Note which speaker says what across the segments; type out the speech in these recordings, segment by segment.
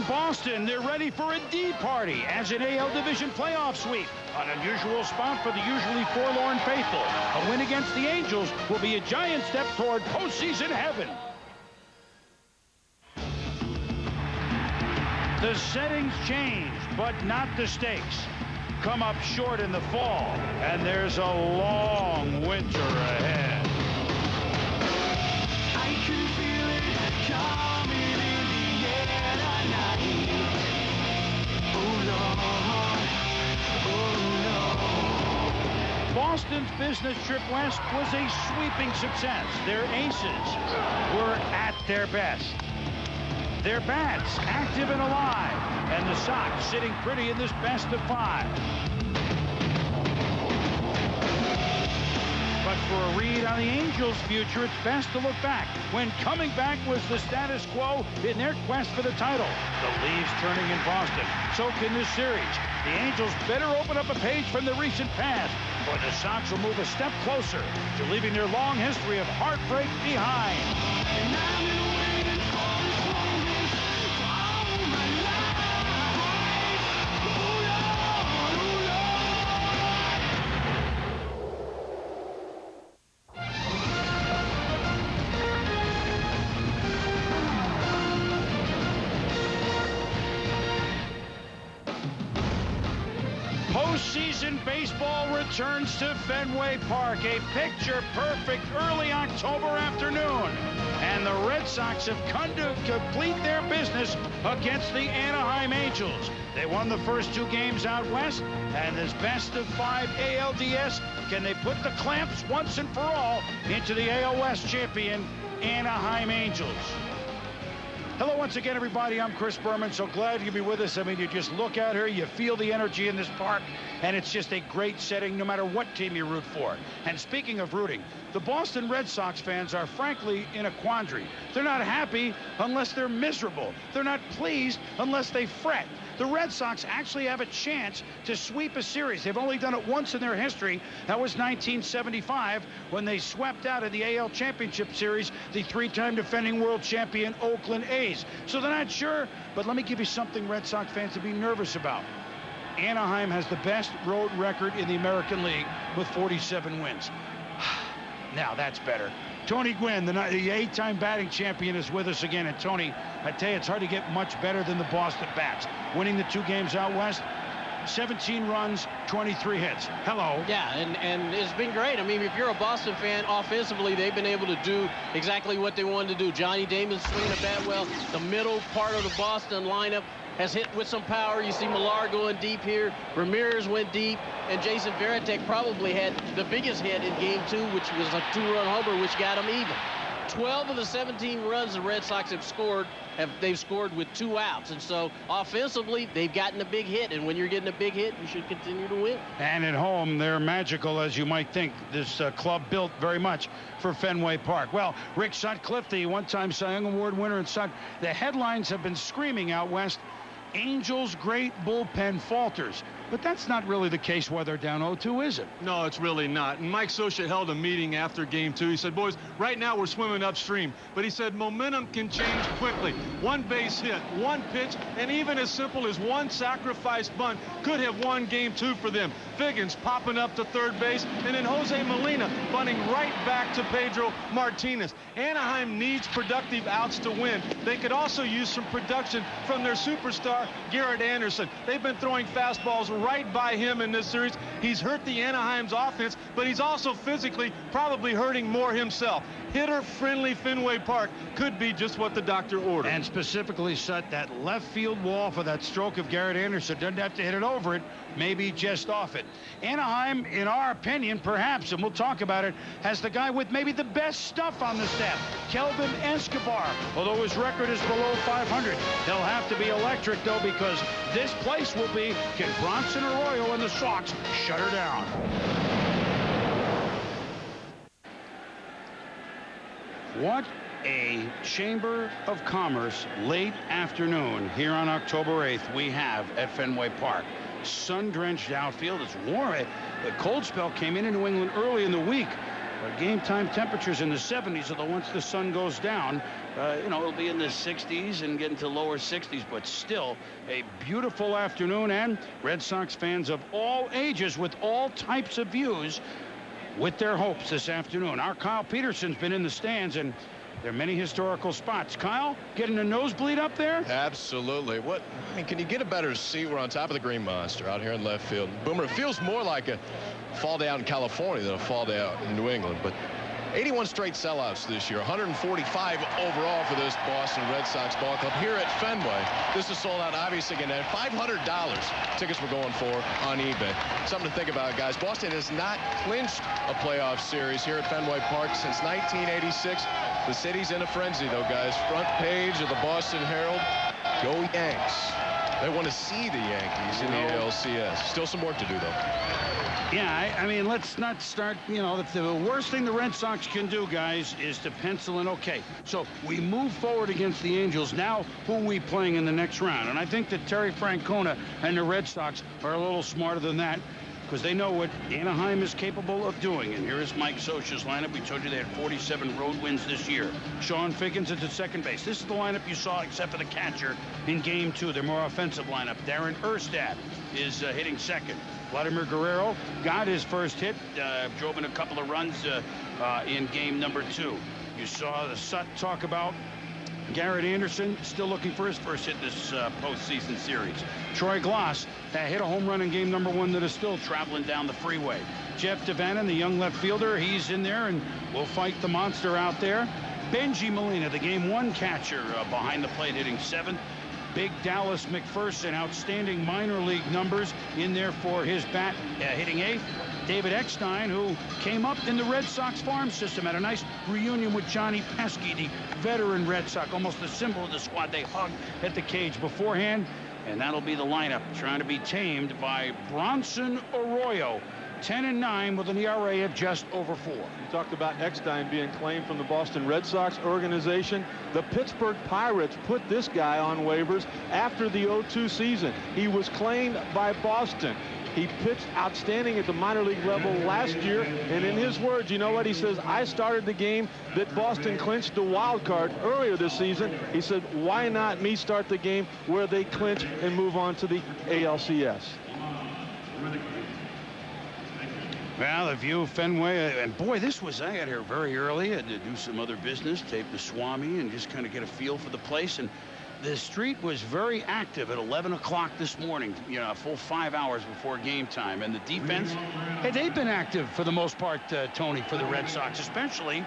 Speaker 1: In Boston, they're ready for a D party as an AL Division playoff sweep. An unusual spot for the usually forlorn faithful. A win against the Angels will be a giant step toward postseason heaven. The settings change, but not the stakes. Come up short in the fall, and there's a long winter ahead.
Speaker 2: I can feel it coming in the air tonight. Oh Lord, oh no.
Speaker 1: Boston's business trip west was a sweeping success. Their aces were at their best. Their bats active and alive, and the Sox sitting pretty in this best of 5. But for a read on the Angels' future, it's best to look back, when coming back was the status quo in their quest for the title. The leaves turning in Boston, so can this series. The Angels better open up a page from the recent past, or the Sox will move a step closer to leaving their long history of heartbreak behind.
Speaker 2: And I've been waiting for this moment all my life. Oh Lord, oh
Speaker 1: Postseason baseball returns to Fenway Park, a picture-perfect early October afternoon. And the Red Sox have come to complete their business against the Anaheim Angels. They won the first 2 games out west, and this best of 5 ALDS, can they put the clamps once and for all into the AL West champion Anaheim Angels? Hello once again, everybody. I'm Chris Berman. So glad you could be with us. I mean, you just look out here, you feel the energy in this park, and it's just a great setting no matter what team you root for. And speaking of rooting, the Boston Red Sox fans are frankly in a quandary. They're not happy unless they're miserable. They're not pleased unless they fret. The Red Sox actually have a chance to sweep a series. They've only done it once in their history. That was 1975 when they swept out of the AL Championship Series the 3-time defending world champion Oakland A's. So they're not sure, but let me give you something Red Sox fans to be nervous about. Anaheim has the best road record in the American League with 47 wins. Now that's better. Tony Gwynn, the 8-time batting champion, is with us again. And Tony, I tell you, it's hard to get much better than the Boston Bats. Winning the 2 games out west, 17 runs, 23 hits. Hello.
Speaker 3: Yeah, and it's been great. I mean, if you're a Boston fan, offensively, they've been able to do exactly what they wanted to do. Johnny Damon's swinging the bat well. The middle part of the Boston lineup has hit with some power. You see Millar going deep here. Ramirez went deep. And Jason Varitek probably had the biggest hit in Game 2, which was a 2-run homer, which got him even. 12 of the 17 runs the Red Sox have scored, they've scored with 2 outs. And so offensively, they've gotten a big hit. And when you're getting a big hit, you should continue to win.
Speaker 1: And at home, they're magical, as you might think. This club built very much for Fenway Park. Well, Rick Sutcliffe, the one-time Cy Young Award winner in Sut, the headlines have been screaming out west, Angels' great bullpen falters. But that's not really the case while they're down 0-2, is it?
Speaker 4: No, it's really not. And Mike Scioscia held a meeting after Game 2. He said, boys, right now we're swimming upstream. But he said momentum can change quickly. 1 base hit, 1 pitch, and even as simple as 1 sacrifice bunt could have won Game 2 for them. Figgins popping up to third base, and then Jose Molina bunting right back to Pedro Martinez. Anaheim needs productive outs to win. They could also use some production from their superstar, Garrett Anderson. They've been throwing fastballs right by him in this series. He's hurt the Anaheim's offense, but he's also physically probably hurting more himself. Hitter-friendly Fenway Park could be just what the doctor ordered.
Speaker 1: And specifically, Sut, that left field wall for that stroke of Garrett Anderson. Doesn't have to hit it over it, maybe just off it. Anaheim, in our opinion, perhaps, and we'll talk about it, has the guy with maybe the best stuff on the staff, Kelvin Escobar. Although his record is below 500, he'll have to be electric, though, because this place will be, can Bronson Arroyo and the Sox shut her down? What a Chamber of Commerce late afternoon here on October 8th we have at Fenway Park. Sun-drenched outfield. It's warm. The cold spell came in New England early in the week. Game time temperatures in the 70s, although once the sun goes down, it'll be in the 60s and get into lower 60s, but still a beautiful afternoon. And Red Sox fans of all ages with all types of views with their hopes this afternoon. Our Kyle Peterson's been in the stands, and there are many historical spots. Kyle, getting a nosebleed up there?
Speaker 5: Absolutely. Can you get a better seat? We're on top of the Green Monster out here in left field. Boomer, it feels more like a fall down in California than a fall down in New England. But 81 straight sellouts this year, 145 overall for this Boston Red Sox ball club here at Fenway. This is sold out, obviously, again, at $500 tickets we're going for on eBay. Something to think about, guys. Boston has not clinched a playoff series here at Fenway Park since 1986. The city's in a frenzy, though, guys. Front page of the Boston Herald. Go Yanks. They want to see the Yankees in the ALCS. Still some work to do, though.
Speaker 1: Yeah, I mean, let's not start, the worst thing the Red Sox can do, guys, is to pencil in, okay, so we move forward against the Angels. Now, who are we playing in the next round? And I think that Terry Francona and the Red Sox are a little smarter than that, because they know what Anaheim is capable of doing. And here is Mike Scioscia's lineup. We told you they had 47 road wins this year. Sean Figgins at second base. This is the lineup you saw except for the catcher in Game 2. Their more offensive lineup. Darren Erstad is hitting second. Vladimir Guerrero got his first hit, drove in a couple of runs in Game number 2. You saw the Sut talk about Garrett Anderson still looking for his first hit this postseason series. Troy Glass hit a home run in Game number 1 that is still traveling down the freeway. Jeff Devannon, the young left fielder, he's in there and will fight the monster out there. Benji Molina, the Game 1 catcher, behind the plate, hitting 7th. Big Dallas McPherson, outstanding minor league numbers in there for his bat, hitting 8th. David Eckstein, who came up in the Red Sox farm system, had a nice reunion with Johnny Pesky, the veteran Red Sox, almost the symbol of the squad. They hugged at the cage beforehand, and that'll be the lineup, trying to be tamed by Bronson Arroyo. 10-9 with an ERA of just over 4.
Speaker 4: You talked about Eckstein being claimed from the Boston Red Sox organization. The Pittsburgh Pirates put this guy on waivers after the 02 season. He was claimed by Boston. He pitched outstanding at the minor league level last year, and in his words, you know what he says? I started the game that Boston clinched the wild card earlier this season. He said, why not me start the game where they clinch and move on to the ALCS?
Speaker 1: Well, the view of Fenway, and boy, I got here very early. I had to do some other business, tape the Swami, and just kind of get a feel for the place. And the street was very active at 11 o'clock this morning, a full 5 hours before game time. And the defense, they've been active for the most part, Tony, for the Red Sox, especially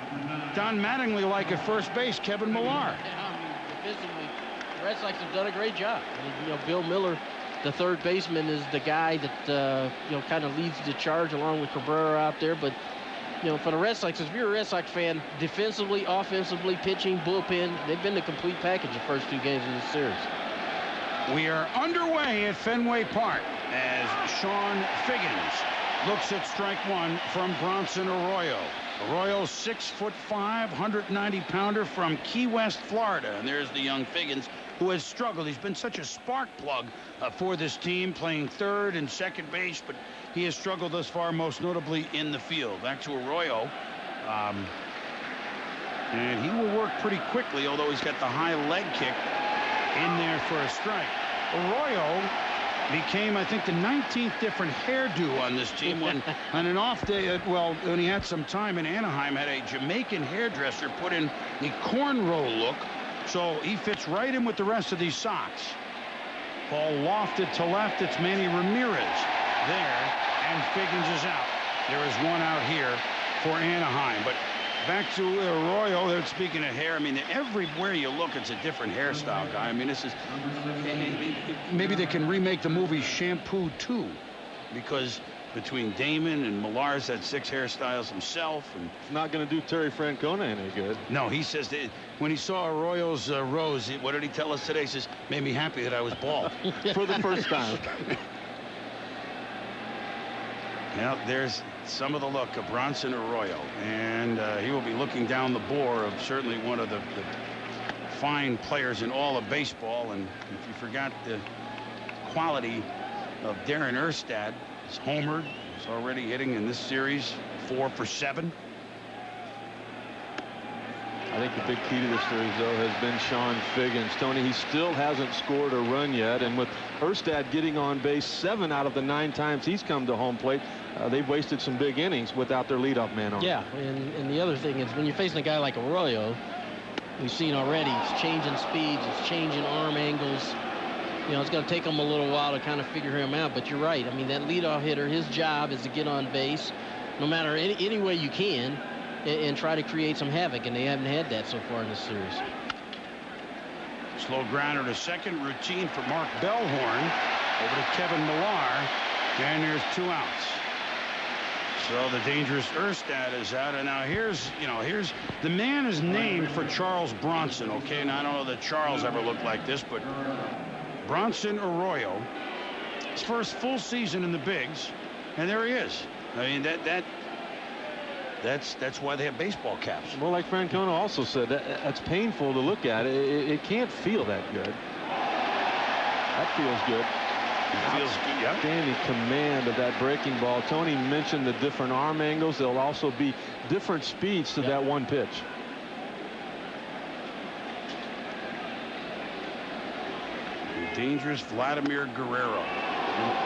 Speaker 1: Don Mattingly like at first base, Kevin Millar.
Speaker 3: Defensively, the Red Sox have done a great job. Bill Miller, the third baseman, is the guy that kind of leads the charge along with Cabrera out there. But for the Red Sox, if you're a Red Sox fan, defensively, offensively, pitching, bullpen, they've been the complete package the first 2 games of this series.
Speaker 1: We are underway at Fenway Park as Sean Figgins looks at strike 1 from Bronson Arroyo. Arroyo, 6'5", 190-pounder from Key West, Florida. And there's the young Figgins, who has struggled. He's been such a spark plug for this team, playing third and second base, but he has struggled thus far, most notably in the field. Back to Arroyo. And he will work pretty quickly, although he's got the high leg kick in there for a strike. Arroyo became, I think, the 19th different hairdo on this team when on an off day, when he had some time in Anaheim, had a Jamaican hairdresser put in the cornrow look. So he fits right in with the rest of these Sox. Ball lofted to left. It's Manny Ramirez there, and Figgins is out. There is one out here for Anaheim. But back to Arroyo. Speaking of hair, I mean, everywhere you look, it's a different hairstyle, guy. I mean, this is maybe they can remake the movie Shampoo 2, because between Damon and Millar's had 6 hairstyles himself. And
Speaker 4: it's not going to do Terry Francona any good.
Speaker 1: No, he says that when he saw Arroyo's rose, what did he tell us today? He says, made me happy that I was bald.
Speaker 4: For the first time.
Speaker 1: Now, there's some of the look of Bronson Arroyo, and he will be looking down the bore of certainly one of the fine players in all of baseball. And if you forgot the quality of Darren Erstad, he's homered. He's already hitting in this series 4 for 7.
Speaker 4: think the big key to this series, though, has been Sean Figgins. Tony, he still hasn't scored a run yet, and with Erstad getting on base 7 out of the 9 times he's come to home plate, they've wasted some big innings without their leadoff man on.
Speaker 3: Yeah, and the other thing is when you're facing a guy like Arroyo, we've seen already, it's changing speeds, it's changing arm angles. You know, it's going to take him a little while to kind of figure him out, but you're right. I mean, that leadoff hitter, his job is to get on base no matter any way you can and try to create some havoc, and they haven't had that so far in this series.
Speaker 1: Slow grounder to second, routine for Mark Bellhorn. Over to Kevin Millar, and there's 2 outs. So the dangerous Erstad is out, and now here's the man is named for Charles Bronson. Okay, and I don't know that Charles ever looked like this, but Bronson Arroyo, his first full season in the bigs, and there he is. I mean, that's why they have baseball caps.
Speaker 4: Well, like Francona also said, that's painful to look at. It can't feel that good. That feels good.
Speaker 1: It feels good, yeah.
Speaker 4: Outstanding command of that breaking ball. Tony mentioned the different arm angles. There'll also be different speeds to that one pitch.
Speaker 1: Dangerous Vladimir Guerrero.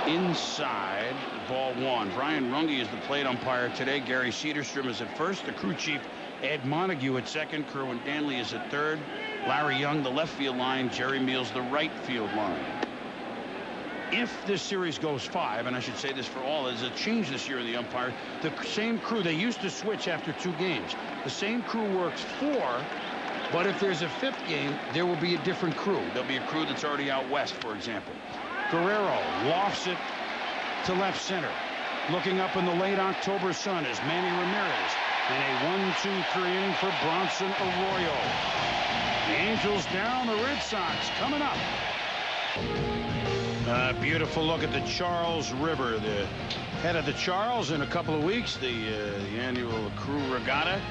Speaker 1: Inside, ball 1. Brian Runge is the plate umpire today. Gary Cedarstrom is at first. The crew chief Ed Montague at second. Kerwin Danley is at third. Larry Young the left field line. Jerry Meals the right field line. If this series goes 5, and I should say this for all, there's a change this year in the umpire. The same crew, they used to switch after 2 games. The same crew works 4, but if there's a 5th game, there will be a different crew. There'll be a crew that's already out west, for example. Guerrero lofts it to left center. Looking up in the late October sun is Manny Ramirez. And a 1-2-3 inning for Bronson Arroyo. The Angels down, the Red Sox coming up. Beautiful look at the Charles River. The head of the Charles in a couple of weeks, the annual crew regatta.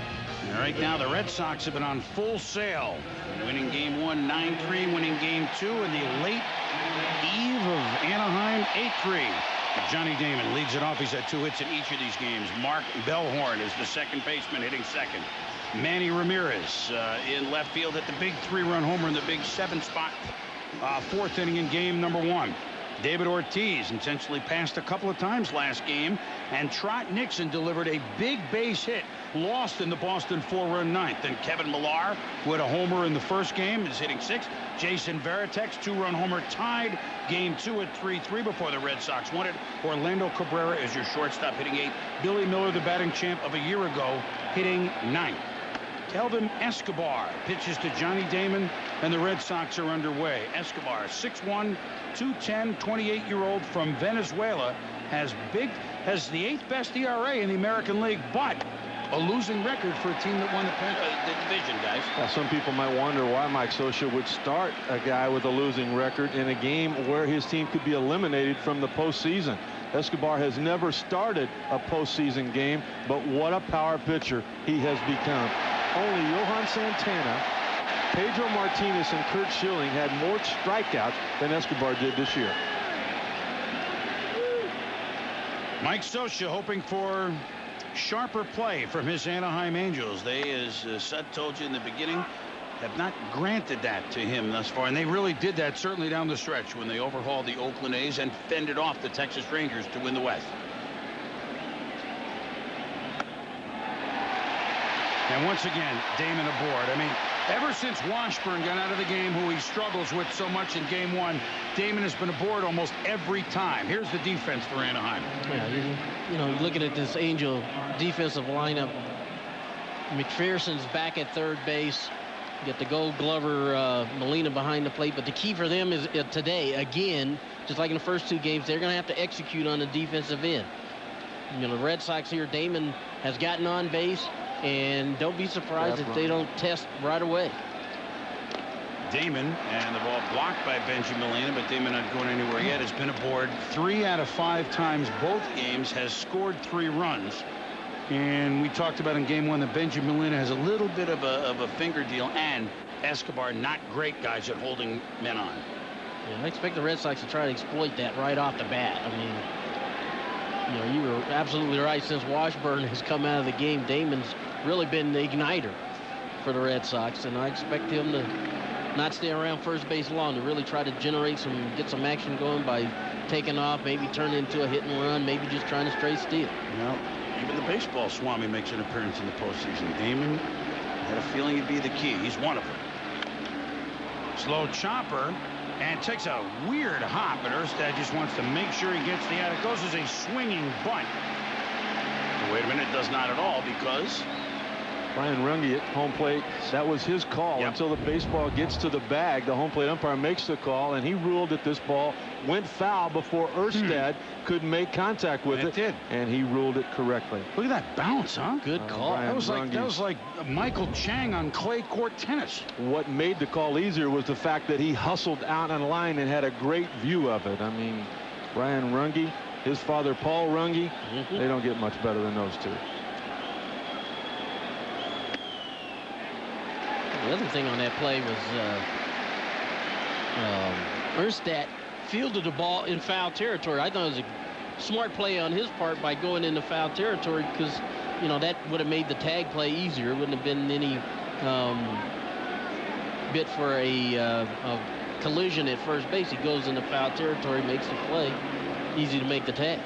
Speaker 1: And right now the Red Sox have been on full sail, winning game 1 9-3, winning game 2 in the late eve of Anaheim 8-3. Johnny Damon leads it off. He's had 2 hits in each of these games. Mark Bellhorn is the second baseman hitting second. Manny Ramirez in left field at the big 3-run homer in the big 7 spot. 4th inning in game number 1. David Ortiz intentionally passed a couple of times last game, and Trot Nixon delivered a big base hit, lost in the Boston 4-run 9th. Then Kevin Millar, who had a homer in the first game, is hitting 6th. Jason Varitek's 2-run homer tied game 2 at 3-3 before the Red Sox won it. Orlando Cabrera is your shortstop, hitting 8th. Billy Miller, the batting champ of a year ago, hitting 9th. Kelvin Escobar pitches to Johnny Damon, and the Red Sox are underway. Escobar, 6'1", 210, 28-year-old from Venezuela, has the 8th best ERA in the American League, but a losing record for a team that won the division, guys.
Speaker 4: Now, some people might wonder why Mike Scioscia would start a guy with a losing record in a game where his team could be eliminated from the postseason. Escobar has never started a postseason game, but what a power pitcher he has become. Only Johan Santana, Pedro Martinez, and Curt Schilling had more strikeouts than Escobar did this year.
Speaker 1: Mike Scioscia hoping for sharper play from his Anaheim Angels. They, as Sud told you in the beginning, have not granted that to him thus far, and they really did that certainly down the stretch when they overhauled the Oakland A's and fended off the Texas Rangers to win the West. And once again, Damon aboard. I mean, ever since Washburn got out of the game, who he struggles with so much in game 1, Damon has been aboard almost every time. Here's the defense for Anaheim.
Speaker 3: Yeah, you know, looking at this Angel defensive lineup, McPherson's back at third base. Get the Gold Glover Molina behind the plate, but the key for them is today, again, just like in the first 2 games, they're going to have to execute on the defensive end. You know, the Red Sox here, Damon has gotten on base, and don't be surprised if they don't test right away.
Speaker 1: Damon, and the ball blocked by Benji Molina, but Damon not going anywhere yet, has been aboard 3 out of 5 times both games, has scored 3 runs. And we talked about in game 1 that Benji Molina has a little bit of a finger deal, and Escobar not great guys at holding men on.
Speaker 3: Yeah, I expect the Red Sox to try to exploit that right off the bat. I mean, you know, you were absolutely right. Since Washburn has come out of the game, Damon's really been the igniter. for the Red Sox, and I expect him to not stay around first base long, to really try to get some action going by taking off, maybe turn it into a hit and run, maybe just trying to straight steal.
Speaker 1: Well, even the baseball Swami makes an appearance in the postseason. Damon had a feeling he'd be the key. He's one of them. Slow chopper, and takes a weird hop, and Erstad just wants to make sure he gets the out. It goes as a swinging bunt. Wait a minute, it does not at all, because
Speaker 4: Brian Runge at home plate, that was his call.
Speaker 1: Yep.
Speaker 4: Until the baseball gets to the bag, the home plate umpire makes the call, and he ruled that this ball went foul before Erstad could make contact with it.
Speaker 1: Did.
Speaker 4: And he ruled it correctly.
Speaker 1: Look at that bounce, huh?
Speaker 3: Good call.
Speaker 4: Brian
Speaker 1: That was like Michael Chang on clay court tennis.
Speaker 4: What made the call easier was the fact that he hustled out on line and had a great view of it. I mean, Brian Runge, his father Paul Runge, they don't get much better than those two.
Speaker 3: The other thing on that play was Erstad fielded the ball in foul territory. I thought it was a smart play on his part by going into foul territory, because, you know, that would have made the tag play easier. It wouldn't have been any bit for a collision at first base. He goes into foul territory, makes the play, easy to make the tag.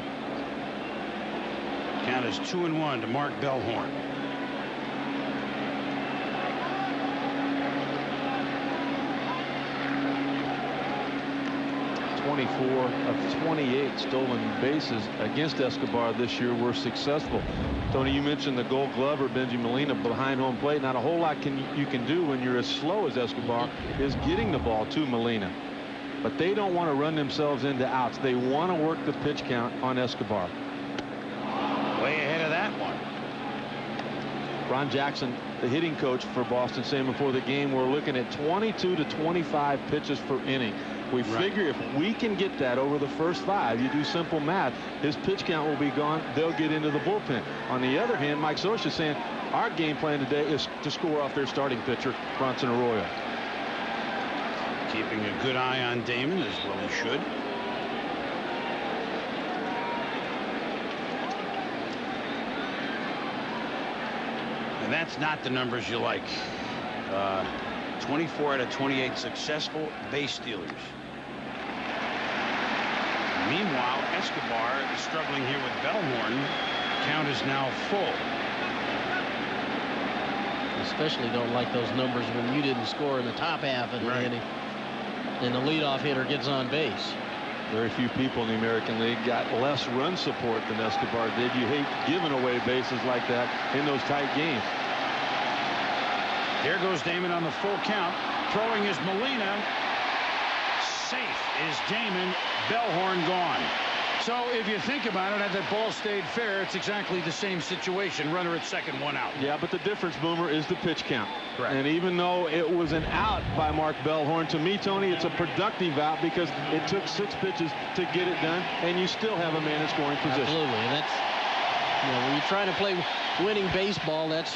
Speaker 1: Count is 2-1 to Mark Bellhorn.
Speaker 4: 24 of 28 stolen bases against Escobar this year were successful. Tony, you mentioned the Gold Glover, Benji Molina, behind home plate. Not a whole lot you can do when you're as slow as Escobar is getting the ball to Molina. But they don't want to run themselves into outs. They want to work the pitch count on Escobar.
Speaker 1: Way ahead of that one.
Speaker 4: Ron Jackson, the hitting coach for Boston, saying before the game, we're looking at 22 to 25 pitches per inning. We figure if we can get that over the first 5, you do simple math, his pitch count will be gone. They'll get into the bullpen. On the other hand, Mike Scioscia is saying our game plan today is to score off their starting pitcher, Bronson Arroyo.
Speaker 1: Keeping a good eye on Damon, as well he should. And that's not the numbers you like. 24 out of 28 successful base stealers. Meanwhile, Escobar is struggling here with Bellhorn. Count is now full.
Speaker 3: Especially don't like those numbers when you didn't score in the top half of the inning, and the leadoff hitter gets on base.
Speaker 4: Very few people in the American League got less run support than Escobar did. You hate giving away bases like that in those tight games.
Speaker 1: There goes Damon on the full count. Throwing is Molina. Safe is Damon. Bellhorn gone. So if you think about it, had that ball stayed fair, it's exactly the same situation. Runner at second, 1 out.
Speaker 4: Yeah, but the difference, Boomer, is the pitch count.
Speaker 1: Correct.
Speaker 4: And even though it was an out by Mark Bellhorn, to me, Tony, it's a productive out because it took 6 pitches to get it done, and you still have a man in scoring position.
Speaker 3: Absolutely, and that's, you know, when you're trying to play winning baseball, that's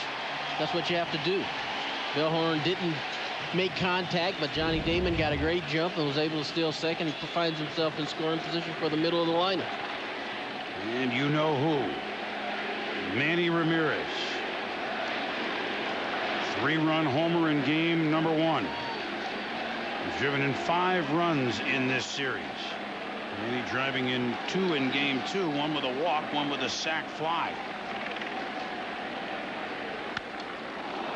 Speaker 3: what you have to do. Bellhorn didn't make contact, but Johnny Damon got a great jump and was able to steal second. He finds himself in scoring position for the middle of the lineup.
Speaker 1: And you know who? Manny Ramirez. 3-run homer in game number 1. He's driven in 5 runs in this series. Manny driving in 2 in game 2, 1 with a walk, 1 with a sac fly.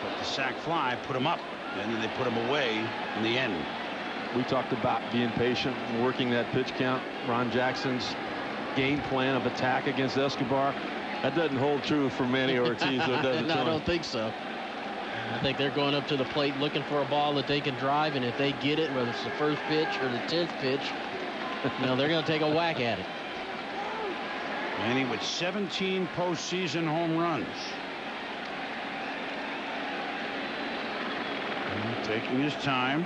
Speaker 1: But the sac fly put him up, and then they put him away in the end.
Speaker 4: We talked about being patient and working that pitch count. Ron Jackson's game plan of attack against Escobar, that doesn't hold true for Manny Ortiz, so it doesn't.
Speaker 3: No, I don't think so. I think they're going up to the plate looking for a ball that they can drive, and if they get it, whether it's the first pitch or the 10th pitch, you know, they're going to take a whack at it.
Speaker 1: Manny with 17 postseason home runs. And taking his time.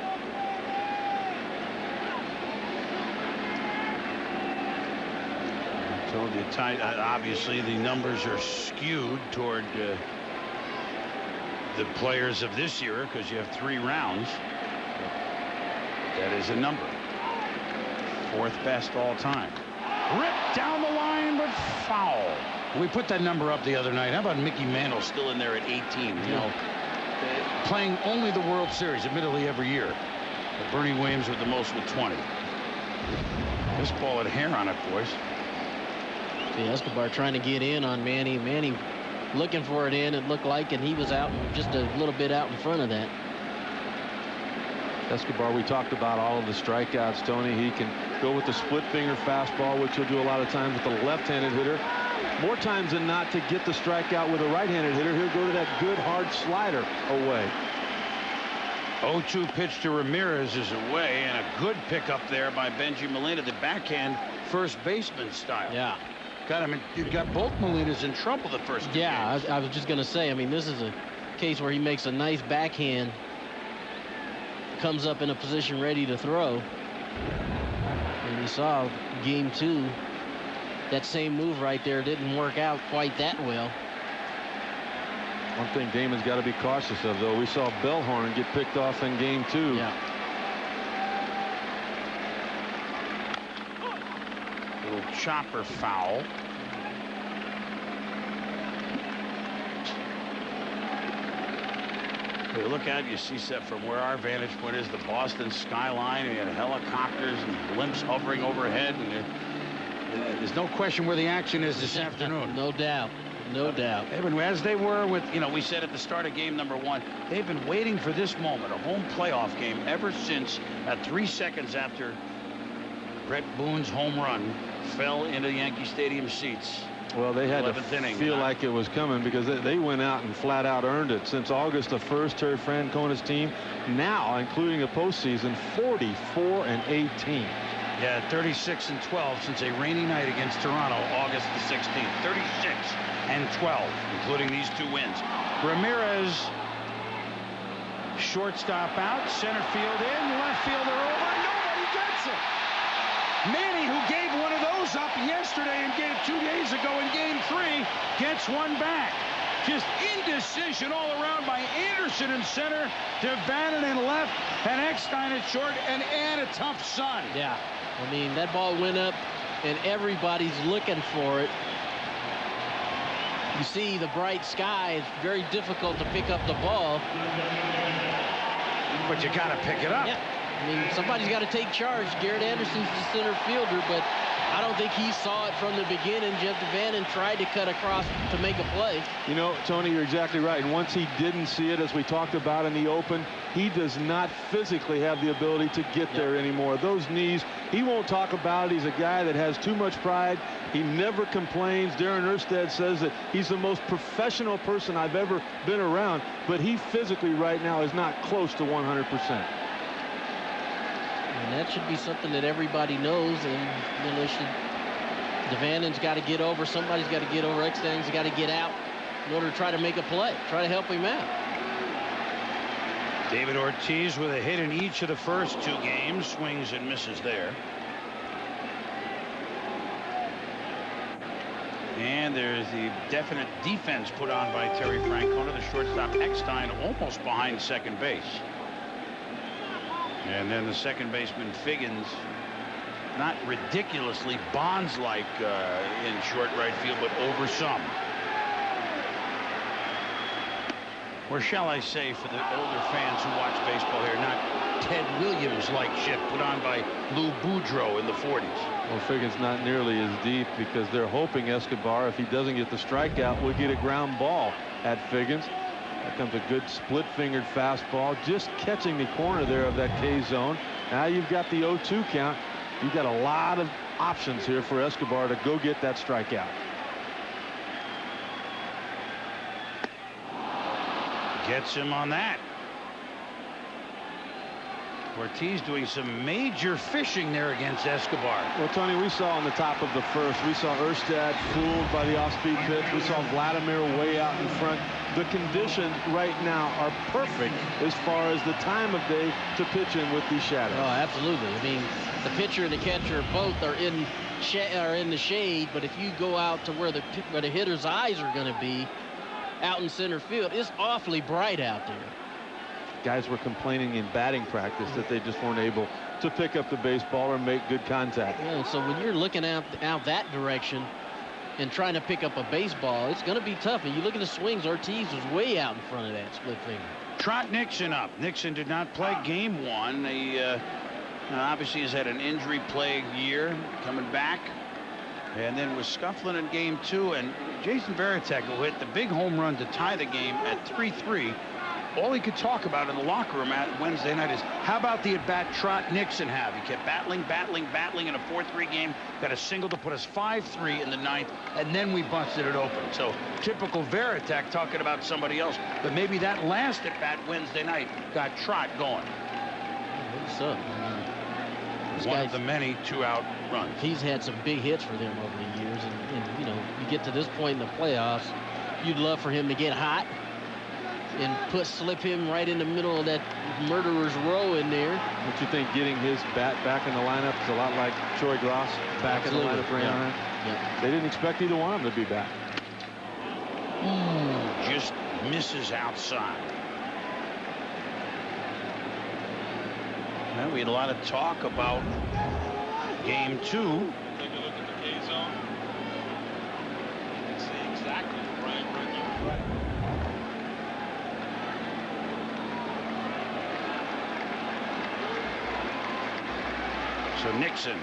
Speaker 1: I told you, obviously the numbers are skewed toward the players of this year because you have 3 rounds. That is a number. 4th best all time. Ripped down the line, but foul. We put that number up the other night. How about Mickey Mantle still in there at 18? You know, playing only the World Series, admittedly every year. But Bernie Williams with the most with 20. This ball had hair on it, boys.
Speaker 3: See, Escobar trying to get in on Manny. Manny looking for it in, it looked like, and he was out just a little bit out in front of that.
Speaker 4: Escobar, we talked about all of the strikeouts, Tony. He can go with the split finger fastball, which he'll do a lot of times with the left-handed hitter. More times than not, to get the strikeout with a right-handed hitter, he'll go to that good hard slider away.
Speaker 1: 0-2 pitch to Ramirez is away, and a good pickup there by Benji Molina, the backhand first baseman style.
Speaker 3: Yeah.
Speaker 1: Got him. You got both Molinas in trouble the first two games.
Speaker 3: I was just going to say, I mean, this is a case where he makes a nice backhand, comes up in a position ready to throw. And you saw game 2, that same move right there didn't work out quite that well.
Speaker 4: One thing Damon's got to be cautious of, though. We saw Bellhorn get picked off in game 2.
Speaker 3: Yeah.
Speaker 1: Little chopper foul. You look out, you see set from where our vantage point is, the Boston skyline. We had helicopters and blimps hovering overhead, and there's no question where the action is this afternoon.
Speaker 3: No doubt. No doubt.
Speaker 1: They've been, as they were with, we said at the start of game number 1, they've been waiting for this moment, a home playoff game, ever since at 3 seconds after Brett Boone's home run fell into Yankee Stadium seats.
Speaker 4: Well, they had to
Speaker 1: inning,
Speaker 4: feel like it was coming, because they went out and flat out earned it. Since August the 1st, Terry Francona's team, now including a postseason, 44-18.
Speaker 1: Yeah, 36-12 since a rainy night against Toronto, August the 16th. 36-12, including these 2 wins. Ramirez, shortstop out, center field in, left fielder over. Nobody gets it. Manny, who gave one of those up yesterday and gave 2 days ago in game 3, gets one back. Just indecision all around by Anderson in center, Devannon in left, and Eckstein at short, and a tough sun.
Speaker 3: Yeah. I mean, that ball went up, and everybody's looking for it. You see the bright sky. It's very difficult to pick up the ball.
Speaker 1: But you got to pick it up.
Speaker 3: Yeah. I mean, somebody's got to take charge. Garrett Anderson's the center fielder, but I don't think he saw it from the beginning. Jeff Devannon tried to cut across to make a play.
Speaker 4: Tony, you're exactly right. And once he didn't see it, as we talked about in the open, he does not physically have the ability to get there anymore. Those knees, he won't talk about it. He's a guy that has too much pride. He never complains. Darren Erstad says that he's the most professional person I've ever been around, but he physically right now is not close to 100%.
Speaker 3: And that should be something that everybody knows, and Devannon's got to get over. Somebody's got to get over. Eckstein's got to get out in order to try to make a play, try to help him out.
Speaker 1: David Ortiz with a hit in each of the first 2 games, swings and misses there. And there's the definite defense put on by Terry Francona. The shortstop Eckstein almost behind second base. And then the second baseman Figgins, not ridiculously Bonds-like in short right field, but over some. Or shall I say, for the older fans who watch baseball here, not Ted Williams-like shit put on by Lou Boudreau in the 40s.
Speaker 4: Well, Figgins not nearly as deep, because they're hoping Escobar, if he doesn't get the strikeout, will get a ground ball at Figgins. That comes a good split-fingered fastball, just catching the corner there of that K zone. Now you've got the 0-2 count. You've got a lot of options here for Escobar to go get that strikeout.
Speaker 1: Gets him on that. Ortiz doing some major fishing there against Escobar.
Speaker 4: Well, Tony, we saw on the top of the first, we saw Erstad fooled by the off-speed pitch. We saw Vladimir way out in front. The conditions right now are perfect as far as the time of day to pitch in with these shadows.
Speaker 3: Oh, absolutely. I mean, the pitcher and the catcher both are in the shade, but if you go out to where the hitter's eyes are going to be out in center field, it's awfully bright out there.
Speaker 4: Guys were complaining in batting practice that they just weren't able to pick up the baseball or make good contact.
Speaker 3: Yeah, so when you're looking out that direction and trying to pick up a baseball, it's going to be tough. And you look at the swings, Ortiz was way out in front of that split finger.
Speaker 1: Trot Nixon up. Nixon did not play game 1. He obviously has had an injury-plagued year coming back, and then was scuffling in game 2. And Jason Varitek, who hit the big home run to tie the game at 3-3, all he could talk about in the locker room at Wednesday night is, how about the at-bat Trot Nixon have? He kept battling in a 4-3 game, got a single to put us 5-3 in the 9th, and then we busted it open. So typical Varitek talking about somebody else. But maybe that last at-bat Wednesday night got Trot going.
Speaker 3: What's up?
Speaker 1: One of the many 2-out runs.
Speaker 3: He's had some big hits for them over the years, and you know, you get to this point in the playoffs, you'd love for him to get hot and slip him right in the middle of that murderer's row in there.
Speaker 4: Don't you think getting his bat back in the lineup is a lot like Troy Glaus back in the lineup right now?
Speaker 3: Yeah.
Speaker 4: They didn't expect either one of them to be back.
Speaker 1: Just misses outside. Well, we had a lot of talk about game 2.
Speaker 6: Take a look at the K zone. You can see exactly the right run.
Speaker 1: So Nixon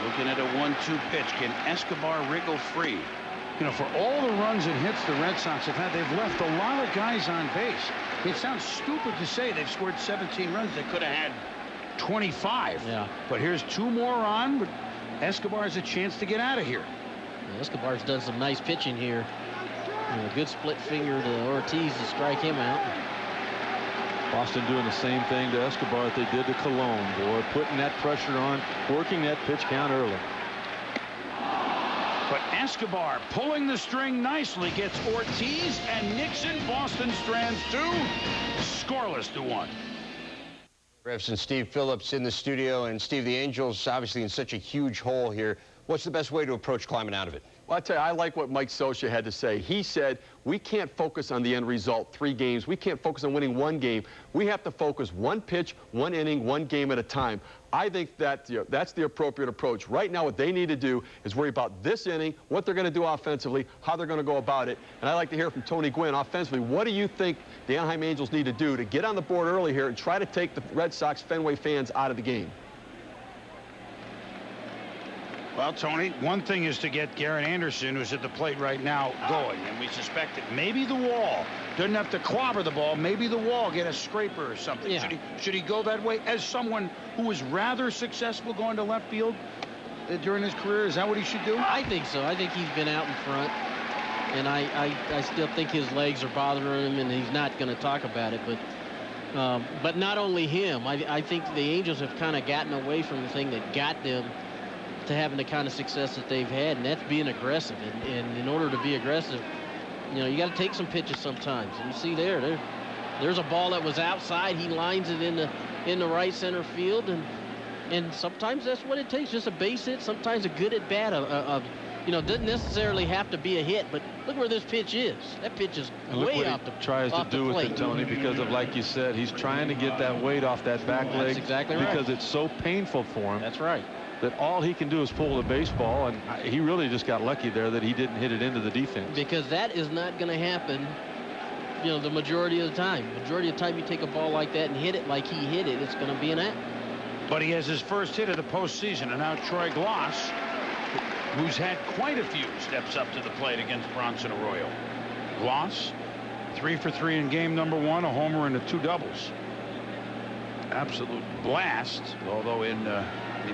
Speaker 1: looking at a 1-2 pitch. Can Escobar wriggle free? You know, for all the runs and hits the Red Sox have had, they've left a lot of guys on base. It sounds stupid to say they've scored 17 runs. They could have had 25.
Speaker 3: Yeah.
Speaker 1: But here's 2 more on, but Escobar has a chance to get out of here.
Speaker 3: Yeah, Escobar's done some nice pitching here. You know, good split finger to Ortiz to strike him out.
Speaker 4: Boston doing the same thing to Escobar that they did to Colon. Boy, putting that pressure on, working that pitch count early.
Speaker 1: But Escobar pulling the string nicely, gets Ortiz and Nixon. Boston strands 2, scoreless to 1.
Speaker 7: Refs and Steve Phillips in the studio. And Steve, the Angels obviously in such a huge hole here. What's the best way to approach climbing out of it?
Speaker 8: Well, I tell you, I like what Mike Scioscia had to say. He said, we can't focus on the end result, 3 games. We can't focus on winning 1 game. We have to focus 1 pitch, 1 inning, 1 game at a time. I think that that's the appropriate approach. Right now, what they need to do is worry about this inning, what they're going to do offensively, how they're going to go about it. And I'd like to hear from Tony Gwynn offensively. What do you think the Anaheim Angels need to do to get on the board early here and try to take the Red Sox Fenway fans out of the game?
Speaker 1: Well, Tony, one thing is to get Garrett Anderson, who's at the plate right now, going. And we suspect that maybe the wall doesn't have to clobber the ball. Maybe the wall get a scraper or something.
Speaker 3: Yeah.
Speaker 1: Should he go that way? As someone who was rather successful going to left field during his career, is that what he should do?
Speaker 3: I think so. I think he's been out in front. And I still think his legs are bothering him, and he's not going to talk about it. But not only him. I think the Angels have kind of gotten away from the thing that got them to having the kind of success that they've had, and that's being aggressive. And in order to be aggressive, you know, you got to take some pitches sometimes. And you see there's a ball that was outside. He lines it in the right center field, and sometimes that's what it takes, just a base hit. Sometimes a good at bat, you know, doesn't necessarily have to be a hit. But look where this pitch is. That pitch is way off the plate.
Speaker 4: Tries to do with it, Tony, because of, like you said, he's trying to get that weight off that back leg.
Speaker 3: That's exactly right.
Speaker 4: Because it's so painful for him.
Speaker 3: That's right.
Speaker 4: That all he can do is pull the baseball, and he really just got lucky there that he didn't hit it into the defense.
Speaker 3: Because that is not going to happen, you know, the majority of the time. Majority of the time you take a ball like that and hit it like he hit it, it's going to be an out.
Speaker 1: But he has his first hit of the postseason, and now Troy Glaus, who's had quite a few, steps up to the plate against Bronson Arroyo. Glaus, 3 for 3 in game number 1, a homer and 2 doubles. Absolute blast, although in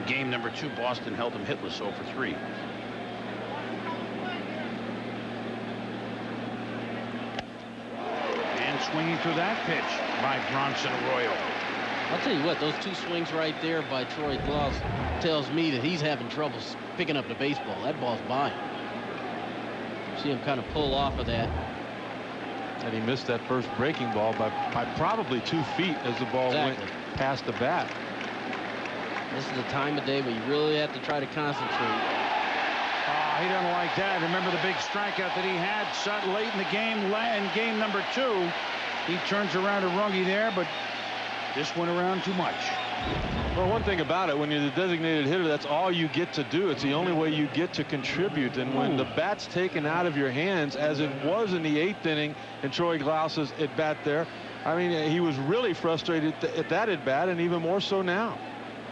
Speaker 1: game number 2, Boston held him hitless 0 for 3. And swinging through that pitch by Bronson Arroyo.
Speaker 3: I'll tell you what, those 2 swings right there by Troy Glaus tells me that he's having trouble picking up the baseball. That ball's by him. See him kind of pull off of that.
Speaker 4: And he missed that first breaking ball by probably 2 feet as the ball went past the bat.
Speaker 3: This is the time of day where you really have to try to concentrate.
Speaker 1: He doesn't like that. Remember the big strikeout that he had late in the game, in game number 2. He turns around to Runge there, but this went around too much.
Speaker 4: Well, one thing about it, when you're the designated hitter, that's all you get to do. It's the only way you get to contribute. And when the bat's taken out of your hands, as it was in the 8th inning in Troy Glaus's at bat there, I mean, he was really frustrated at that at bat, and even more so now.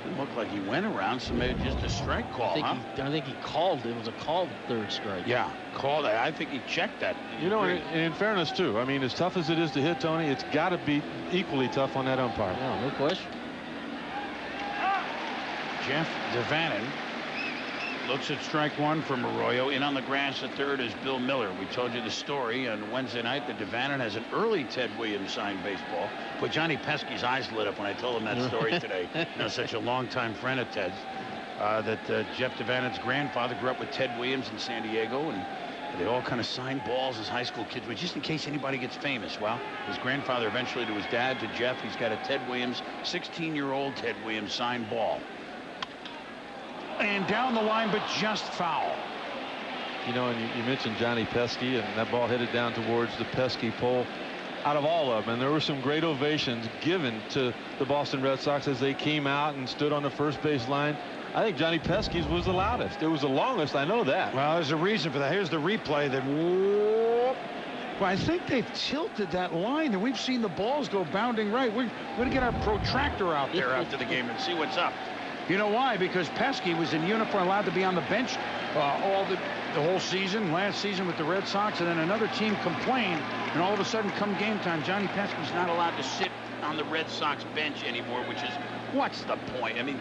Speaker 1: It looked like he went around, so maybe just a strike call,
Speaker 3: I think he called. It was a called 3rd strike.
Speaker 1: Yeah, called. I think he checked that.
Speaker 4: You know, in fairness, too, I mean, as tough as it is to hit, Tony, it's got to be equally tough on that umpire.
Speaker 3: Yeah, no question.
Speaker 1: Jeff Devannon looks at strike 1 from Arroyo. In on the grass at 3rd is Bill Miller. We told you the story on Wednesday night that Devannon has an early Ted Williams signed baseball. But Johnny Pesky's eyes lit up when I told him that story today. You know, such a longtime friend of Ted's. That Jeff Devannon's grandfather grew up with Ted Williams in San Diego, and they all kind of signed balls as high school kids, but just in case anybody gets famous. Well, his grandfather eventually to his dad, to Jeff, he's got a Ted Williams, 16-year-old Ted Williams signed ball. And down the line, but just foul.
Speaker 4: You know, and you mentioned Johnny Pesky, and that ball headed down towards the Pesky pole. Out of all of them, and there were some great ovations given to the Boston Red Sox as they came out and stood on the first base line. I think Johnny Pesky's was the loudest. It was the longest, I know that.
Speaker 1: Well, there's a reason for that. Here's the replay that, whoop. Well, I think they've tilted that line, and we've seen the balls go bounding right. We're going to get our protractor out there after the game and see what's up. You know why? Because Pesky was in uniform, allowed to be on the bench the whole season, last season with the Red Sox, and then another team complained, and all of a sudden, come game time, Johnny Pesky's not allowed to sit on the Red Sox bench anymore, which is, what's the point? I mean,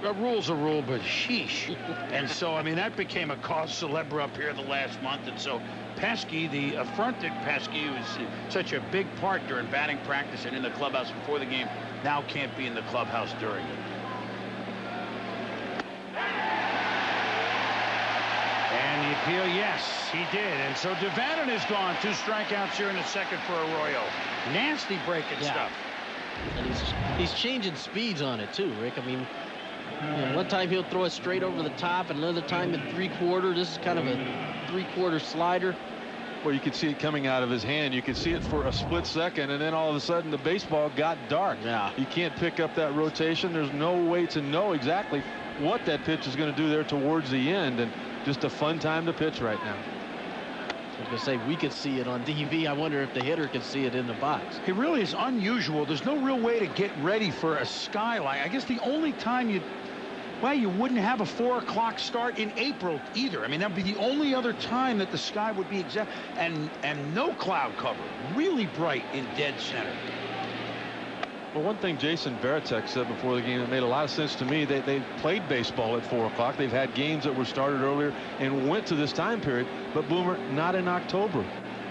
Speaker 1: a rule's a rule, but sheesh. And so, I mean, that became a cause célèbre up here the last month, and so Pesky, the affronted Pesky, who was such a big part during batting practice and in the clubhouse before the game, now can't be in the clubhouse during it. And the appeal, yes, he did. And so Devannon is gone. 2 strikeouts here in the 2nd for Arroyo. Nasty breaking stuff.
Speaker 3: And he's changing speeds on it too, Rick. I mean, you know, one time he'll throw it straight over the top, and another time at 3/4. This is kind of a 3/4 slider.
Speaker 4: Well, you could see it coming out of his hand. You could see it for a split second, and then all of a sudden the baseball got dark.
Speaker 3: Yeah.
Speaker 4: You can't pick up that rotation. There's no way to know exactly what that pitch is going to do there towards the end, and just a fun time to pitch right now.
Speaker 3: I was going to say, we could see it on TV. I wonder if the hitter could see it in the box.
Speaker 1: It really is unusual. There's no real way to get ready for a skyline. I guess the only time you wouldn't have a 4 o'clock start in April either. I mean, that would be the only other time that the sky would be exact, and no cloud cover, really bright in dead center.
Speaker 4: Well, one thing Jason Varitek said before the game that made a lot of sense to me, they played baseball at 4 o'clock. They've had games that were started earlier and went to this time period, but Boomer, not in October.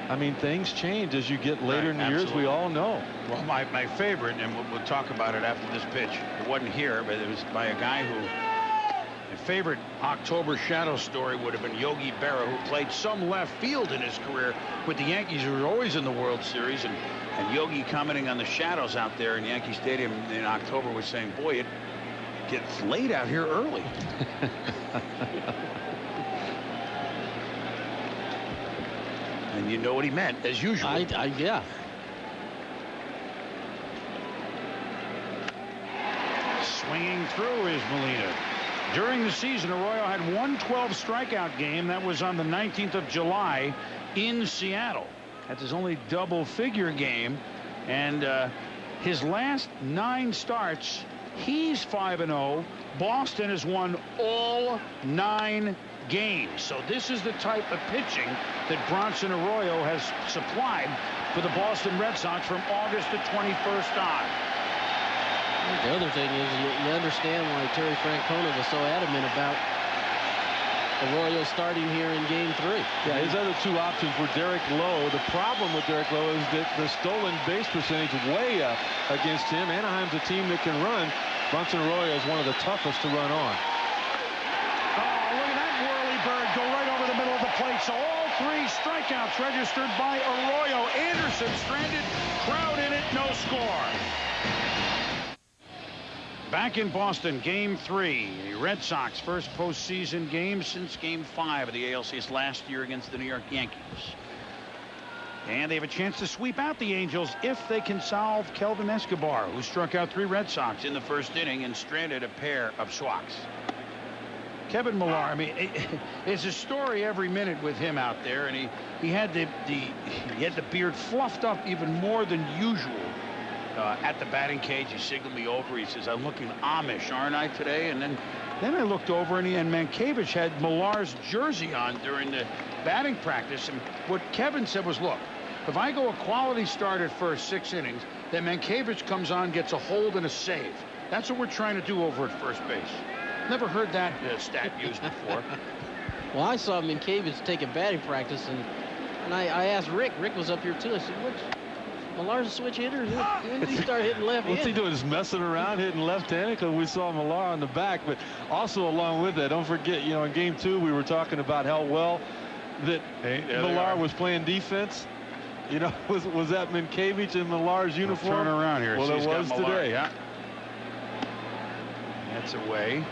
Speaker 4: I mean, things change as you get later in the years, we all know.
Speaker 1: Well, my favorite, and we'll talk about it after this pitch, it wasn't here, but it was by a guy who, my favorite October shadow story would have been Yogi Berra, who played some left field in his career with the Yankees, who were always in the World Series, and Yogi, commenting on the shadows out there in Yankee Stadium in October, was saying, boy, it gets late out here early. And you know what he meant, as usual.
Speaker 3: Yeah.
Speaker 1: Swinging through is Molina. During the season, Arroyo had 112 strikeout game. That was on the 19th of July in Seattle. That's his only double-figure game. And his last 9 starts, he's 5-0. Boston has won all 9 games. So this is the type of pitching that Bronson Arroyo has supplied for the Boston Red Sox from August the 21st on.
Speaker 3: The other thing is you understand why Terry Francona was so adamant about Arroyo starting here in Game 3.
Speaker 4: Yeah, his other 2 options were Derek Lowe. The problem with Derek Lowe is that the stolen base percentage way up against him. Anaheim's a team that can run. Bronson Arroyo is one of the toughest to run on.
Speaker 1: Bird go right over the middle of the plate. So all 3 strikeouts registered by Arroyo. Anderson stranded, crowd in it, no score. Back in Boston, Game 3. The Red Sox first postseason game since Game 5 of the ALCS last year against the New York Yankees. And they have a chance to sweep out the Angels if they can solve Kelvin Escobar, who struck out 3 Red Sox in the first inning and stranded a pair of swats. Kevin Millar, I mean, it's a story every minute with him out there, and he had the beard fluffed up even more than usual at the batting cage. He signaled me over. He says, "I'm looking Amish, aren't I, today?" And then I looked over, and Mankiewicz had Millar's jersey on during the batting practice. And what Kevin said was, "Look, if I go a quality start at first, 6 innings, then Mankiewicz comes on, gets a hold and a save. That's what we're trying to do over at first base." Never heard that stat used before.
Speaker 3: Well, I saw Mankiewicz taking batting practice, and I asked Rick. Rick was up here too. I said, Millar's a switch hitter? When did he start hitting left-handed?
Speaker 4: What's he doing? Just messing around, hitting left-handed? Because we saw Millar on the back. But also along with that, don't forget, you know, in Game 2, we were talking about how well that Millar was playing defense. You know, was that Mankiewicz in Millar's uniform?
Speaker 1: Turn around here.
Speaker 4: Well, it was today.
Speaker 1: Yeah. That's away.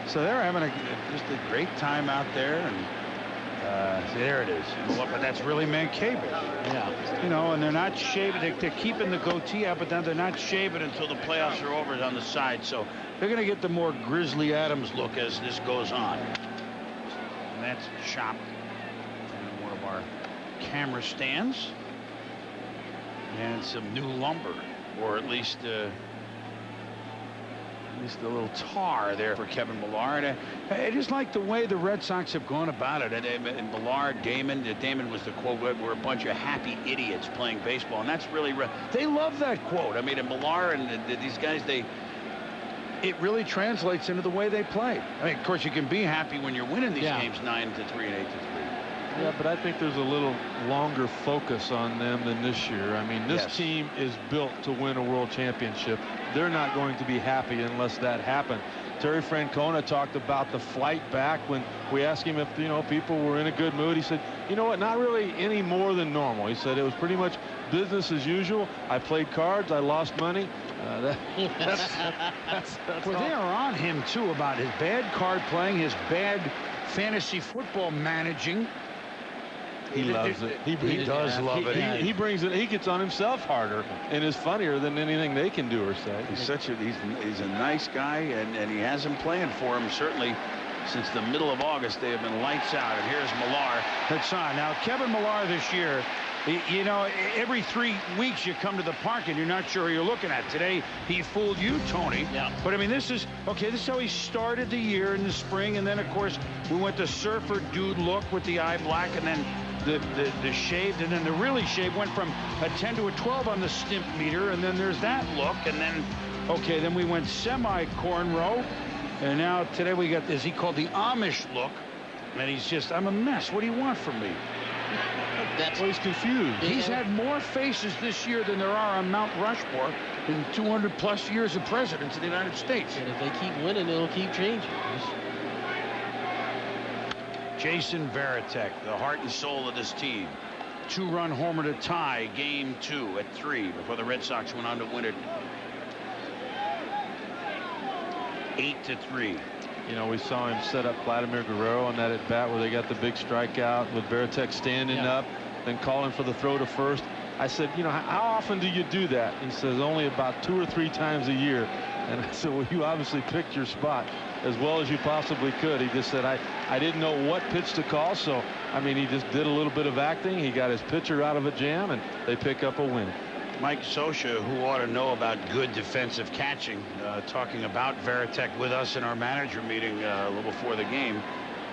Speaker 1: So they're having just a great time out there, and there it is. But that's really Mankiewicz.
Speaker 3: Yeah.
Speaker 1: You know, and they're not shaving. They're keeping the goatee out, but then they're not shaving until the playoffs are over on the side. So they're going to get the more Grizzly Adams look as this goes on. And that's chopped in one of our camera stands. And some new lumber, or at least a little tar there for Kevin Millar. And I just like the way the Red Sox have gone about it. And Millar, Damon was the quote, "We're a bunch of happy idiots playing baseball." And that's really, they love that quote. I mean, and Millar and these guys, it really translates into the way they play. I mean, of course, you can be happy when you're winning these games 9-3 and 8-3.
Speaker 4: Yeah, but I think there's a little longer focus on them than this year. I mean, this team is built to win a world championship. They're not going to be happy unless that happens. Terry Francona talked about the flight back when we asked him if, you know, people were in a good mood. He said, "You know what, not really any more than normal." He said it was pretty much business as usual. I played cards, I lost money. That's
Speaker 1: well, they are on him, too, about his bad card playing, his bad fantasy football managing.
Speaker 4: He loves it.
Speaker 1: He does love it.
Speaker 4: He brings it. He gets on himself harder and is funnier than anything they can do or say.
Speaker 1: He's a nice guy, and he has him playing for him certainly since the middle of August. They have been lights out, and here's Millar. That's on. Now Kevin Millar this year, you know, every 3 weeks you come to the park and you're not sure who you're looking at. Today he fooled you, Tony.
Speaker 3: Yeah.
Speaker 1: But I mean, this is how he started the year in the spring, and then of course we went to surfer dude look with the eye black, and then the shaved, and then the really shaved went from a 10 to a 12 on the stimp meter, and then there's that look, and then then we went semi cornrow, and now today we got this he called the Amish look, and he's just, "I'm a mess. What do you want from me?"
Speaker 3: That's
Speaker 4: he's confused.
Speaker 1: He's had more faces this year than there are on Mount Rushmore in 200+ years of presidents of the United States.
Speaker 3: And if they keep winning, it'll keep changing.
Speaker 1: Jason Varitek, the heart and soul of this team. 2-run homer to tie Game 2 at 3 before the Red Sox went on to win it 8-3.
Speaker 4: You know, we saw him set up Vladimir Guerrero on that at bat where they got the big strikeout with Varitek standing up, then calling for the throw to first. I said, you know, how often do you do that? He says only about 2 or 3 times a year. And I said, well, you obviously picked your spot as well as you possibly could. He just said, I didn't know what pitch to call. So, I mean, he just did a little bit of acting. He got his pitcher out of a jam, and they pick up a win.
Speaker 1: Mike Scioscia, who ought to know about good defensive catching, talking about Varitek with us in our manager meeting a little before the game.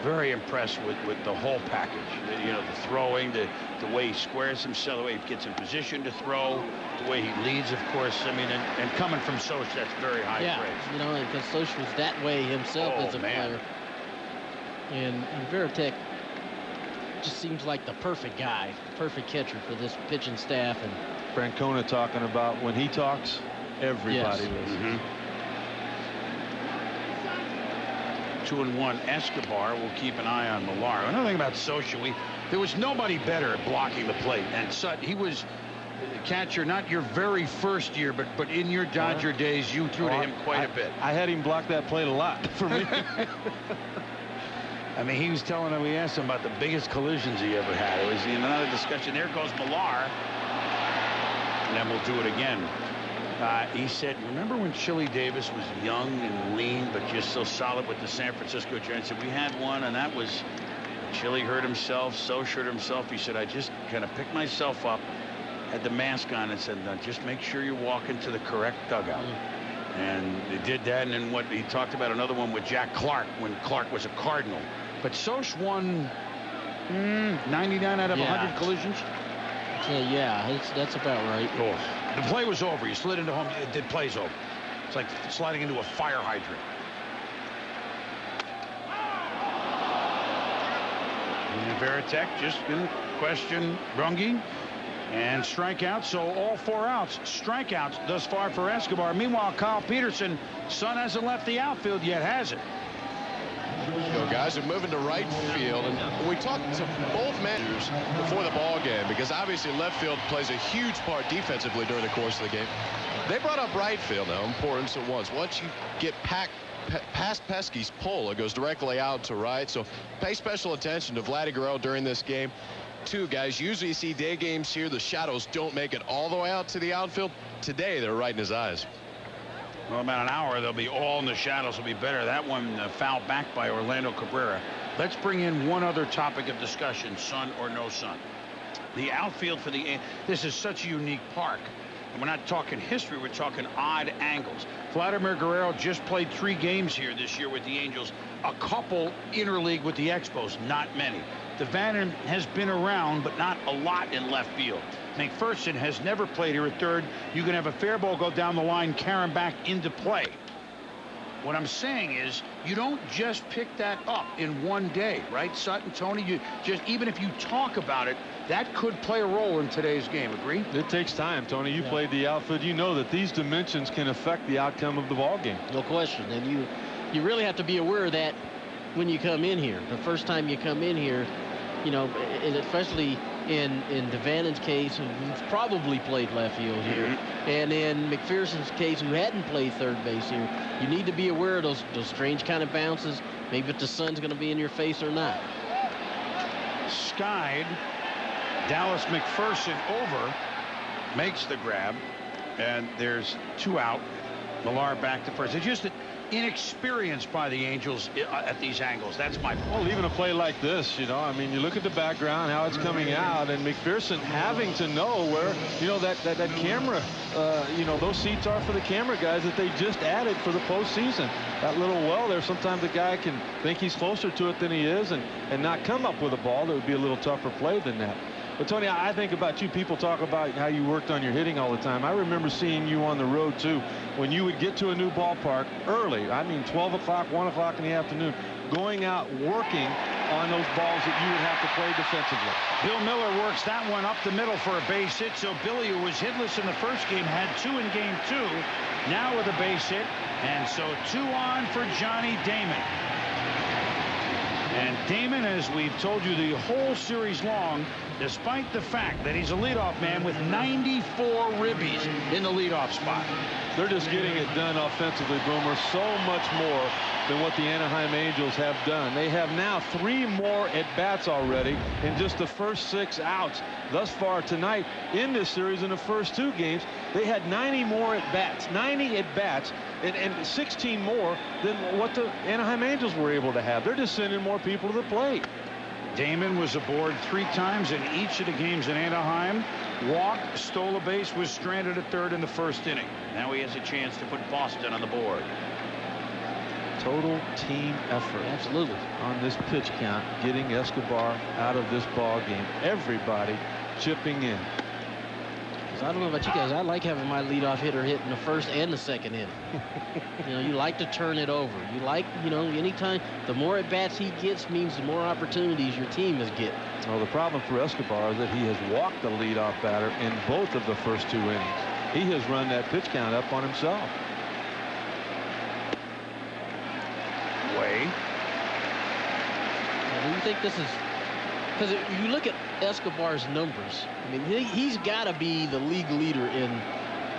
Speaker 1: Very impressed with the whole package. You know, the throwing, the way he squares himself, the way he gets in position to throw, the way he leads, of course. I mean, and coming from Scioscia, that's very high praise.
Speaker 3: You know, because Scioscia was that way himself as a player. And Varitek just seems like the perfect guy, perfect catcher for this pitching staff. And
Speaker 4: Francona talking about when he talks, everybody listens.
Speaker 1: 2-1 Escobar. We'll keep an eye on Millar. Another thing about Scioscia, there was nobody better at blocking the plate. And he was catcher, not your very first year, but in your Dodger days, you threw to him quite a bit.
Speaker 4: I had him block that plate a lot for me.
Speaker 1: I mean, he was telling him, we asked him about the biggest collisions he ever had. It was in another discussion. There goes Millar. And then we'll do it again. He said, remember when Chili Davis was young and lean, but just so solid with the San Francisco Giants? He said, we had one, and that was Chili hurt himself, Soch hurt himself. He said, I just kind of picked myself up, had the mask on, and said, now just make sure you walk into the correct dugout. And they did that, and then what he talked about another one with Jack Clark when Clark was a Cardinal. But Soch won 99 out of 100 collisions.
Speaker 3: Yeah, that's about right.
Speaker 1: Oh, the play was over. You slid into home. The play's over. It's like sliding into a fire hydrant. And Veritek just going to question Runge. And strikeouts, so all 4 outs. Strikeouts thus far for Escobar. Meanwhile, Kyle Peterson, son hasn't left the outfield yet, has it?
Speaker 5: So guys are moving to right field, and we talked to both managers before the ball game because obviously left field plays a huge part defensively during the course of the game. They brought up right field now, importance it was. Once you get past Pesky's pull, it goes directly out to right. So pay special attention to Vladdy Guerrero during this game. 2 guys, usually you see day games here, the shadows don't make it all the way out to the outfield. Today they're right in his eyes.
Speaker 1: Well, about an hour, they'll be all in the shadows. Will be better. That one fouled back by Orlando Cabrera. Let's bring in one other topic of discussion, sun or no sun. The outfield for the... This is such a unique park. And we're not talking history. We're talking odd angles. Vladimir Guerrero just played 3 games here this year with the Angels. A couple interleague with the Expos. Not many. Devannon has been around, but not a lot in left field. McPherson has never played here at third. You can have a fair ball go down the line, carry him back into play. What I'm saying is, you don't just pick that up in one day, right, Sutton, Tony? You just, even if you talk about it, that could play a role in today's game. Agree?
Speaker 4: It takes time, Tony. You played the outfield. You know that these dimensions can affect the outcome of the ball game.
Speaker 3: No question. And you really have to be aware of that when you come in here. The first time you come in here, you know, and especially in Devannon's case, who's probably played left field here, and in McPherson's case, who hadn't played third base here, you need to be aware of those strange kind of bounces. Maybe if the sun's going to be in your face or not.
Speaker 1: Skied. Dallas McPherson over, makes the grab, and there's 2 out. Millar back to first. It's just inexperienced by the Angels at these angles. That's my point.
Speaker 4: Well, even a play like this, you know, I mean, you look at the background, how it's coming out, and McPherson having to know where, you know, that camera, you know, those seats are for the camera guys that they just added for the postseason. That little well there, sometimes the guy can think he's closer to it than he is and not come up with a ball that would be a little tougher play than that. But, Tony, I think about you. People talk about how you worked on your hitting all the time. I remember seeing you on the road, too, when you would get to a new ballpark early. I mean, 12 o'clock, 1 o'clock in the afternoon, going out working on those balls that you would have to play defensively.
Speaker 1: Bill Miller works that one up the middle for a base hit. So Billy, who was hitless in the first game, had 2 in game 2. Now with a base hit. And so 2 on for Johnny Damon. And Damon, as we've told you the whole series long, despite the fact that he's a leadoff man with 94 ribbies in the leadoff spot.
Speaker 4: They're just getting it done offensively, Boomer, so much more than what the Anaheim Angels have done. They have now 3 more at-bats already in just the first 6 outs. Thus far tonight in this series, in the first 2 games, they had 90 more at-bats, 90 at-bats, and 16 more than what the Anaheim Angels were able to have. They're just sending more people to the plate.
Speaker 1: Damon was aboard 3 times in each of the games in Anaheim. Walked, stole a base, was stranded at third in the first inning. Now he has a chance to put Boston on the board.
Speaker 4: Total team effort.
Speaker 3: Absolutely.
Speaker 4: On this pitch count, getting Escobar out of this ball game. Everybody chipping in.
Speaker 3: I don't know about you guys. I like having my leadoff hitter hit in the first and the second inning. You know, you like to turn it over. You like, you know, anytime the more at bats he gets means the more opportunities your team is getting.
Speaker 4: Well, the problem for Escobar is that he has walked the leadoff batter in both of the first 2 innings. He has run that pitch count up on himself.
Speaker 1: Way.
Speaker 3: Do you think this is... Because if you look at Escobar's numbers, I mean, he's got to be the league leader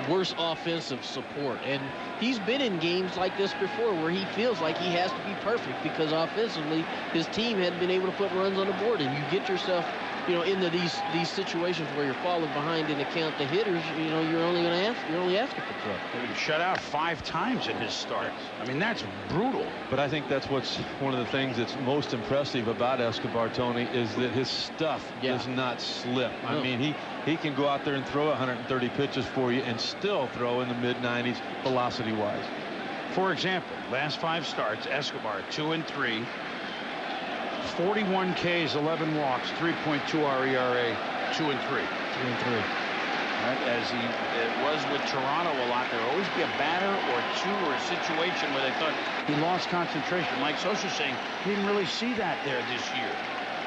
Speaker 3: worse offensive support. And he's been in games like this before where he feels like he has to be perfect because offensively his team hadn't been able to put runs on the board. And you get yourself, you know, into these situations where you're falling behind in the count to hitters, you know, you're only asking for trouble.
Speaker 1: He was shut out 5 times in his start. I mean, that's brutal.
Speaker 4: But I think that's what's one of the things that's most impressive about Escobar, Tony, is that his stuff does not slip. I mean, he can go out there and throw 130 pitches for you and still throw in the mid-90s velocity-wise.
Speaker 1: For example, last 5 starts, Escobar 2 and 3. 41 Ks, 11 walks, 3.2 ERA, 2 and 3. 2 and 3. Right, as it was with Toronto a lot, there will always be a batter or two or a situation where they thought he lost concentration. Mike Scioscia saying he didn't really see that there this year.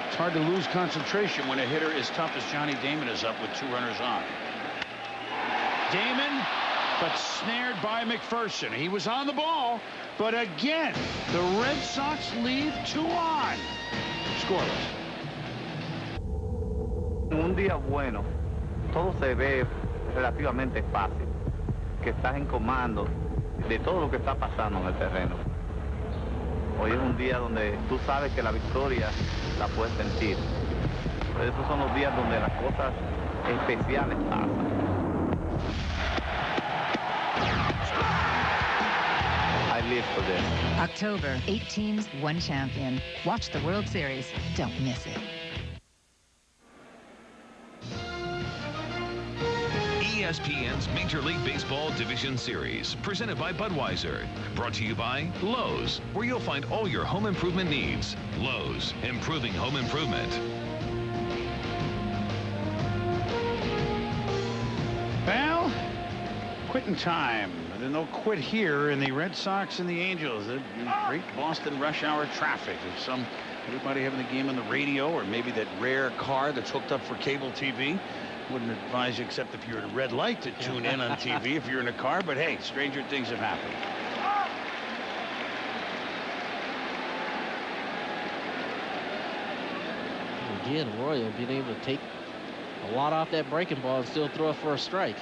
Speaker 1: It's hard to lose concentration when a hitter as tough as Johnny Damon is up with 2 runners on. Damon, but snared by McPherson. He was on the ball, but again, the Red Sox leave 2 on. Scoreless.
Speaker 9: Un día bueno, todo se ve relativamente fácil, que estás en comando de todo lo que está pasando en el terreno. Hoy es un día donde tú sabes que la victoria la puedes sentir. Pero esos son los días donde las cosas especiales pasan. I live for this.
Speaker 10: October, 8 teams, 1 champion. Watch the World Series. Don't miss it.
Speaker 11: ESPN's Major League Baseball Division Series, presented by Budweiser. Brought to you by Lowe's, where you'll find all your home improvement needs. Lowe's, improving home improvement.
Speaker 1: Well, quitting time. Then they'll quit here in the Red Sox and the Angels. The great Boston rush hour traffic. There's everybody having the game on the radio, or maybe that rare car that's hooked up for cable TV. Wouldn't advise you, except if you're at a red light, to tune in on TV if you're in a car. But hey, stranger things have happened.
Speaker 3: Again, Arroyo being able to take a lot off that breaking ball and still throw it for a strike.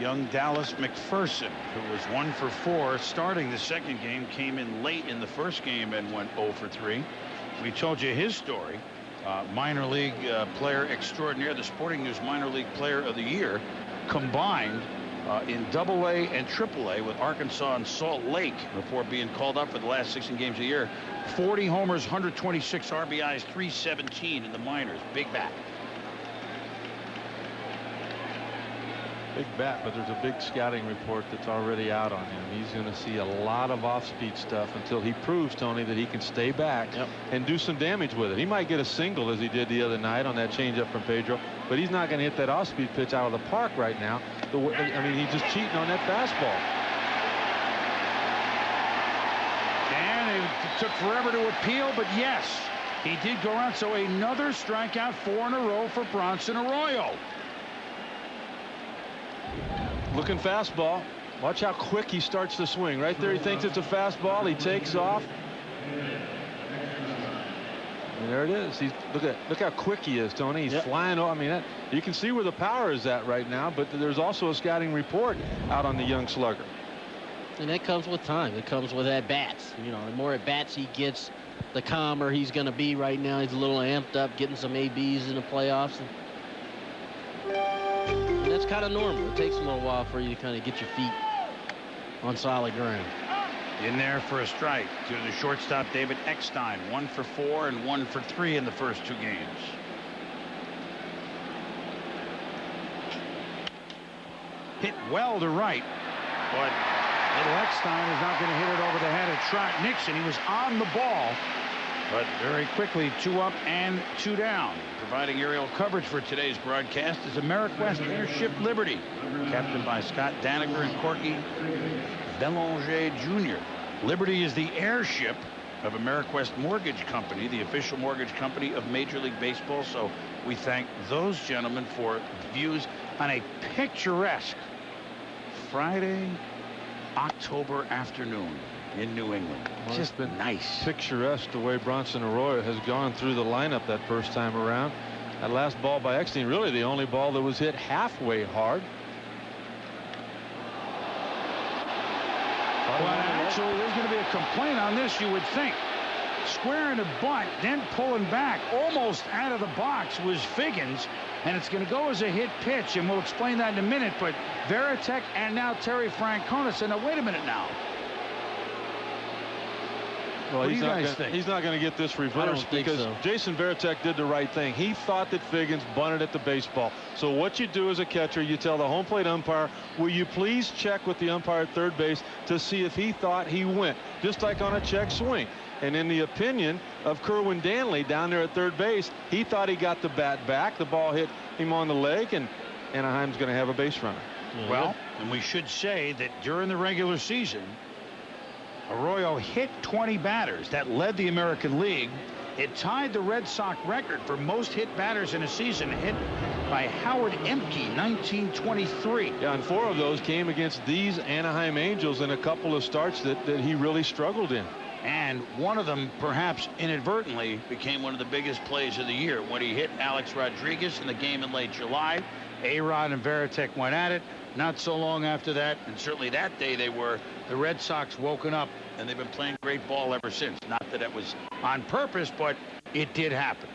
Speaker 1: Young Dallas McPherson, who was 1 for 4 starting the second game, came in late in the first game and went 0 for 3. We told you his story. Minor league player extraordinaire, the Sporting News Minor League Player of the Year, combined in AA and AAA with Arkansas and Salt Lake before being called up for the last 16 games of the year. 40 homers, 126 RBIs, 317 in the minors. Big bat.
Speaker 4: Big bat, but there's a big scouting report that's already out on him. He's going to see a lot of off-speed stuff until he proves, Tony, that he can stay back and do some damage with it. He might get a single as he did the other night on that changeup from Pedro, but he's not going to hit that off-speed pitch out of the park right now. I mean, he's just cheating on that fastball.
Speaker 1: And it took forever to appeal, but yes, he did go out. So another strikeout, 4 in a row for Bronson Arroyo.
Speaker 4: Looking fastball. Watch how quick he starts to swing. Right there, he thinks it's a fastball. He takes off. And there it is. Look how quick he is, Tony. He's flying. I mean, you can see where the power is at right now, but there's also a scouting report out on the young slugger.
Speaker 3: And that comes with time. It comes with at-bats. You know, the more at-bats he gets, the calmer he's going to be. Right now, he's a little amped up, getting some ABs in the playoffs. And that's kind of normal. It takes a little while for you to kind of get your feet on solid ground.
Speaker 1: In there for a strike to the shortstop, David Eckstein. 1 for 4 and 1 for 3 in the first 2 games. Hit well to right, but little Eckstein is not going to hit it over the head of Trot Nixon. He was on the ball, but very quickly 2 up and 2 down. Providing aerial coverage for today's broadcast is AmeriQuest Airship Liberty, captained by Scott Daniger and Corky Belanger Jr. Liberty is the airship of AmeriQuest Mortgage Company, the official mortgage company of Major League Baseball. So we thank those gentlemen for views on a picturesque Friday, October afternoon in New England.
Speaker 4: Well,
Speaker 1: just been nice.
Speaker 4: Picturesque the way Bronson Arroyo has gone through the lineup that first time around. That last ball by Eckstein, really the only ball that was hit halfway hard.
Speaker 1: Well, actually, there's going to be a complaint on this, you would think. Squaring the butt, then pulling back, almost out of the box was Figgins, and it's going to go as a hit pitch, and we'll explain that in a minute. But Varitek and now Terry Francona said, now, wait a minute now.
Speaker 4: Well,
Speaker 1: What do you guys think?
Speaker 4: He's not going to get this reversed because Jason Varitek did the right thing. He thought that Figgins bunted at the baseball. So what you do as a catcher, you tell the home plate umpire, will you please check with the umpire at third base to see if he thought he went, just like on a check swing. And in the opinion of Kerwin Danley down there at third base, he thought he got the bat back. The ball hit him on the leg, and Anaheim's going to have a base runner.
Speaker 1: Well, and we should say that during the regular season, Arroyo hit 20 batters. That led the American League. It tied the Red Sox record for most hit batters in a season, hit by Howard Emke, 1923.
Speaker 4: Yeah, and 4 of those came against these Anaheim Angels in a couple of starts that he really struggled in.
Speaker 1: And one of them, perhaps inadvertently, became one of the biggest plays of the year when he hit Alex Rodriguez in the game in late July. A-Rod and Varitek went at it. Not so long after that, and certainly that day they were, the Red Sox woken up, and they've been playing great ball ever since. Not that it was on purpose, but it did happen.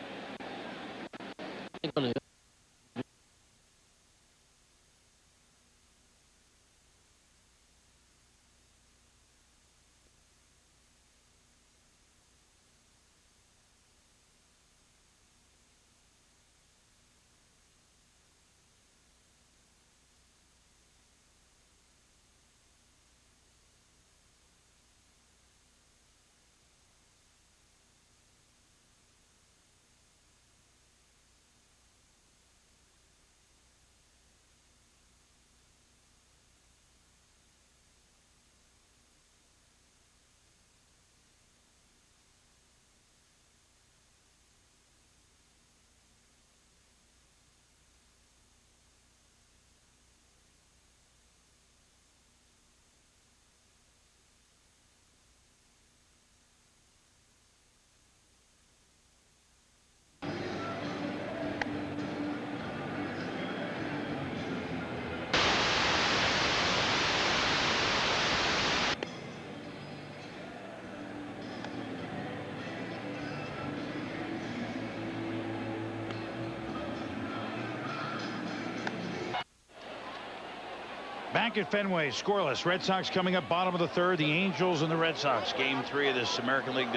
Speaker 1: Back at Fenway, scoreless. Red Sox coming up bottom of the third. The Angels and the Red Sox. Game 3 of this American League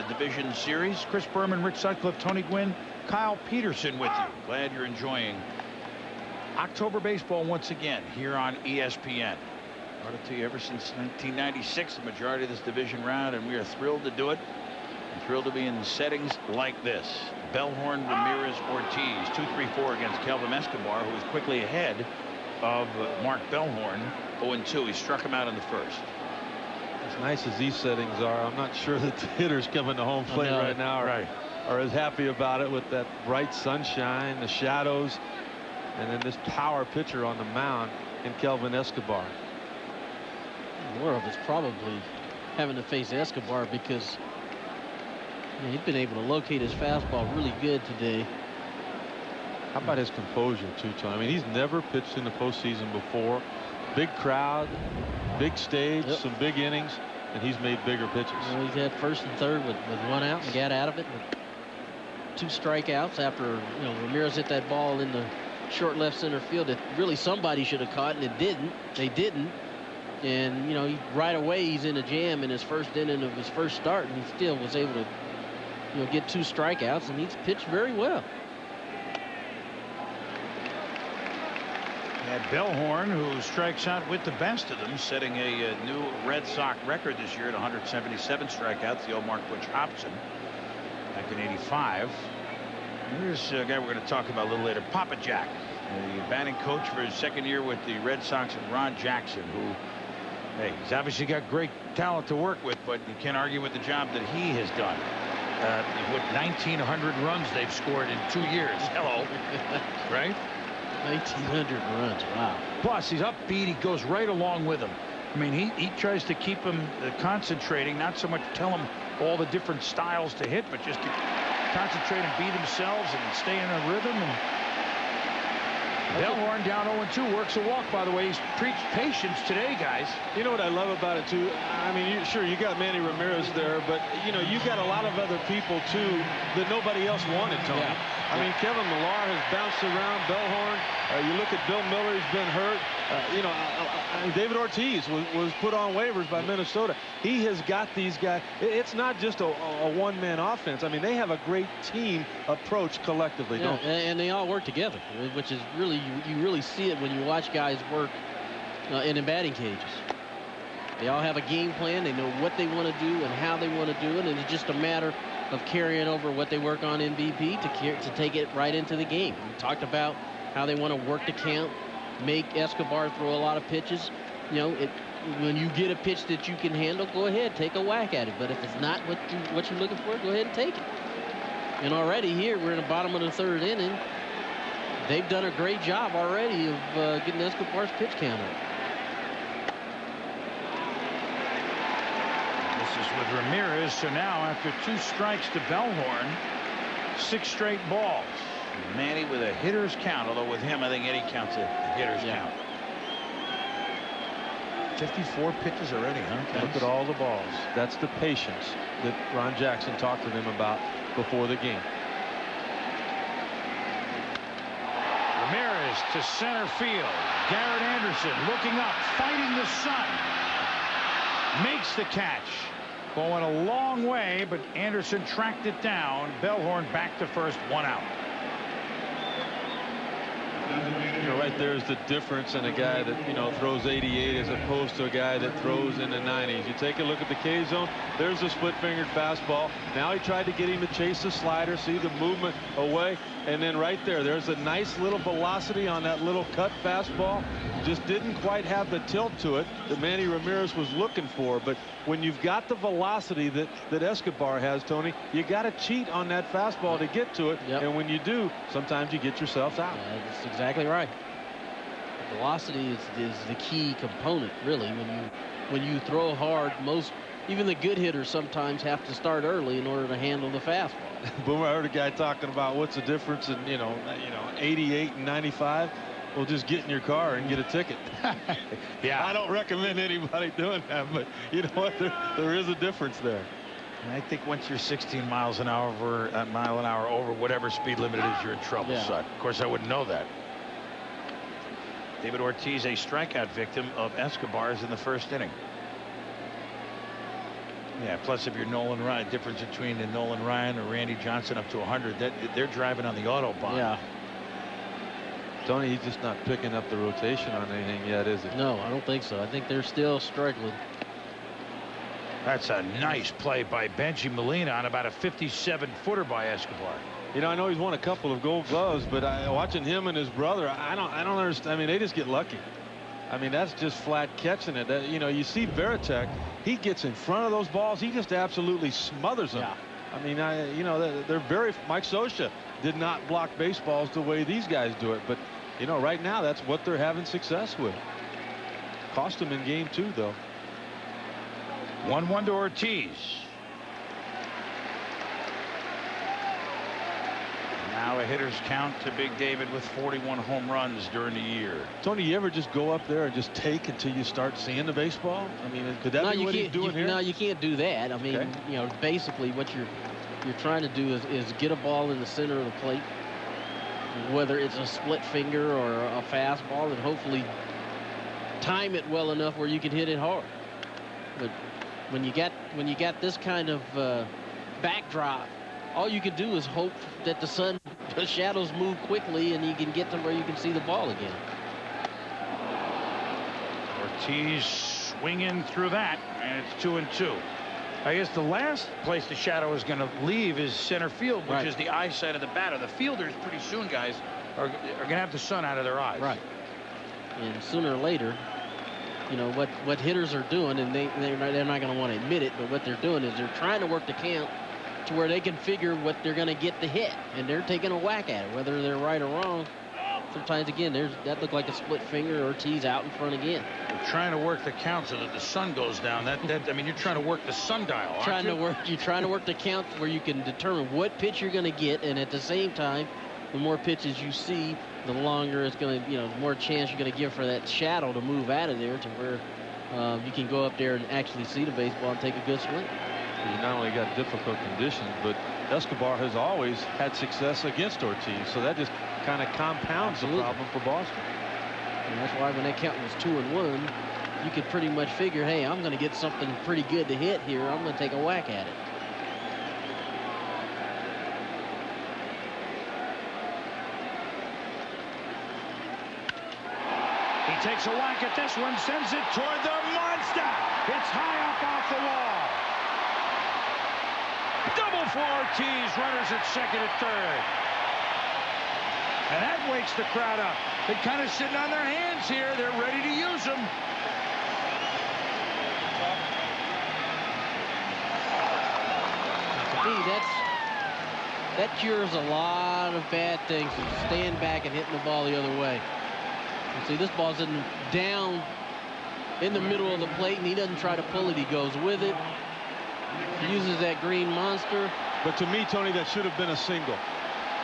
Speaker 1: Division Series. Chris Berman, Rick Sutcliffe, Tony Gwynn, Kyle Peterson with you. Glad you're enjoying October baseball once again here on ESPN. Brought it to you ever since 1996, the majority of this division round, and we are thrilled to do it. And thrilled to be in settings like this. Bellhorn, Ramirez, Ortiz, 2-3-4 against Kelvin Escobar, who is quickly ahead of Mark Bellhorn, 0-2. He struck him out in the first.
Speaker 4: As nice as these settings are, I'm not sure that the hitters coming to home plate right now are as happy about it, with that bright sunshine, the shadows, and then this power pitcher on the mound in Kelvin Escobar.
Speaker 3: More of it's probably having to face Escobar because he's been able to locate his fastball really good today.
Speaker 4: How about his composure, too, Tony? I mean, he's never pitched in the postseason before. Big crowd, big stage, some big innings, and he's made bigger pitches.
Speaker 3: Well, he's had first and third with 1 out and got out of it with 2 strikeouts after Ramirez hit that ball in the short left center field that really somebody should have caught, and it didn't. They didn't. And right away he's in a jam in his first inning of his first start, and he still was able to get 2 strikeouts, and he's pitched very well.
Speaker 1: And Bellhorn, who strikes out with the best of them, setting a new Red Sox record this year at 177 strikeouts. The old Mark Butch Hobson back in '85. Here's a guy we're going to talk about a little later, Papa Jack, the batting coach for his second year with the Red Sox, and Ron Jackson, who, hey, he's obviously got great talent to work with, but you can't argue with the job that he has done. With 1,900 runs they've scored in 2 years. Hello. Right?
Speaker 3: 1,900 runs. Wow.
Speaker 1: Plus, he's upbeat. He goes right along with him. I mean, he tries to keep him concentrating, not so much tell him all the different styles to hit, but just to concentrate and beat themselves and stay in a rhythm. And Bellhorn down 0-2, works a walk, by the way. He's preached patience today, guys.
Speaker 4: You know what I love about it, too? I mean, sure, you got Manny Ramirez there, but, you know, you got a lot of other people, too, that nobody else wanted, Tony.
Speaker 3: Yeah.
Speaker 4: I mean, Kevin Millar has bounced around. Bellhorn, you look at Bill Miller, he's been hurt. You know, David Ortiz was put on waivers by Minnesota. He has got these guys. It's not just a one-man offense. I mean, they have a great team approach collectively, don't they?
Speaker 3: And they all work together, which is really, you really see it when you watch guys work in the batting cages. They all have a game plan. They know what they want to do and how they want to do it, and it's just a matter of carrying over what they work on in BP to take it right into the game. We talked about how they want to work the count, make Escobar throw a lot of pitches. You know, when you get a pitch that you can handle, go ahead, take a whack at it. But if it's not what you're looking for, go ahead and take it. And already here, we're in the bottom of the third inning. They've done a great job already of getting Escobar's pitch count up.
Speaker 1: This is with Ramirez, so now after 2 strikes to Bellhorn, 6 straight balls. Manny with a hitter's count, although with him I think Eddie counts a hitter's count. 54 pitches already, huh?
Speaker 4: Look at all the balls. That's the patience that Ron Jackson talked to them about before the game.
Speaker 1: Ramirez to center field. Garrett Anderson looking up, fighting the sun. Makes the catch. Ball went a long way, but Anderson tracked it down. Bellhorn back to first, 1 out.
Speaker 4: You know, right there is the difference in a guy that, you know, throws 88 as opposed to a guy that throws in the 90s. You take a look at the K zone. There's a split-fingered fastball. Now he tried to get him to chase the slider, see the movement away, and then right there's a nice little velocity on that little cut fastball. Just didn't quite have the tilt to it that Manny Ramirez was looking for. But when you've got the velocity that Escobar has, Tony, you got to cheat on that fastball to get to it.
Speaker 3: Yep.
Speaker 4: And when you do, sometimes you get yourself out.
Speaker 3: Yeah, that's exactly right. Velocity is the key component, really. When you throw hard, even the good hitters sometimes have to start early in order to handle the fastball.
Speaker 4: Boomer, I heard a guy talking about what's the difference in, you know, 88 and 95. Well, just get in your car and get a ticket.
Speaker 1: Yeah,
Speaker 4: I don't recommend anybody doing that, but you know what? There is a difference there.
Speaker 1: And I think once you're 16 miles an hour over whatever speed limit it is, you're in trouble.
Speaker 3: Yeah.
Speaker 1: So, of course, I wouldn't know that. David Ortiz, a strikeout victim of Escobar's in the first inning. Yeah, plus if you're Nolan Ryan, difference between the Nolan Ryan or Randy Johnson up to 100, that they're driving on the Autobahn.
Speaker 3: Yeah.
Speaker 4: Tony, he's just not picking up the rotation on anything yet, is he?
Speaker 3: No, I don't think so. I think they're still struggling.
Speaker 1: That's a nice play by Benji Molina on about a 57-footer by Escobar.
Speaker 4: You know, I know he's won a couple of Gold Gloves, but watching him and his brother, I don't understand. I mean, they just get lucky. I mean, that's just flat catching it. You know, you see Veritek, he gets in front of those balls, he just absolutely smothers them.
Speaker 3: Yeah.
Speaker 4: I mean, you know, they're very. Mike Scioscia did not block baseballs the way these guys do it, but you know, right now that's what they're having success with. Cost them in game 2, though.
Speaker 1: 1-1 to Ortiz. Now a hitter's count to Big David with 41 home runs during the year.
Speaker 4: Tony, you ever just go up there and just take until you start seeing the baseball? I mean, could that be what he's doing here?
Speaker 3: No, you can't do that. I mean,
Speaker 4: Okay.
Speaker 3: you know, basically what you're trying to do is get a ball in the center of the plate, whether it's a split finger or a fastball, and hopefully time it well enough where you can hit it hard. But when you got this kind of backdrop, all you can do is hope that the shadows move quickly and you can get to where you can see the ball again.
Speaker 1: Ortiz swinging through that, and it's 2-2. I guess the last place the shadow is going to leave is center field, which is the eyesight of the batter. The fielders pretty soon, guys, are going to have the sun out of their eyes.
Speaker 3: Right. And sooner or later, you know, what hitters are doing, and they're not going to want to admit it, but what they're doing is they're trying to work the count to where they can figure what they're going to get the hit, and they're taking a whack at it, whether they're right or wrong. Sometimes, again, that looked like a split finger. Ortiz out in front again.
Speaker 1: You're trying to work the count so that the sun goes down. I mean, you're trying to work the sundial, aren't you?
Speaker 3: You're trying to work the count where you can determine what pitch you're going to get, and at the same time, the more pitches you see, the longer it's going to, the more chance you're going to give for that shadow to move out of there to where you can go up there and actually see the baseball and take a good swing.
Speaker 4: You not only got difficult conditions, but Escobar has always had success against Ortiz, so that just kind of compounds the problem for Boston.
Speaker 3: And that's why when that count was 2-1, you could pretty much figure, hey, I'm going to get something pretty good to hit here. I'm going to take a whack at it.
Speaker 1: He takes a whack at this one, sends it toward the monster. It's high up off the wall. Double for Ortiz, runners at second and third. And that wakes the crowd up. They're kind of sitting on their hands here. They're ready to use them.
Speaker 3: To me, that cures a lot of bad things. Stand back and hitting the ball the other way. You see, this ball's down in the middle of the plate, and he doesn't try to pull it. He goes with it. He uses that green monster.
Speaker 4: But to me, Tony, that should have been a single.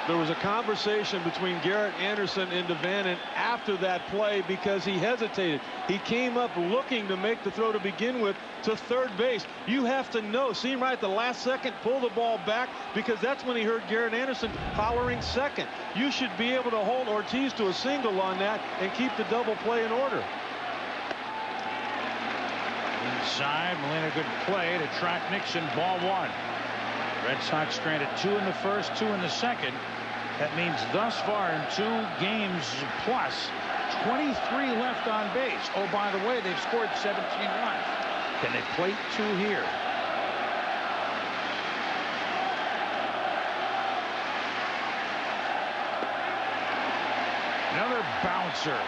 Speaker 4: There was a conversation between Garrett Anderson and Devannon after that play because he hesitated. He came up looking to make the throw to begin with to third base. You have to know, see him right at the last second, pull the ball back, because that's when he heard Garrett Anderson hollering second. You should be able to hold Ortiz to a single on that and keep the double play in order.
Speaker 1: Inside, Molina, good play to track Nixon, ball one. Red Sox stranded 2 in the first, 2 in the second. That means thus far in 2 games plus, 23 left on base. Oh, by the way, they've scored 17 runs. Can they plate 2 here? Another bouncer.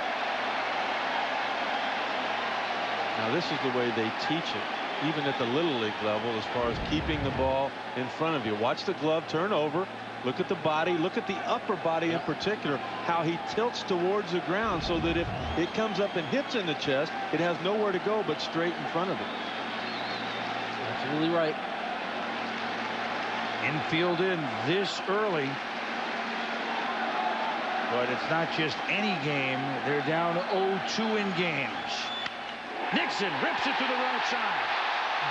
Speaker 4: Now, this is the way they teach it, even at the Little League level, as far as keeping the ball in front of you. Watch the glove turn over. Look at the body. Look at the upper body in particular, how he tilts towards the ground so that if it comes up and hits in the chest, it has nowhere to go but straight in front of it.
Speaker 3: Absolutely right.
Speaker 1: Infield in this early. But it's not just any game. They're down 0-2 in games. Nixon rips it to the right side.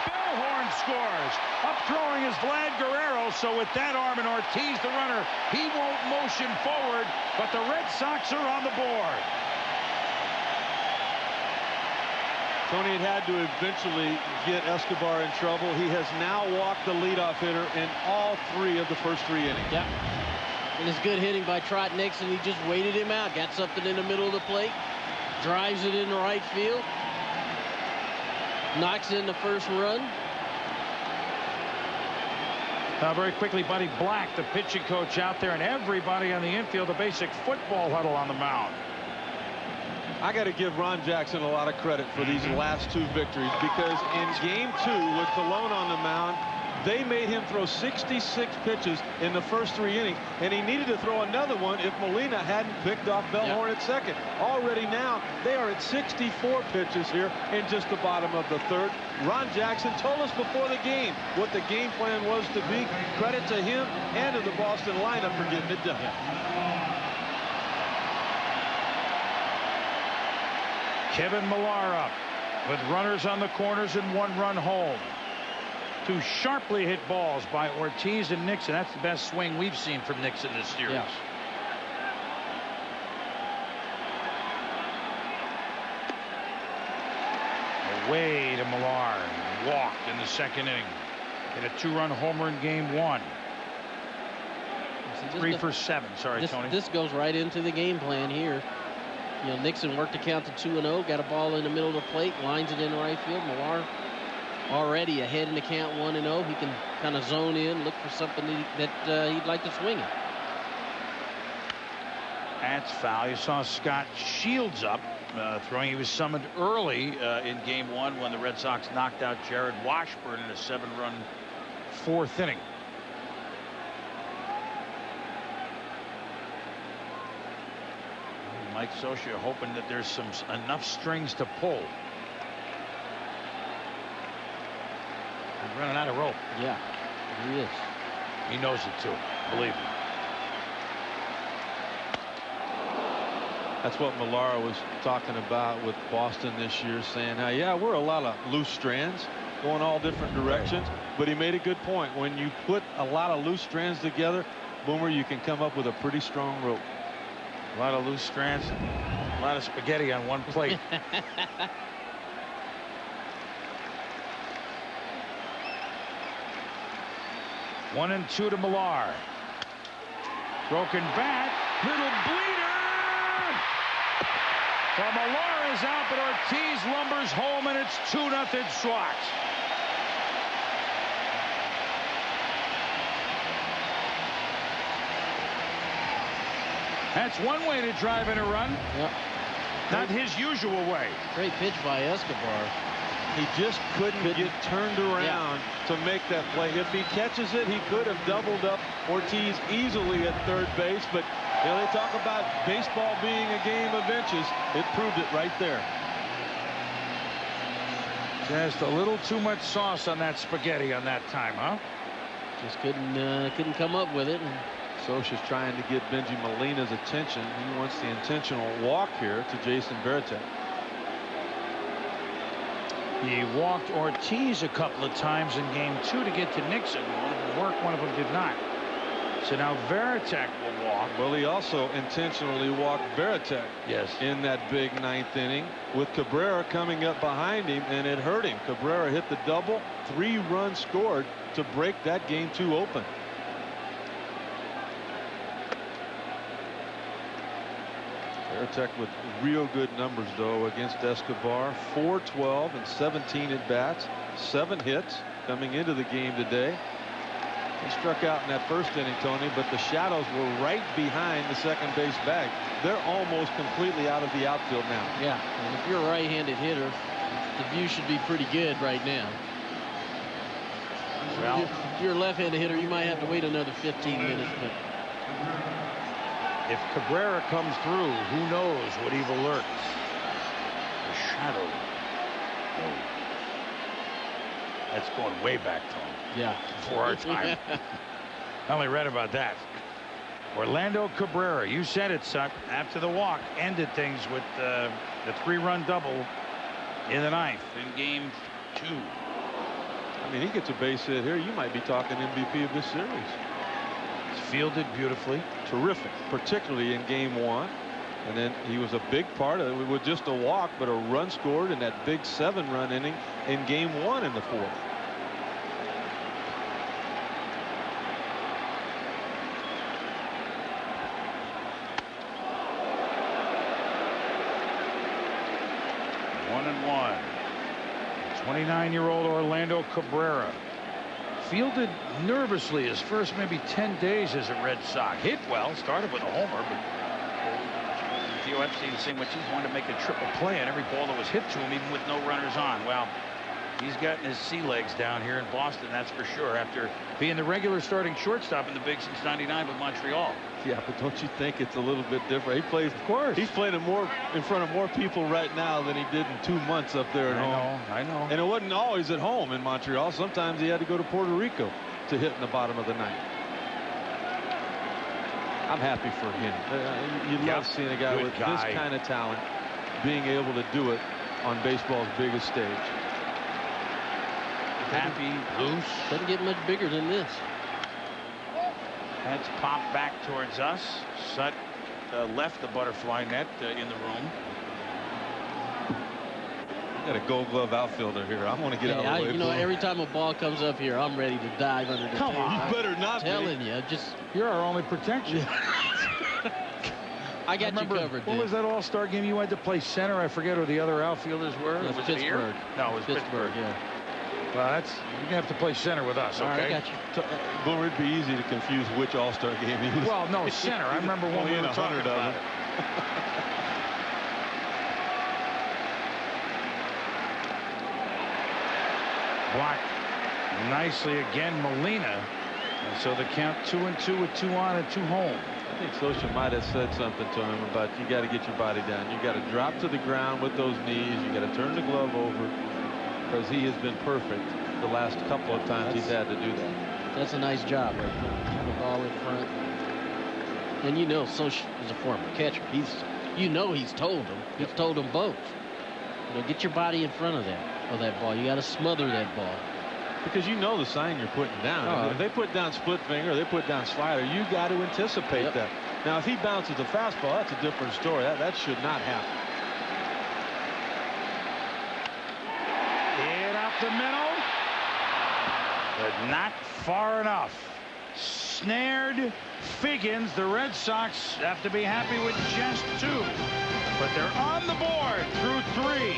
Speaker 1: Bellhorn scores. Up throwing is Vlad Guerrero. So with that arm and Ortiz the runner, he won't motion forward, but the Red Sox are on the board.
Speaker 4: Tony had to eventually get Escobar in trouble. He has now walked the leadoff hitter in all 3 of the first 3 innings.
Speaker 3: Yep. And it's good hitting by Trot Nixon. He just waited him out, got something in the middle of the plate, drives it into right field, knocks in the first run.
Speaker 1: Very quickly, Buddy Black, the pitching coach, out there, and everybody on the infield, a basic football huddle on the mound.
Speaker 4: I got to give Ron Jackson a lot of credit for these last 2 victories, because in game 2 with Colon on the mound, they made him throw 66 pitches in the first 3 innings, and he needed to throw another one if Molina hadn't picked off Bellhorn at second. Already now, they are at 64 pitches here in just the bottom of the 3rd. Ron Jackson told us before the game what the game plan was to be. Credit to him and to the Boston lineup for getting it done.
Speaker 1: Kevin Millar up with runners on the corners and 1-run home. 2 sharply hit balls by Ortiz and Nixon. That's the best swing we've seen from Nixon this series.
Speaker 3: Yeah.
Speaker 1: Away to Millar. Walked in the 2nd inning. Hit a 2-run homer in game 1. 3 for 7. Sorry, Tony.
Speaker 3: This goes right into the game plan here. Nixon worked the count to 2-0, got a ball in the middle of the plate, lines it in right field. Millar already ahead in the count 1-0. He can kind of zone in, look for something that he'd like to swing it.
Speaker 1: That's foul. You saw Scott Shields up throwing. He was summoned early in game 1 when the Red Sox knocked out Jared Washburn in a 7-run 4th inning. Mike Scioscia hoping that there's enough strings to pull. He's running out of rope.
Speaker 3: Yeah, he is.
Speaker 1: He knows it too, believe me.
Speaker 4: That's what Millara was talking about with Boston this year, saying, yeah, we're a lot of loose strands going all different directions. But he made a good point. When you put a lot of loose strands together, Boomer, you can come up with a pretty strong rope.
Speaker 1: A lot of loose strands, a lot of spaghetti on one plate. 1-2 to Millar. Broken bat, little bleeder. Well, Millar is out, but Ortiz lumbers home, and it's 2-0 Swat. That's one way to drive in a run.
Speaker 3: Yep.
Speaker 1: Not his usual way.
Speaker 3: Great pitch by Escobar.
Speaker 4: He just couldn't get turned around to make that play. If he catches it, he could have doubled up Ortiz easily at third base. But you know, they talk about baseball being a game of inches. It proved it right there.
Speaker 1: Just a little too much sauce on that spaghetti on that time, huh?
Speaker 3: Just couldn't come up with it. And
Speaker 4: Scioscia's trying to get Benji Molina's attention. He wants the intentional walk here to Jason Varitek.
Speaker 1: He walked Ortiz a couple of times in game 2 to get to Nixon. One of them worked, one of them did not. So now Varitek will walk.
Speaker 4: Well, he also intentionally walked Varitek in that big 9th inning with Cabrera coming up behind him, and it hurt him. Cabrera hit the double, 3 runs scored to break that game 2 open. Varitek with real good numbers, though, against Escobar. 4-12 and 17 at bats, 7 hits coming into the game today. He struck out in that first inning, Tony, but the shadows were right behind the second base bag. They're almost completely out of the outfield now.
Speaker 3: Yeah, and if you're a right-handed hitter, the view should be pretty good right now.
Speaker 1: Well,
Speaker 3: if you're a left-handed hitter, you might have to wait another 15 minutes. But
Speaker 1: if Cabrera comes through, who knows what evil lurks? The shadow. Oh. That's going way back, Tom.
Speaker 3: Yeah.
Speaker 1: Before our time. I only read about that. Orlando Cabrera, you said it, Suck, after the walk, ended things with the 3-run double in the 9th in game 2.
Speaker 4: I mean, he gets a base hit here. You might be talking MVP of this series.
Speaker 1: It's fielded beautifully.
Speaker 4: Terrific, particularly in game 1. And then he was a big part of it with just a walk, but a run scored in that big 7-run inning in game 1 in the 4th.
Speaker 1: One 29-year-old Orlando Cabrera fielded nervously his first maybe 10 days as a Red Sox. Hit well, started with a homer, but Theo Epstein saying what he wanted to make a triple play on every ball that was hit to him, even with no runners on. Well, he's gotten his sea legs down here in Boston, that's for sure, after being the regular starting shortstop in the big since '99 with Montreal.
Speaker 4: Yeah, but don't you think it's a little bit different? He plays, of course. He's playing in front of more people right now than he did in 2 months up there at home.
Speaker 1: I know.
Speaker 4: And it wasn't always at home in Montreal. Sometimes he had to go to Puerto Rico to hit in the bottom of the 9th. I'm happy for him. You love seeing a guy with this kind of talent being able to do it on baseball's biggest stage.
Speaker 1: Happy, loose.
Speaker 3: Doesn't get much bigger than this.
Speaker 1: That's popped back towards us. Sut left the butterfly net in the room.
Speaker 4: Got a Gold Glove outfielder here. I want to get out of the way.
Speaker 3: You know, every time a ball comes up here, I'm ready to dive under the
Speaker 1: Come on.
Speaker 4: You better not.
Speaker 3: Telling you,
Speaker 1: you're our only protection.
Speaker 3: I got you covered.
Speaker 1: What was that All-Star game you had to play center? I forget who the other outfielders were.
Speaker 3: It was
Speaker 1: Pittsburgh.
Speaker 3: It here?
Speaker 1: No, it was Pittsburgh.
Speaker 3: Yeah.
Speaker 1: Well, you're gonna have to play center with us, okay?
Speaker 3: All right, I got you.
Speaker 4: Boomer, it'd be easy to confuse which All-Star game he was.
Speaker 1: Well, no, center. I remember when we were talking about it. Blocked nicely again, Molina. And so the count 2-2 with 2 on and 2 home.
Speaker 4: I think Scioscia might have said something to him about you got to get your body down. You got to drop to the ground with those knees. You got to turn the glove over, because he has been perfect the last couple of times he's had to do that.
Speaker 3: That's a nice job right there. The ball in front. And you know, Scioscia is a former catcher. He's You know he's told them. He's told them both. You know, get your body in front of that ball. You got to smother that ball.
Speaker 4: Because you know the sign you're putting down. If they put down split finger, or they put down slider, you got to anticipate that. Now, if he bounces a fastball, that's a different story. That should not happen.
Speaker 1: In up the middle, but not far enough. Snared Figgins. The Red Sox have to be happy with just 2. But they're on the board through 3.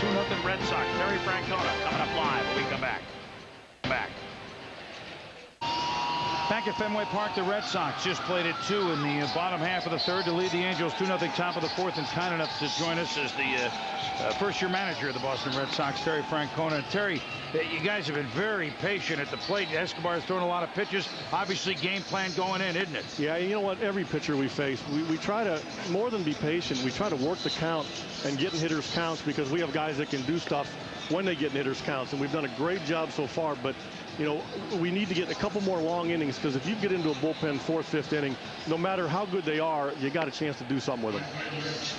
Speaker 1: 2-0 Red Sox. Terry Francona coming up live when we come back. Back at Fenway Park, the Red Sox just played at 2 in the bottom half of the 3rd to lead the Angels 2-0 top of the 4th, and kind enough to join us as the first-year manager of the Boston Red Sox, Terry Francona. And Terry, you guys have been very patient at the plate. Escobar's throwing a lot of pitches. Obviously, game plan going in, isn't it?
Speaker 12: Yeah, you know what? Every pitcher we face, we try to, more than be patient, we try to work the count and get in hitters' counts, because we have guys that can do stuff when they get in hitters' counts, and we've done a great job so far. But you know, we need to get a couple more long innings, because if you get into a bullpen 4th, 5th inning, no matter how good they are, you got a chance to do something with them.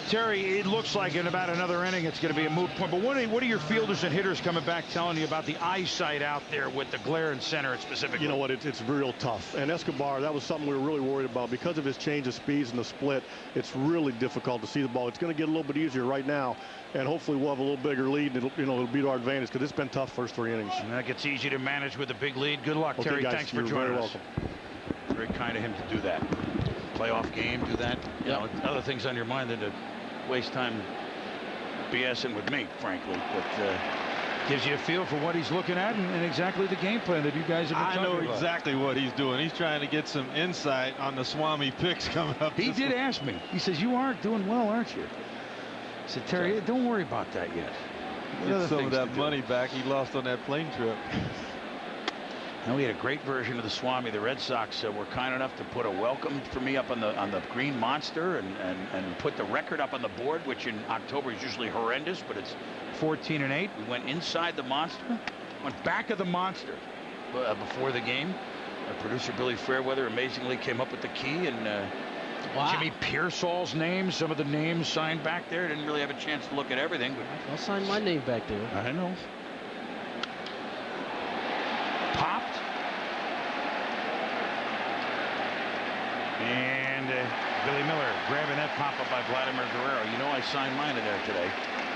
Speaker 1: Terry, it looks like in about another inning it's going to be a moot point. But what are your fielders and hitters coming back telling you about the eyesight out there with the glare in center specifically?
Speaker 12: You know what? It's real tough. And Escobar, that was something we were really worried about. Because of his change of speeds and the split, it's really difficult to see the ball. It's going to get a little bit easier right now, and hopefully we'll have a little bigger lead, and it'll be to our advantage, because it's been tough first 3 innings.
Speaker 1: And that gets easy to manage with a big lead. Good luck,
Speaker 12: okay,
Speaker 1: Terry.
Speaker 12: guys,
Speaker 1: thanks for joining us.
Speaker 12: Welcome.
Speaker 1: Very kind of him to do that. Playoff game, do that. You know, other things on your mind than to waste time BSing with me, frankly. But gives you a feel for what he's looking at and exactly the game plan that you guys have been talking about.
Speaker 4: I know exactly what he's doing. He's trying to get some insight on the Swami picks coming up.
Speaker 1: He did ask me. He says, "You are doing well, aren't you?" I said, "Terry, don't worry about that yet.
Speaker 4: Get some of that money back he lost on that plane trip."
Speaker 1: Now, we had a great version of the Swami. The Red Sox were kind enough to put a welcome for me up on the Green Monster and put the record up on the board, which in October is usually horrendous, but it's 14-8. We went inside the Monster, went back of the Monster before the game. Our producer Billy Fairweather amazingly came up with the key, and Jimmy Pearsall's name, some of the names signed back there. Didn't really have a chance to look at everything, but
Speaker 3: I'll sign my name back there.
Speaker 1: I know. Popped. And Billy Miller grabbing that pop-up by Vladimir Guerrero. You know I signed mine in there today.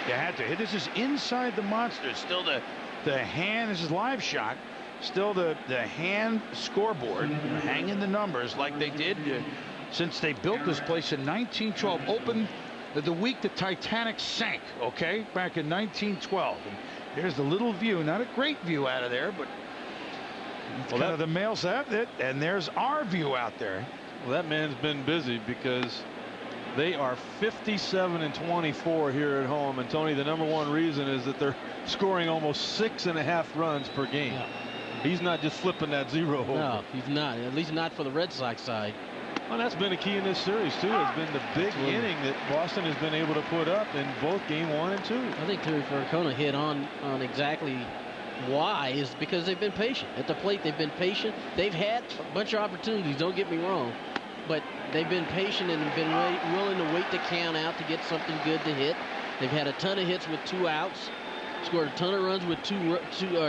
Speaker 1: You had to. This is inside the Monster. It's still the hand. This is live shot. Still the hand scoreboard. Hanging the numbers like they did since they built this place in 1912. Opened the week the Titanic sank, okay? Back in 1912. And there's the little view. Not a great view out of there, but it's kind of the males have it. And there's our view out there.
Speaker 4: Well, that man's been busy, because they are 57-24 here at home. And Tony, the #1 reason is that they're scoring almost 6.5 runs per game. Yeah. He's not just flipping that zero over.
Speaker 3: No, he's not. At least not for the Red Sox side.
Speaker 4: Well, that's been a key in this series, too. It's been the big inning that Boston has been able to put up in both game 1 and 2.
Speaker 3: I think Terry Francona hit on exactly why, is because they've been patient. At the plate, they've been patient. They've had a bunch of opportunities, don't get me wrong, but they've been patient and been willing to wait the count out to get something good to hit. They've had a ton of hits with 2 outs. Scored a ton of runs with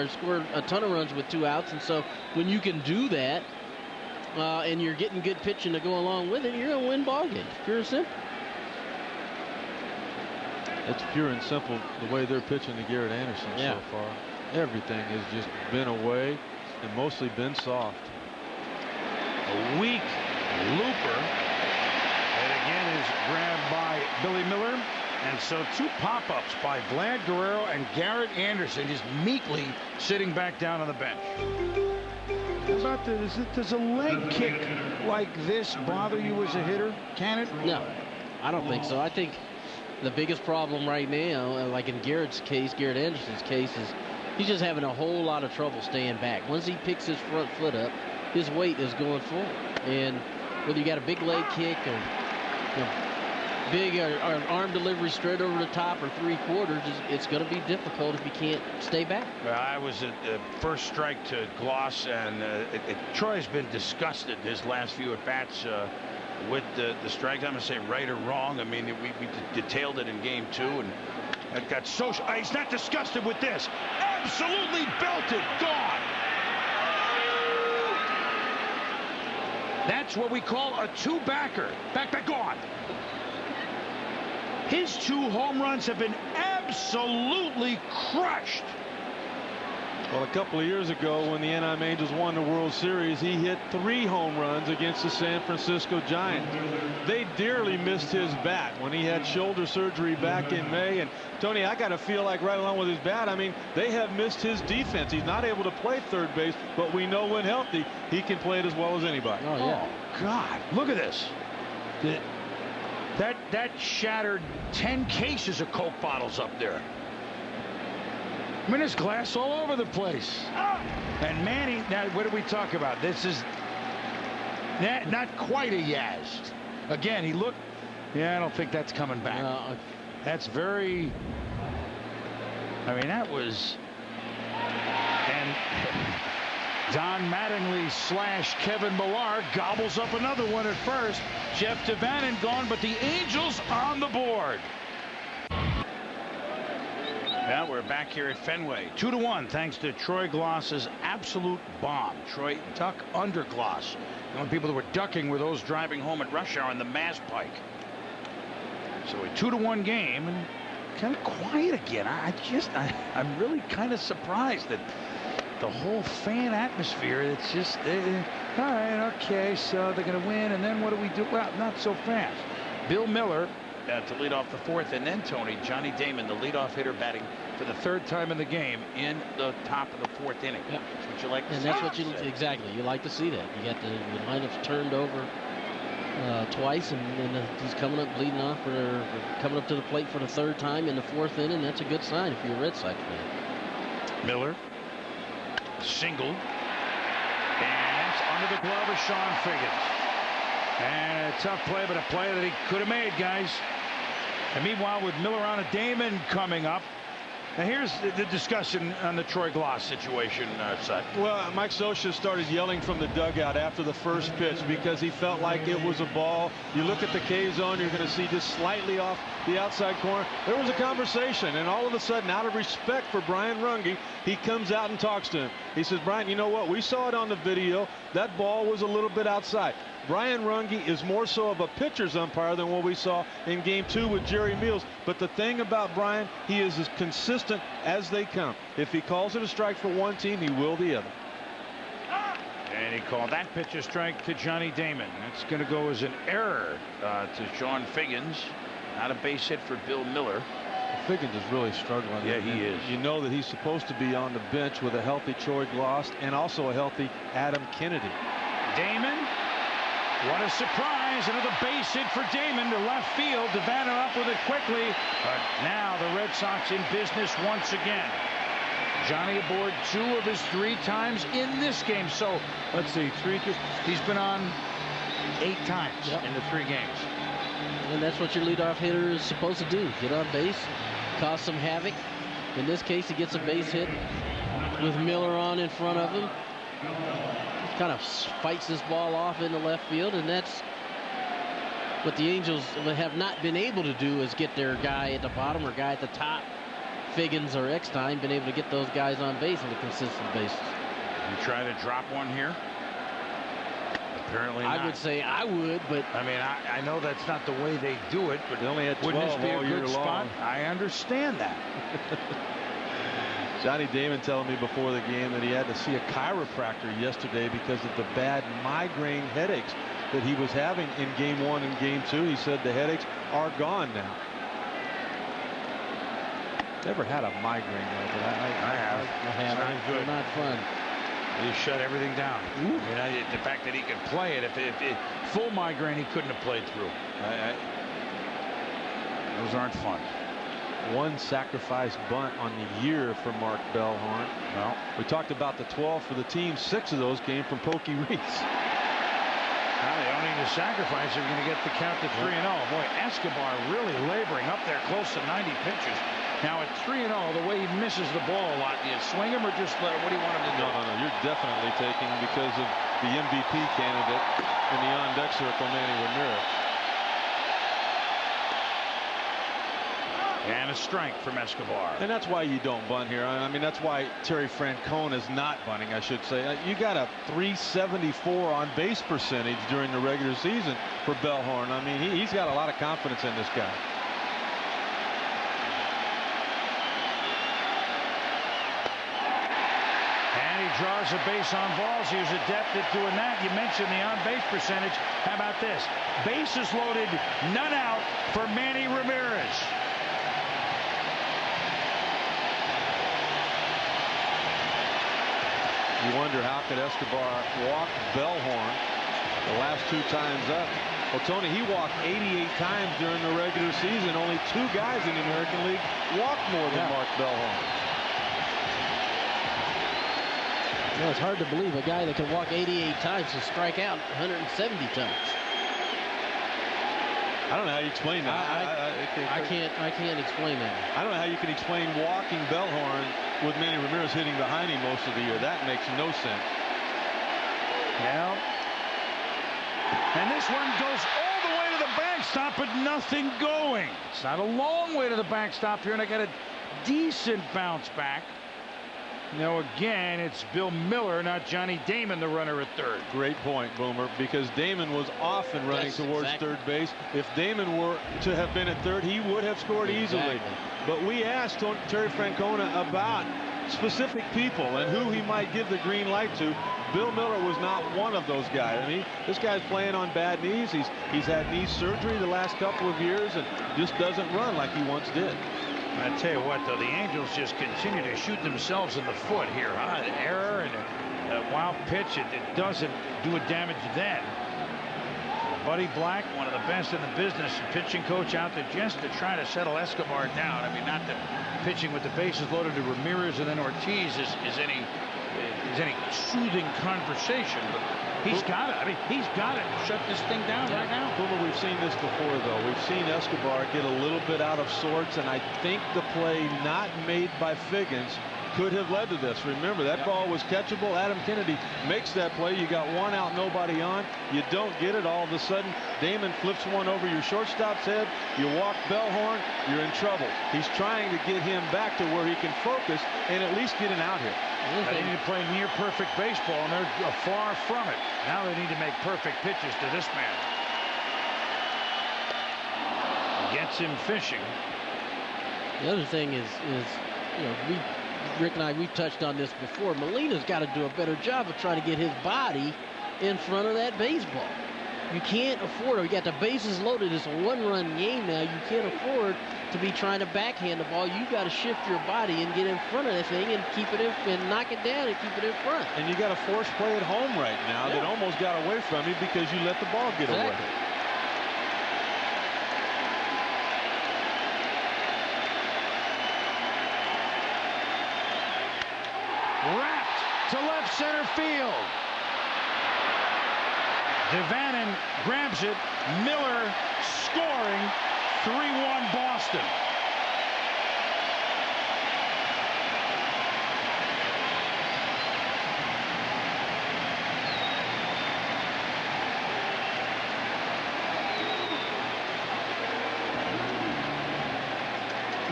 Speaker 3: scored a ton of runs with 2 outs, and so when you can do that, and you're getting good pitching to go along with it, you're gonna win ball games. Pure and simple.
Speaker 4: It's pure and simple the way they're pitching to Garrett Anderson so far. Everything has just been away and mostly been soft.
Speaker 1: A weak looper, and again is grabbed by Billy Miller. And so 2 pop-ups by Vlad Guerrero and Garrett Anderson, just meekly sitting back down on the bench. How about does a leg kick like this bother you as a hitter? Can it?
Speaker 3: No, I don't think so. I think the biggest problem right now, like in Garrett Anderson's case, is he's just having a whole lot of trouble staying back. Once he picks his front foot up, his weight is going forward. And whether you got a big leg kick or big or arm delivery straight over the top or 3/4, it's going to be difficult if you can't stay back.
Speaker 1: I was at the first strike to Gloss, and Troy's been disgusted his last few at bats with the strike. I'm going to say right or wrong. I mean, we detailed it in game 2, and that got social. He's not disgusted with this. Absolutely belted. Gone. That's what we call a two-backer. Back, gone. His 2 home runs have been absolutely crushed.
Speaker 4: Well, a couple of years ago, when the Anaheim Angels won the World Series, he hit 3 home runs against the San Francisco Giants. They dearly missed his bat when he had shoulder surgery back in May. And Tony, I got to feel like right along with his bat, I mean, they have missed his defense. He's not able to play third base, but we know when healthy, he can play it as well as anybody.
Speaker 1: Oh, yeah. Oh, God, look at this. That shattered 10 cases of Coke bottles up there. I mean, there's glass all over the place. And Manny, now what do we talk about? This is not quite a Yaz. Again, he looked. Yeah, I don't think that's coming back. That's very. I mean, that was. And Don Mattingly / Kevin Millar gobbles up another one at first. Jeff Devannon gone, but the Angels on the board. Now we're back here at Fenway. 2-1 thanks to Troy Gloss's absolute bomb. Troy duck under Gloss. The only people that were ducking were those driving home at rush hour on the Mass Pike. So a 2-1 game, and kind of quiet again. I'm really kind of surprised that the whole fan atmosphere, it's just all right, okay, so they're going to win, and then what do we do? Well, not so fast. Bill Miller to lead off the 4th, and then Tony, Johnny Damon, the leadoff hitter, batting for the 3rd time in the game in the top of the 4th inning.
Speaker 3: Yeah.
Speaker 1: That's what you like to see.
Speaker 3: And that's what you exactly. You like to see that. You got the lineup's turned over twice, and then he's coming up leading off or coming up to the plate for the 3rd time in the 4th inning. That's a good sign if you're a Red Sox fan.
Speaker 1: Miller, single, and that's under the glove of Sean Figgins. And a tough play, but a play that he could have made, guys. And meanwhile, with Miller on a Damon coming up. Now here's the discussion on the Troy Gloss situation, Seth.
Speaker 4: Well, Mike Scioscia started yelling from the dugout after the first pitch because he felt like it was a ball. You look at the K-zone, you're going to see just slightly off the outside corner. There was a conversation, and all of a sudden, out of respect for Brian Runge, he comes out and talks to him. He says, Brian, you know what? We saw it on the video. That ball was a little bit outside. Brian Runge is more so of a pitcher's umpire than what we saw in game 2 with Jerry Meals. But the thing about Brian, he is as consistent as they come. If he calls it a strike for one team, he will the other.
Speaker 1: And he called that pitch a strike to Johnny Damon. That's going to go as an error to Sean Figgins. Not a base hit for Bill Miller.
Speaker 4: Figgins is really struggling.
Speaker 1: Yeah, he is.
Speaker 4: You know that he's supposed to be on the bench with a healthy Troy Gloss and also a healthy Adam Kennedy.
Speaker 1: Damon. What a surprise. Another base hit for Damon to left field. Devannon up with it quickly. But now the Red Sox in business once again. Johnny aboard 2 of his 3 times in this game. So let's see, he's been on 8 times in the 3 games.
Speaker 3: And that's what your leadoff hitter is supposed to do. Get on base, cause some havoc. In this case, he gets a base hit with Miller on in front of him. Kind of fights this ball off into left field, and that's what the Angels have not been able to do, is get their guy at the bottom or guy at the top, Figgins or Eckstein, been able to get those guys on base on a consistent basis.
Speaker 1: You try to drop one here? Apparently not.
Speaker 3: I would say I would, but
Speaker 1: I mean, I know that's not the way they do it, but
Speaker 4: they only had 12
Speaker 1: wouldn't this be a good spot?
Speaker 4: Long.
Speaker 1: I understand that.
Speaker 4: Johnny Damon telling me before the game that he had to see a chiropractor yesterday because of the bad migraine headaches that he was having in game 1 and game 2. He said the headaches are gone now. Never had a migraine though, but
Speaker 1: I have. It's not good.
Speaker 3: Not fun.
Speaker 1: You shut everything down. I mean, the fact that he could play it, if full migraine, he couldn't have played through. Those aren't fun.
Speaker 4: 1 sacrifice bunt on the year for Mark Bellhorn. Well, we talked about the 12 for the team. 6 of those came from Pokey Reese.
Speaker 1: Now they don't need to sacrifice. They're going to get the count to 3-0. Boy, Escobar really laboring up there close to 90 pitches. Now at 3-0, the way he misses the ball a lot, do you swing him or just let him? What do you want him to do?
Speaker 4: No. You're definitely taking, because of the MVP candidate, in the on-deck circle, Manny Ramirez.
Speaker 1: And a strike from Escobar.
Speaker 4: And that's why you don't bunt here. I mean, that's why Terry Francona is not bunting, I should say. You got a .374 on base percentage during the regular season for Bellhorn. I mean, he's got a lot of confidence in this guy.
Speaker 1: And he draws a base on balls. He was adept at doing that. You mentioned the on-base percentage. How about this? Bases loaded, none out for Manny Ramirez.
Speaker 4: You wonder how could Escobar walk Bellhorn the last 2 times up. Well, Tony, he walked 88 times during the regular season. Only 2 guys in the American League walked more than Mark Bellhorn.
Speaker 3: Well, it's hard to believe a guy that can walk 88 times and strike out 170 times.
Speaker 4: I don't know how you explain that.
Speaker 3: I can't explain that.
Speaker 4: I don't know how you can explain walking Bellhorn with Manny Ramirez hitting behind him most of the year. That makes no sense.
Speaker 1: Yeah. And this one goes all the way to the backstop, but nothing going. It's not a long way to the backstop here, and I got a decent bounce back. Now again, it's Bill Miller, not Johnny Damon, the runner at third.
Speaker 4: Great point, Boomer, because Damon was off and running towards third base. If Damon were to have been at third, he would have scored easily. But we asked Terry Francona about specific people and who he might give the green light to. Bill Miller was not one of those guys. I mean, this guy's playing on bad knees. He's had knee surgery the last couple of years and just doesn't run like he once did.
Speaker 1: I tell you what, though, the Angels just continue to shoot themselves in the foot here. Huh? An error and a wild pitch. It doesn't do a damage then. Buddy Black, one of the best in the business, pitching coach out there just to try to settle Escobar down. I mean, not that pitching with the bases loaded to Ramirez and then Ortiz is any soothing conversation, but he's got it. I mean, he's got to shut this thing down right now.
Speaker 4: Boomer, we've seen this before, though. We've seen Escobar get a little bit out of sorts, and I think the play not made by Figgins could have led to this. Remember, that ball was catchable. Adam Kennedy makes that play. You got 1 out, nobody on. You don't get it. All of a sudden, Damon flips one over your shortstop's head. You walk Bellhorn, you're in trouble. He's trying to get him back to where he can focus and at least get an out here.
Speaker 1: They need to play near perfect baseball, and they're far from it. Now they need to make perfect pitches to this man. Gets him fishing.
Speaker 3: The other thing is you know, Rick and we've touched on this before. Molina's got to do a better job of trying to get his body in front of that baseball. You can't afford it. You got the bases loaded. It's a 1-run game now. You can't afford to be trying to backhand the ball. You got to shift your body and get in front of that thing and keep it in and knock it down and keep it in front.
Speaker 4: And you got a forced play at home right now that almost got away from you because you let the ball get away.
Speaker 1: Wrapped to left center field. Devannon grabs it. Miller scoring. 3-1 Boston.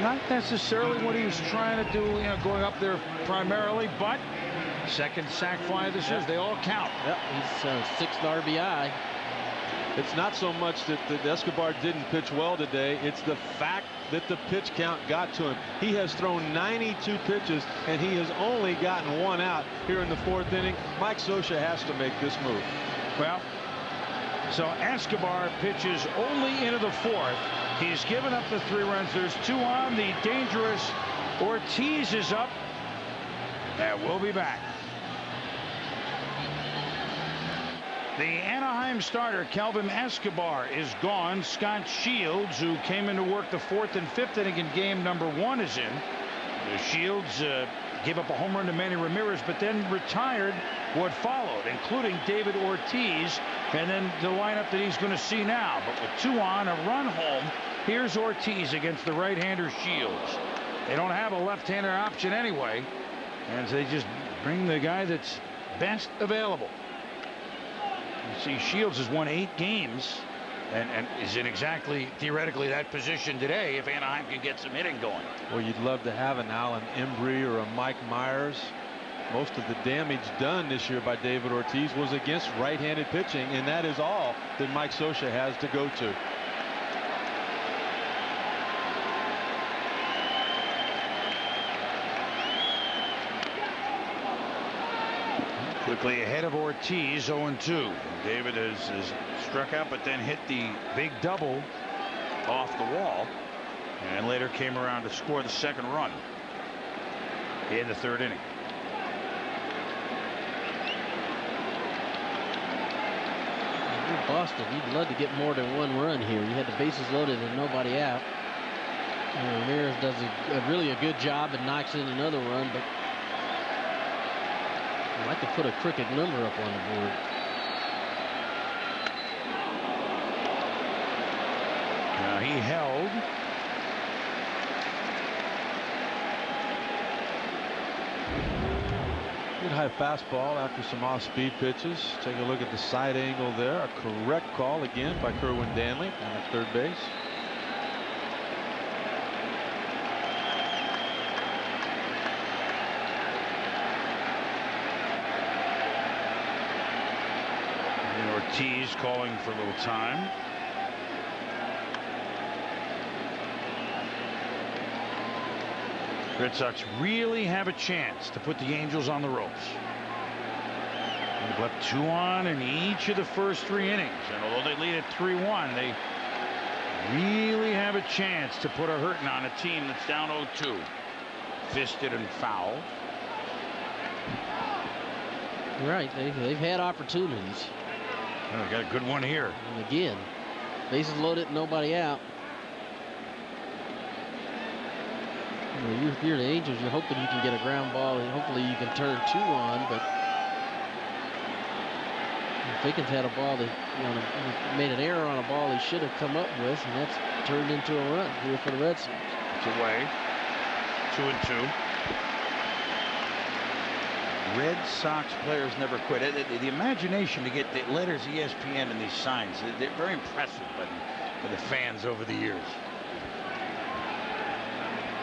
Speaker 1: Not necessarily what he was trying to do, you know, going up there primarily, but second sack fly of the series. They all count.
Speaker 3: Yep, he's 6th RBI.
Speaker 4: It's not so much that Escobar didn't pitch well today. It's the fact that the pitch count got to him. He has thrown 92 pitches, and he has only gotten 1 out here in the 4th inning. Mike Scioscia has to make this move.
Speaker 1: Well, so Escobar pitches only into the 4th. He's given up the 3 runs. There's 2 on. The dangerous Ortiz is up. And we'll be back. The Anaheim starter, Kelvin Escobar, is gone. Scott Shields, who came into work the 4th and 5th inning in game number 1, is in. Shields gave up a home run to Manny Ramirez, but then retired what followed, including David Ortiz, and then the lineup that he's going to see now. But with 2 on, a run home, here's Ortiz against the right-hander Shields. They don't have a left-hander option anyway, and they just bring the guy that's best available. You see, Shields has won 8 games and is in exactly, theoretically, that position today if Anaheim can get some hitting going.
Speaker 13: Well, you'd love to have an Alan Embry or a Mike Myers. Most of the damage done this year by David Ortiz was against right-handed pitching, and that is all that Mike Scioscia has to go to.
Speaker 1: Quickly ahead of Ortiz, 0-2. David has struck out, but then hit the big double off the wall, and later came around to score the second run in the 3rd inning.
Speaker 3: Boston, you'd love to get more than 1 run here. You had the bases loaded and nobody out. And Ramirez does really a good job and knocks in another run, but I'd like to put a crooked number up on the board.
Speaker 1: Now he held.
Speaker 13: Good high fastball after some off-speed pitches. Take a look at the side angle there. A correct call again by Kerwin Danley on the 3rd base.
Speaker 1: And Ortiz calling for a little time. Red Sox really have a chance to put the Angels on the ropes. They've left 2 on in each of the first 3 innings, and although they lead at 3-1, they really have a chance to put a hurting on a team that's down 0-2. Fisted and foul.
Speaker 3: Right, they've had opportunities.
Speaker 1: Oh, got a good one here.
Speaker 3: And again, bases loaded, nobody out. If you're the Angels, you're hoping you can get a ground ball and hopefully you can turn 2 on, but Fickens had a ball that, made an error on a ball he should have come up with, and that's turned into a run here for the Red Sox.
Speaker 1: It's away. 2-2. Red Sox players never quit. The imagination to get the letters ESPN and these signs, they're very impressive for the fans over the years.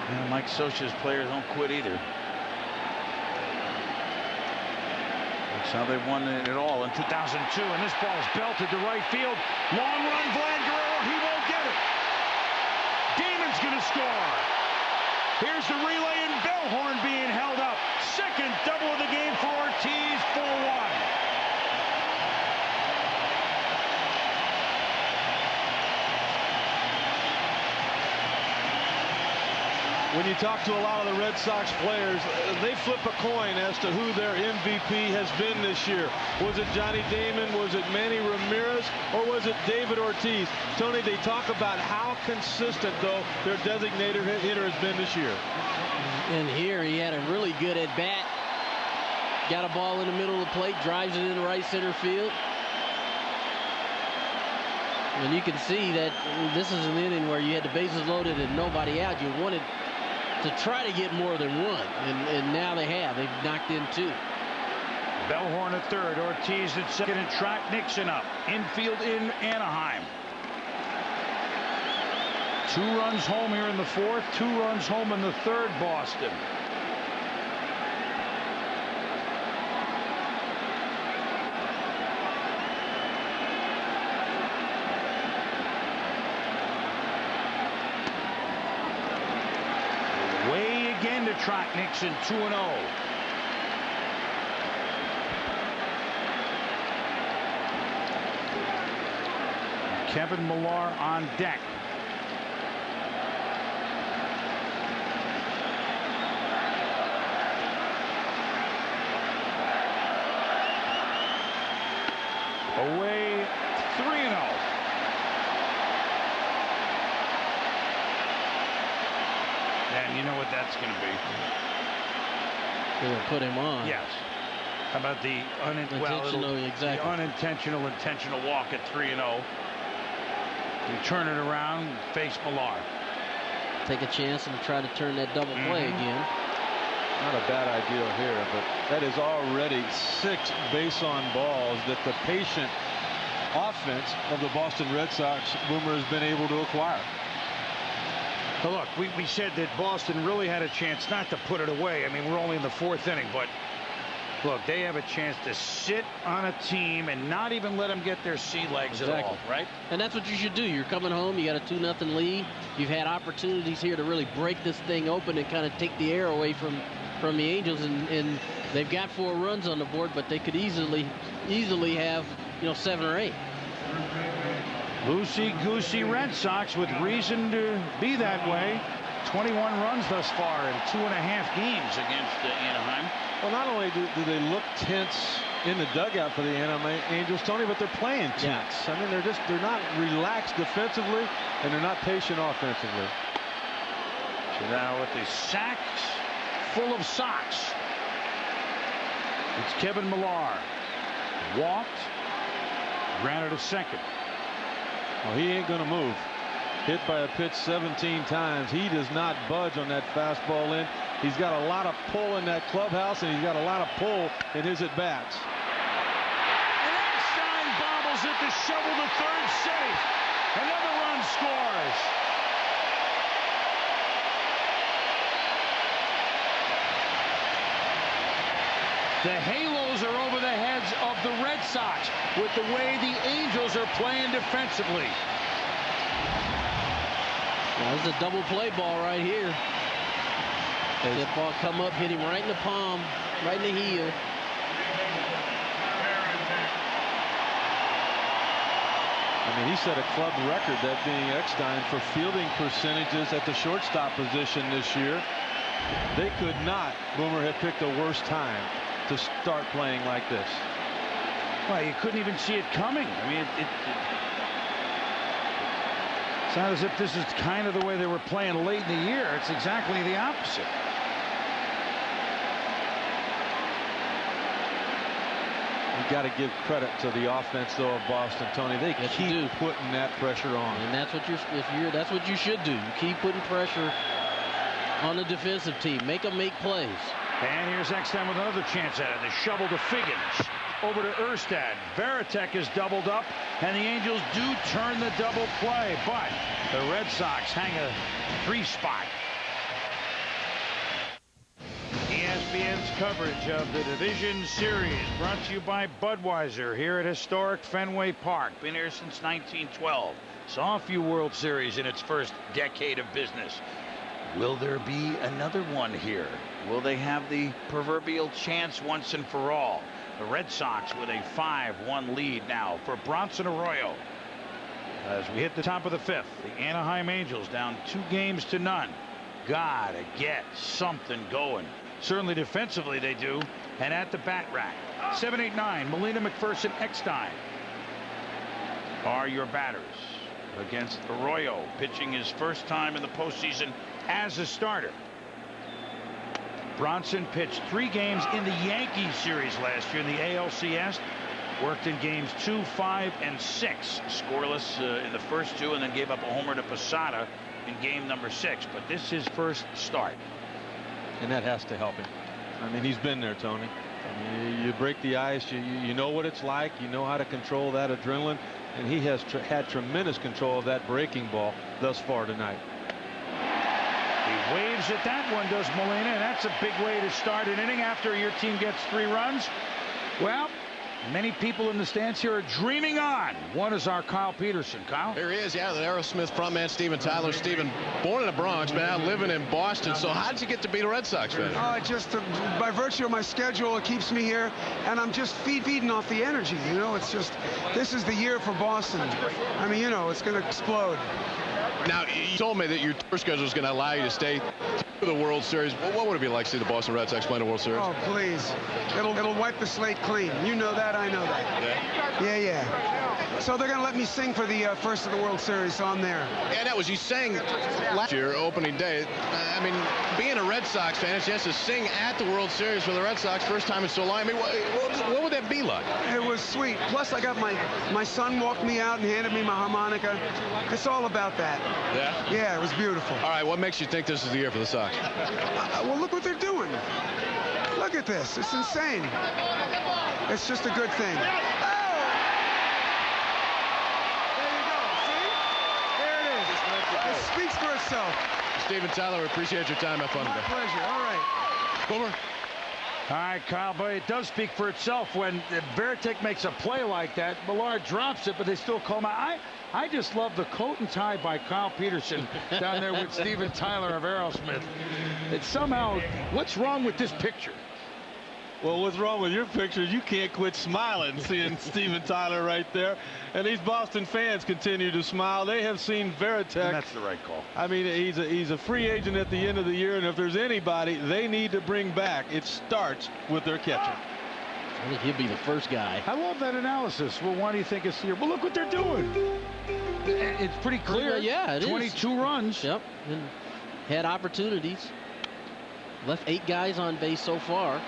Speaker 1: And Mike Scioscia's players don't quit either. That's how they won it all in 2002. And this ball is belted to right field. Long run, Vlad Guerrero. He won't get it. Damon's going to score. Here's the relay, and Bellhorn being held up. Second double of the game for Ortiz, 4-1.
Speaker 13: When you talk to a lot of the Red Sox players, they flip a coin as to who their MVP has been this year. Was it Johnny Damon? Was it Manny Ramirez? Or was it David Ortiz? Tony, they talk about how consistent, though, their designated hitter has been this year.
Speaker 3: And here he had a really good at-bat. Got a ball in the middle of the plate, drives it in right center field. And you can see that this is an inning where you had the bases loaded and nobody out. You wanted to try to get more than 1, and now they have. They've knocked in 2.
Speaker 1: Bellhorn at third, Ortiz at second, and Track Nixon up. Infield in Anaheim. 2 runs home here in the 4th, 2 runs home in the 3rd, Boston. Way again to Track Nixon, 2-0. Kevin Millar on deck. Away, 3-0. And you know what that's going to be.
Speaker 3: They will put him on.
Speaker 1: Yes. How about the unintentional intentional walk at 3-0? You turn it around, face Millar.
Speaker 3: Take a chance and try to turn that double play again.
Speaker 13: Not a bad idea here, but that is already 6 base on balls that the patient offense of the Boston Red Sox, Boomer, has been able to acquire.
Speaker 1: Well, look, we said that Boston really had a chance not to put it away. I mean, we're only in the 4th inning, but look, they have a chance to sit on a team and not even let them get their sea legs at all, right?
Speaker 3: And that's what you should do. You're coming home, you got a 2-0 lead. You've had opportunities here to really break this thing open and kind of take the air away from the Angels, and they've got 4 runs on the board, but they could easily have, 7 or 8.
Speaker 1: Loosey-goosey Red Sox with reason to be that way. 21 runs thus far in 2.5 games against Anaheim.
Speaker 13: Well, not only do they look tense in the dugout for the Anaheim Angels, Tony, but they're playing tense.
Speaker 3: Yeah.
Speaker 13: I mean, they're not relaxed defensively, and they're not patient offensively.
Speaker 1: So now with the sacks full of socks, it's Kevin Millar. Walked, granted a second.
Speaker 13: Well, he ain't going to move. Hit by a pitch 17 times. He does not budge on that fastball in. He's got a lot of pull in that clubhouse, and he's got a lot of pull in his at-bats.
Speaker 1: And Eckstein bobbles it to shovel the third safe. Another run scores. The halos are over the heads of the Red Sox with the way the Angels are playing defensively.
Speaker 3: Well, there's a double play ball right here. That ball come up, hit him right in the palm, right in the heel.
Speaker 13: I mean, he set a club record, that being Eckstein, for fielding percentages at the shortstop position this year. They could not, Boomer, have picked a worse time to start playing like this.
Speaker 1: Well, you couldn't even see it coming. I mean, it's not as if this is kind of the way they were playing late in the year. It's exactly the opposite.
Speaker 13: You got to give credit to the offense, though, of Boston, Tony. They keep putting that pressure on.
Speaker 3: And that's what that's what you should do. You keep putting pressure on the defensive team. Make them make plays.
Speaker 1: And here's Eckstein with another chance at it. The shovel to Figgins. Over to Erstad. Varitek is doubled up, and the Angels do turn the double play, but the Red Sox hang a 3 spot. ESPN's coverage of the Division Series brought to you by Budweiser here at historic Fenway Park. Been here since 1912. Saw a few World Series in its first decade of business. Will there be another one here? Will they have the proverbial chance once and for all? The Red Sox with a 5-1 lead now for Bronson Arroyo. As we hit the top of the 5th, the Anaheim Angels down 2-0. Gotta get something going. Certainly defensively they do. And at the bat rack, 7-8-9, Molina, McPherson, Eckstein are your batters against Arroyo, pitching his first time in the postseason as a starter. Bronson pitched 3 games in the Yankees series last year in the ALCS. Worked in games 2, 5, and 6. Scoreless in the first 2, and then gave up a homer to Posada in game number 6. But this is his first start.
Speaker 13: And that has to help him. I mean, he's been there, Tony. I mean, you break the ice, you know what it's like. You know how to control that adrenaline. And he has had tremendous control of that breaking ball thus far tonight.
Speaker 1: He waves at that one, does Molina, and that's a big way to start an inning after your team gets 3 runs. Well, many people in the stands here are dreaming on. One is our Kyle Peterson. Kyle?
Speaker 5: Here he is, yeah, the Aerosmith frontman, Steven Tyler. Steven, born in the Bronx, but now living in Boston. So how did you get to be a Red Sox fan?
Speaker 14: Just by virtue of my schedule, it keeps me here, and I'm just feeding off the energy. You know, it's just, this is the year for Boston. I mean, you know, it's going to explode.
Speaker 5: Now, you told me that your tour schedule is going to allow you to stay through the World Series. What would it be like to see the Boston Red Sox play in the World Series?
Speaker 14: Oh, please. It'll wipe the slate clean. You know that, I know that.
Speaker 5: Yeah.
Speaker 14: Yeah. So they're going to let me sing for the first of the World Series, so I'm there.
Speaker 5: And that was you sang last year, opening day. I mean, being a Red Sox fan, it's just to sing at the World Series for the Red Sox, first time in so long. I mean, what would that be like?
Speaker 14: It was sweet. Plus, I got my son walked me out and handed me my harmonica. It's all about that.
Speaker 5: Yeah?
Speaker 14: Yeah, it was beautiful.
Speaker 5: All right, what makes you think this is the year for the Sox?
Speaker 14: Well, look what they're doing. Look at this. It's insane. It's just a good thing. It speaks for itself.
Speaker 5: Steven Tyler, appreciate your time. Have fun today.
Speaker 14: My pleasure. All right.
Speaker 5: Boomer.
Speaker 1: All right, Kyle, but it does speak for itself when Veritek makes a play like that. Millard drops it, but they still call him out. I just love the coat and tie by Kyle Peterson down there with Steven Tyler of Aerosmith. It's somehow, what's wrong with this picture?
Speaker 13: Well, what's wrong with your pictures? You can't quit smiling seeing Steven Tyler right there. And these Boston fans continue to smile. They have seen Veritek.
Speaker 1: And that's the right call.
Speaker 13: I mean, he's a free agent at the end of the year, and if there's anybody they need to bring back, it starts with their catcher.
Speaker 3: I think he'll be the first guy.
Speaker 1: I love that analysis. Well, why do you think it's here? Well, look what they're doing. It's pretty clear.
Speaker 3: Yeah, it
Speaker 1: 22 runs.
Speaker 3: Yep. And had opportunities. Left 8 guys on base so far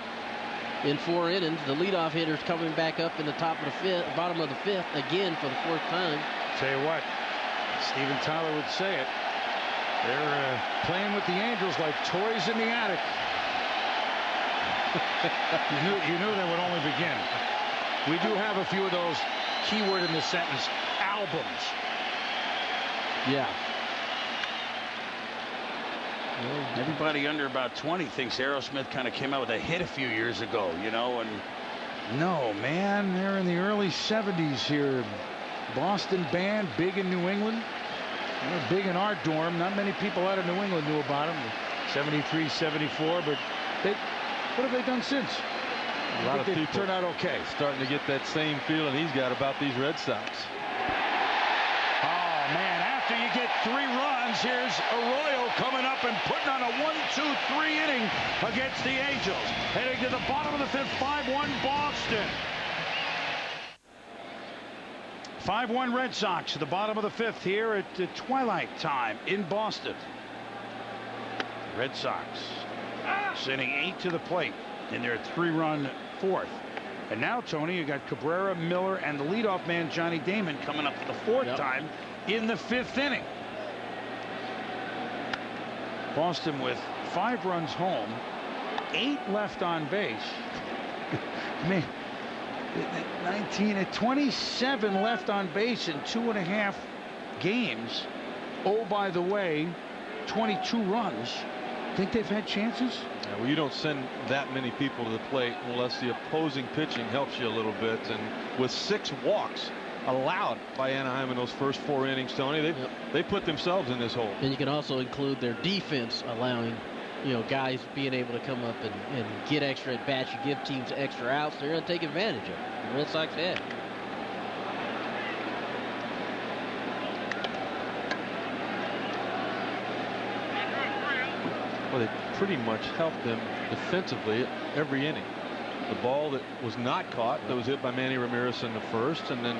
Speaker 3: in 4 innings. The leadoff hitter's coming back up in the top of the 5th, bottom of the 5th again for the 4th time.
Speaker 1: Tell you what, Steven Tyler would say it. They're playing with the Angels like toys in the attic. you knew they would only begin. We do have a few of those, keyword in the sentence, albums.
Speaker 3: Yeah.
Speaker 1: Everybody under about 20 thinks Aerosmith kind of came out with a hit a few years ago, you know, and no, man, they're in the early 70s here. Boston band, big in New England. They're big in our dorm. Not many people out of New England knew about them. 73, 74, but what have they done since?
Speaker 13: A lot of people
Speaker 1: turn out okay.
Speaker 13: Starting to get that same feeling he's got about these Red Sox.
Speaker 1: Oh, man, after you get 3 runs, here's Arroyo coming up and putting on a 1-2-3 inning against the Angels. Heading to the bottom of the 5th, 5-1 Boston. 5-1 Red Sox at the bottom of the 5th here at twilight time in Boston. Red Sox sending 8 to the plate in their 3-run 4th. And now, Tony, you got Cabrera, Miller, and the leadoff man, Johnny Damon, coming up for the 4th time in the 5th inning. Boston with 5 runs home, 8 left on base. I mean, 27 left on base in 2.5 games. Oh, by the way, 22 runs. Think they've had chances?
Speaker 13: Yeah, well, you don't send that many people to the plate unless the opposing pitching helps you a little bit. And with 6 walks allowed by Anaheim in those first 4 innings, Tony, they put themselves in this hole.
Speaker 3: And you can also include their defense allowing, you know, guys being able to come up and get extra at bats. You give teams extra outs, they're going to take advantage of it. The Red Sox have.
Speaker 13: Well, they pretty much helped them defensively every inning. The ball that was not caught, that was hit by Manny Ramirez in the 1st, and then,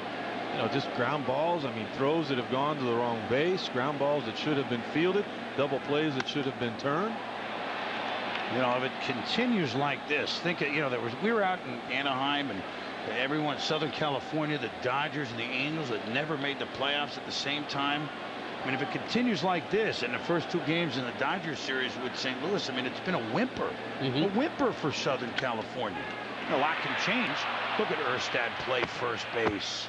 Speaker 13: you know, just ground balls. I mean, throws that have gone to the wrong base, ground balls that should have been fielded, double plays that should have been turned.
Speaker 1: You know, if it continues like this, think, you know, we were out in Anaheim and everyone in Southern California, the Dodgers and the Angels that never made the playoffs at the same time. I mean, if it continues like this in the first 2 games in the Dodgers series with St. Louis, I mean, it's been a whimper. A whimper for Southern California. A lot can change. Look at Erstad play first base.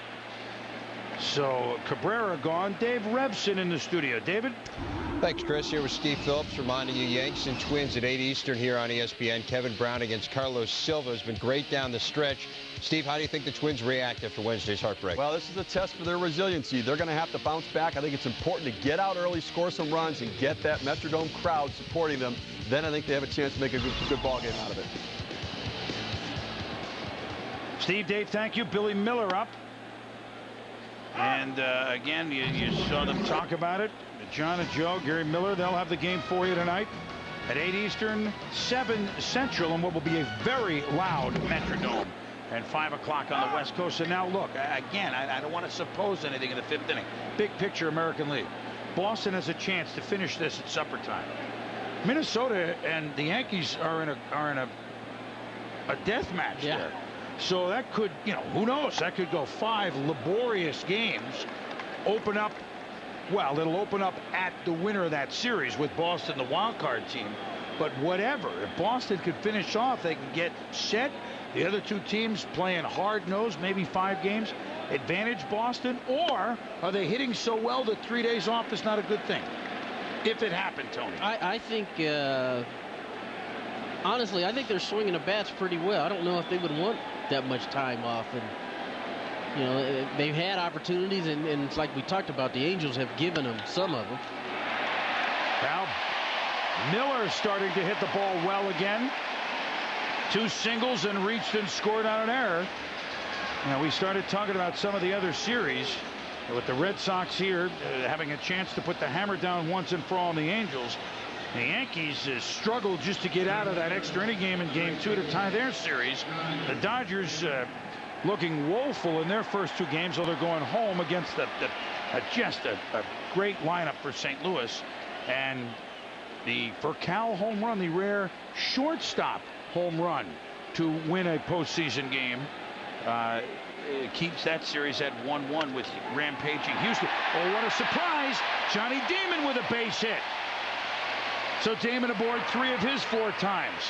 Speaker 1: So Cabrera gone. Dave Revson in the studio. David?
Speaker 7: Thanks, Chris. Here with Steve Phillips reminding you Yanks and Twins at 8 Eastern here on ESPN. Kevin Brown against Carlos Silva has been great down the stretch. Steve, how do you think the Twins react after Wednesday's heartbreak?
Speaker 8: Well, this is a test for their resiliency. They're going to have to bounce back. I think it's important to get out early, score some runs, and get that Metrodome crowd supporting them. Then I think they have a chance to make a good ball game out of it.
Speaker 1: Steve, Dave, thank you. Billy Miller up. And again, you saw them talk about it. John and Joe, Gary Miller, they'll have the game for you tonight at 8 Eastern, 7 Central, and what will be a very loud Metrodome and 5 o'clock on the West Coast. And now look, again, I don't want to suppose anything in the 5th inning. Big picture American League. Boston has a chance to finish this at supper time. Minnesota and the Yankees are in a death match there. So that could, who knows? That could go 5 laborious games. Open up, well, it'll open up at the winner of that series with Boston, the wild card team. But whatever, if Boston could finish off, they can get set. The other two teams playing hard-nosed, maybe 5 games. Advantage Boston, or are they hitting so well that 3 days off is not a good thing? If it happened, Tony.
Speaker 3: I think, honestly, I think they're swinging the bats pretty well. I don't know if they would want that much time off. And, they've had opportunities, and it's like we talked about, the Angels have given them some of them.
Speaker 1: Now, Miller starting to hit the ball well again. 2 singles and reached and scored on an error. Now, we started talking about some of the other series with the Red Sox here having a chance to put the hammer down once and for all on the Angels. The Yankees struggled just to get out of that extra inning game in Game 2 to tie their series. The Dodgers looking woeful in their first 2 games, though they're going home against just a great lineup for St. Louis. And for Cal home run, the rare shortstop home run to win a postseason game. It keeps that series at 1-1 with rampaging Houston. Oh, what a surprise. Johnny Damon with a base hit. So Damon aboard 3 of his 4 times.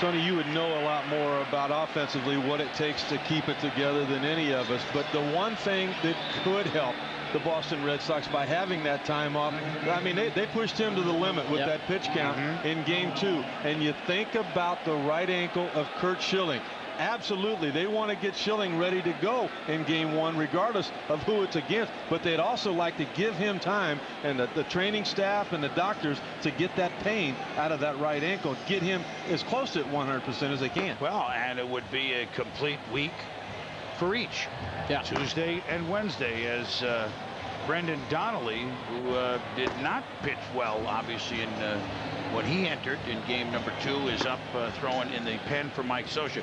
Speaker 13: Tony, you would know a lot more about offensively what it takes to keep it together than any of us. But the one thing that could help the Boston Red Sox by having that time off, I mean, they pushed him to the limit with that pitch count in Game 2. And you think about the right ankle of Curt Schilling. Absolutely, they want to get Schilling ready to go in Game 1 regardless of who it's against, but they'd also like to give him time, and the training staff and the doctors, to get that pain out of that right ankle, get him as close to 100% as they can.
Speaker 1: Well, and it would be a complete week for each. Tuesday and Wednesday, as Brendan Donnelly, who did not pitch well obviously in when he entered in game number 2, is up throwing in the pen for Mike Scioscia.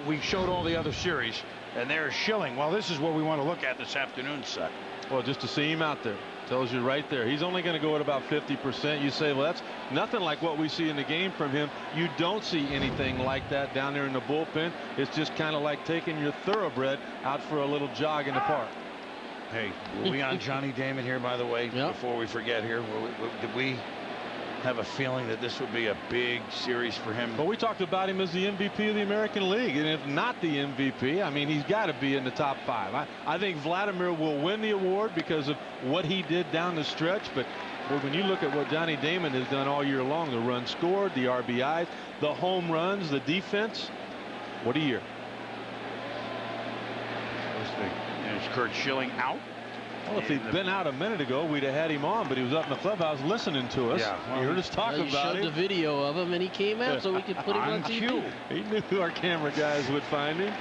Speaker 1: We showed all the other series, and there's Schilling. Well, this is what we want to look at this afternoon, Seth.
Speaker 13: Well, just to see him out there tells you right there. He's only going to go at about 50%. You say, well, that's nothing like what we see in the game from him. You don't see anything like that down there in the bullpen. It's just kind of like taking your thoroughbred out for a little jog in the park.
Speaker 1: Hey, were we on Johnny Damon here, by the way, before we forget here? Did we have a feeling that this would be a big series for him?
Speaker 13: But we talked about him as the MVP of the American League, and if not the MVP, I mean, he's got to be in the top 5. I think Vladimir will win the award because of what he did down the stretch, but when you look at what Johnny Damon has done all year long, the runs scored, the RBIs, the home runs, the defense, what a year.
Speaker 1: Is Curt Schilling out?
Speaker 13: Well, if he'd been out a minute ago, we'd have had him on, but he was up in the clubhouse listening to us.
Speaker 3: Yeah,
Speaker 13: You heard us talk about it.
Speaker 3: You showed the video of him, and he came out so we could put him on TV.
Speaker 13: He knew our camera guys would find him.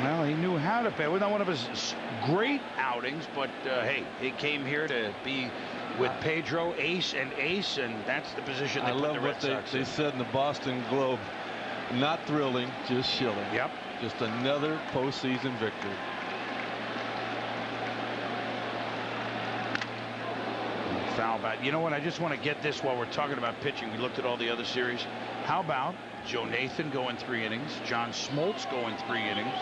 Speaker 1: Well, he knew how to play. It was not one of his great outings, but hey, he came here to be with Pedro, ace, and that's the position they put the Red Sox in.
Speaker 13: They said in the Boston Globe, not thrilling, just Schilling.
Speaker 1: Yep.
Speaker 13: Just another postseason victory.
Speaker 1: Foul bat. You know what? I just want to get this while we're talking about pitching. We looked at all the other series. How about Joe Nathan going 3 innings, John Smoltz going 3 innings,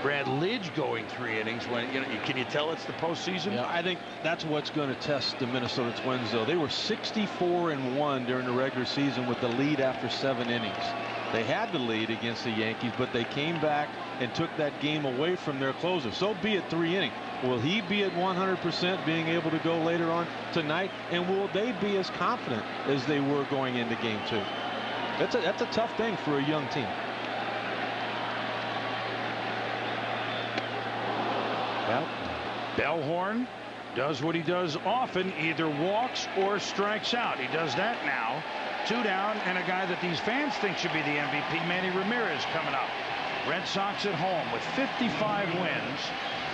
Speaker 1: Brad Lidge going 3 innings? When can you tell it's the postseason?
Speaker 13: Yeah, I think that's what's going to test the Minnesota Twins, though. They were 64-1 during the regular season with the lead after 7 innings. They had the lead against the Yankees, but they came back and took that game away from their closer. So be it 3 innings. Will he be at 100% being able to go later on tonight? And will they be as confident as they were going into game 2? That's a tough thing for a young team.
Speaker 1: Well, Bellhorn does what he does often, either walks or strikes out. He does that now. 2 down, and a guy that these fans think should be the MVP, Manny Ramirez, coming up. Red Sox at home with 55 wins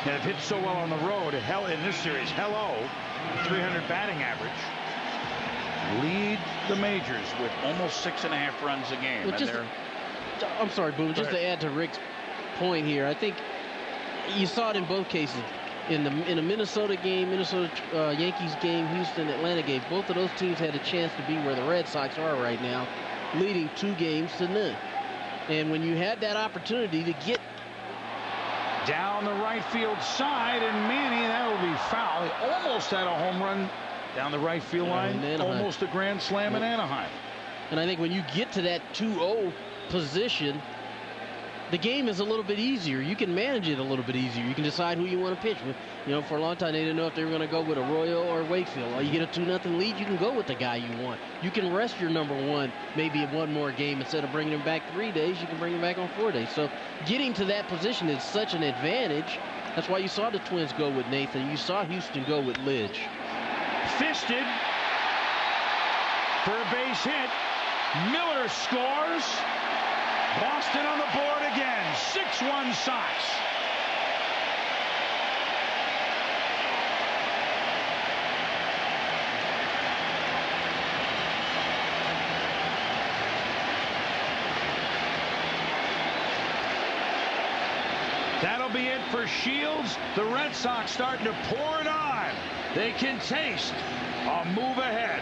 Speaker 1: and have hit so well on the road. Hell, in this series, 300 batting average. lead the majors with almost 6.5 runs a game.
Speaker 3: Well,
Speaker 1: And
Speaker 3: I'm sorry, Boom. Just to add to Rick's point here, I think you saw it in both cases. In the Minnesota game, Yankees game, Houston, Atlanta game, both of those teams had a chance to be where the Red Sox are right now, leading 2-0. And when you had that opportunity to get
Speaker 1: down the right field side, and Manny, that will be foul. He almost had a home run down the right field line, almost a grand slam in Anaheim.
Speaker 3: And I think when you get to that 2-0 position, the game is a little bit easier. You can manage it a little bit easier. You can decide who you want to pitch. You know, for a long time, they didn't know if they were going to go with Arroyo or Wakefield. Or you get a 2-0 lead, you can go with the guy you want. You can rest your number one maybe in one more game. Instead of bringing him back 3 days, you can bring him back on 4 days. So getting to that position is such an advantage. That's why you saw the Twins go with Nathan. You saw Houston go with Lidge.
Speaker 1: Fisted for a base hit. Miller scores. Boston on the board again. 6-1 Sox. That'll be it for Shields. The Red Sox starting to pour it on. They can taste a move ahead.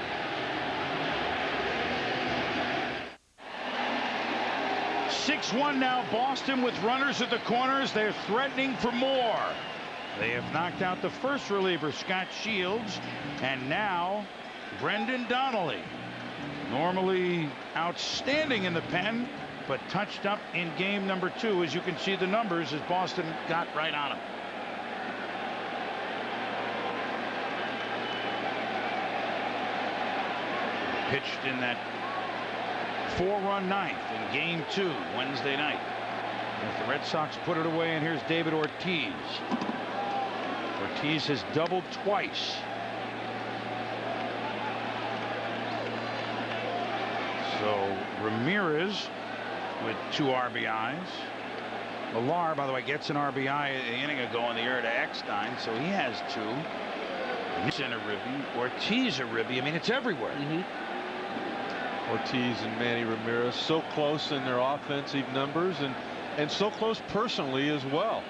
Speaker 1: Six-1 now, Boston with runners at the corners. They're threatening for more. They have knocked out the first reliever, Scott Shields, and now Brendan Donnelly. Normally outstanding in the pen, but touched up in game number 2. As you can see the numbers as Boston got right on him. Pitched in that 4-run ninth in game 2 Wednesday night. As the Red Sox put it away, and here's David Ortiz. Ortiz has doubled twice. So Ramirez with 2 RBIs. Millar, by the way, gets an RBI an inning ago in the air to Eckstein, so he has 2. In a ribby, Ortiz a ribby. I mean, it's everywhere.
Speaker 13: Ortiz and Manny Ramirez so close in their offensive numbers and so close personally as well.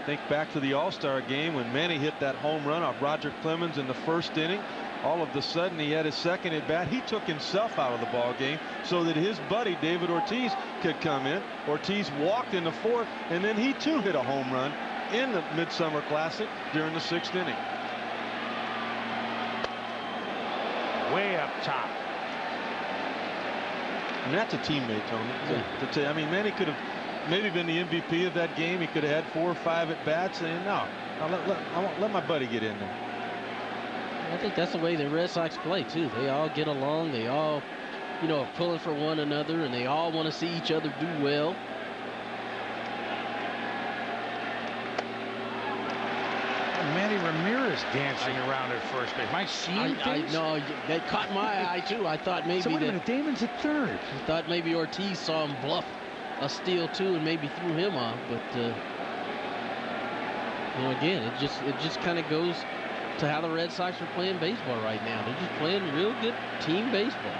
Speaker 13: Think back to the All-Star game when Manny hit that home run off Roger Clemens in the first inning. All of a sudden he had his second at bat. He took himself out of the ball game so that his buddy David Ortiz could come in. Ortiz walked in the 4th, and then he too hit a home run in the Midsummer Classic during the 6th inning.
Speaker 1: Way up top.
Speaker 13: And that's a teammate, Tony. I mean, Manny could have maybe been the MVP of that game. He could have had 4 or 5 at bats, and no, let my buddy get in there.
Speaker 3: I think that's the way the Red Sox play too. They all get along. They all, you know, are pulling for one another, and they all want to see each other do well.
Speaker 1: Manny Ramirez dancing around at first base. Am I seeing things?
Speaker 3: No, that caught my eye too. I thought maybe
Speaker 1: so wait a minute, Damon's at 3rd.
Speaker 3: I thought maybe Ortiz saw him bluff a steal too, and maybe threw him off. But you know, again, it just kind of goes to how the Red Sox are playing baseball right now. They're just playing real good team baseball.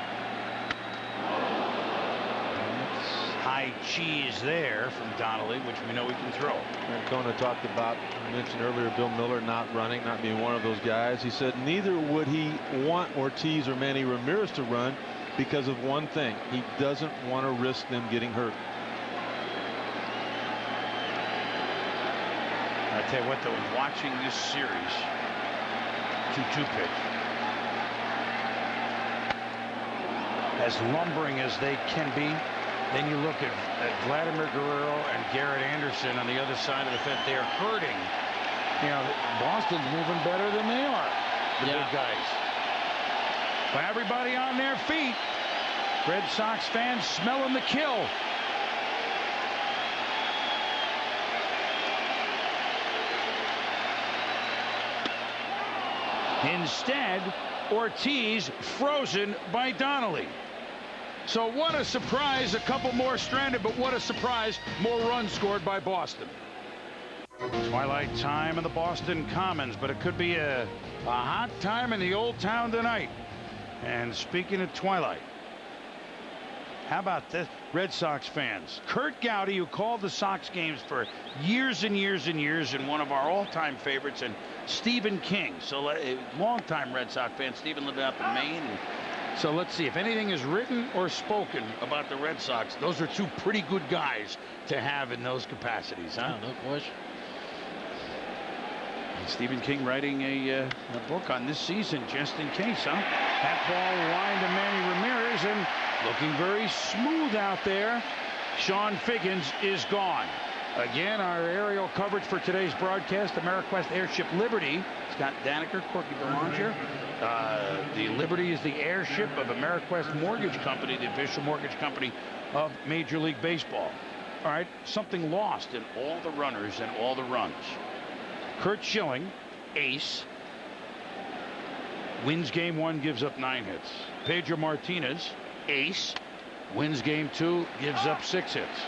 Speaker 1: High cheese there from Donnelly, which we know he can throw.
Speaker 13: Kona talked about, I mentioned earlier, Bill Miller not running, not being one of those guys. He said neither would he want Ortiz or Manny Ramirez to run because of one thing. He doesn't want to risk them getting hurt.
Speaker 1: I tell you what, though, watching this series, 2-2 pitch, as lumbering as they can be, then you look at Vladimir Guerrero and Garrett Anderson on the other side of the fence. They are hurting. You know, Boston's moving better than they are, the big guys. But everybody on their feet. Red Sox fans smelling the kill. Instead, Ortiz frozen by Donnelly. So what a surprise. A couple more stranded, but what a surprise. More runs scored by Boston. Twilight time in the Boston Commons, but it could be a hot time in the old town tonight. And speaking of twilight, how about this, Red Sox fans? Kurt Gowdy, who called the Sox games for years and years and years, and one of our all-time favorites, and Stephen King, so a longtime Red Sox fan. Stephen lived up in Maine. So let's see if anything is written or spoken about the Red Sox. Those are two pretty good guys to have in those capacities, huh?
Speaker 3: No question.
Speaker 1: Stephen King writing a book on this season, just in case, huh? That ball lined to Manny Ramirez, and looking very smooth out there. Sean Figgins is gone. Again, our aerial coverage for today's broadcast, AmeriQuest Airship Liberty. Scott Daniker, Corky Belanger. The Liberty is the airship of AmeriQuest Mortgage Company, the official mortgage company of Major League Baseball. All right, something lost in all the runners and all the runs. Kurt Schilling, ace, wins game 1, gives up 9 hits. Pedro Martinez, ace, wins game 2, gives up 6 hits.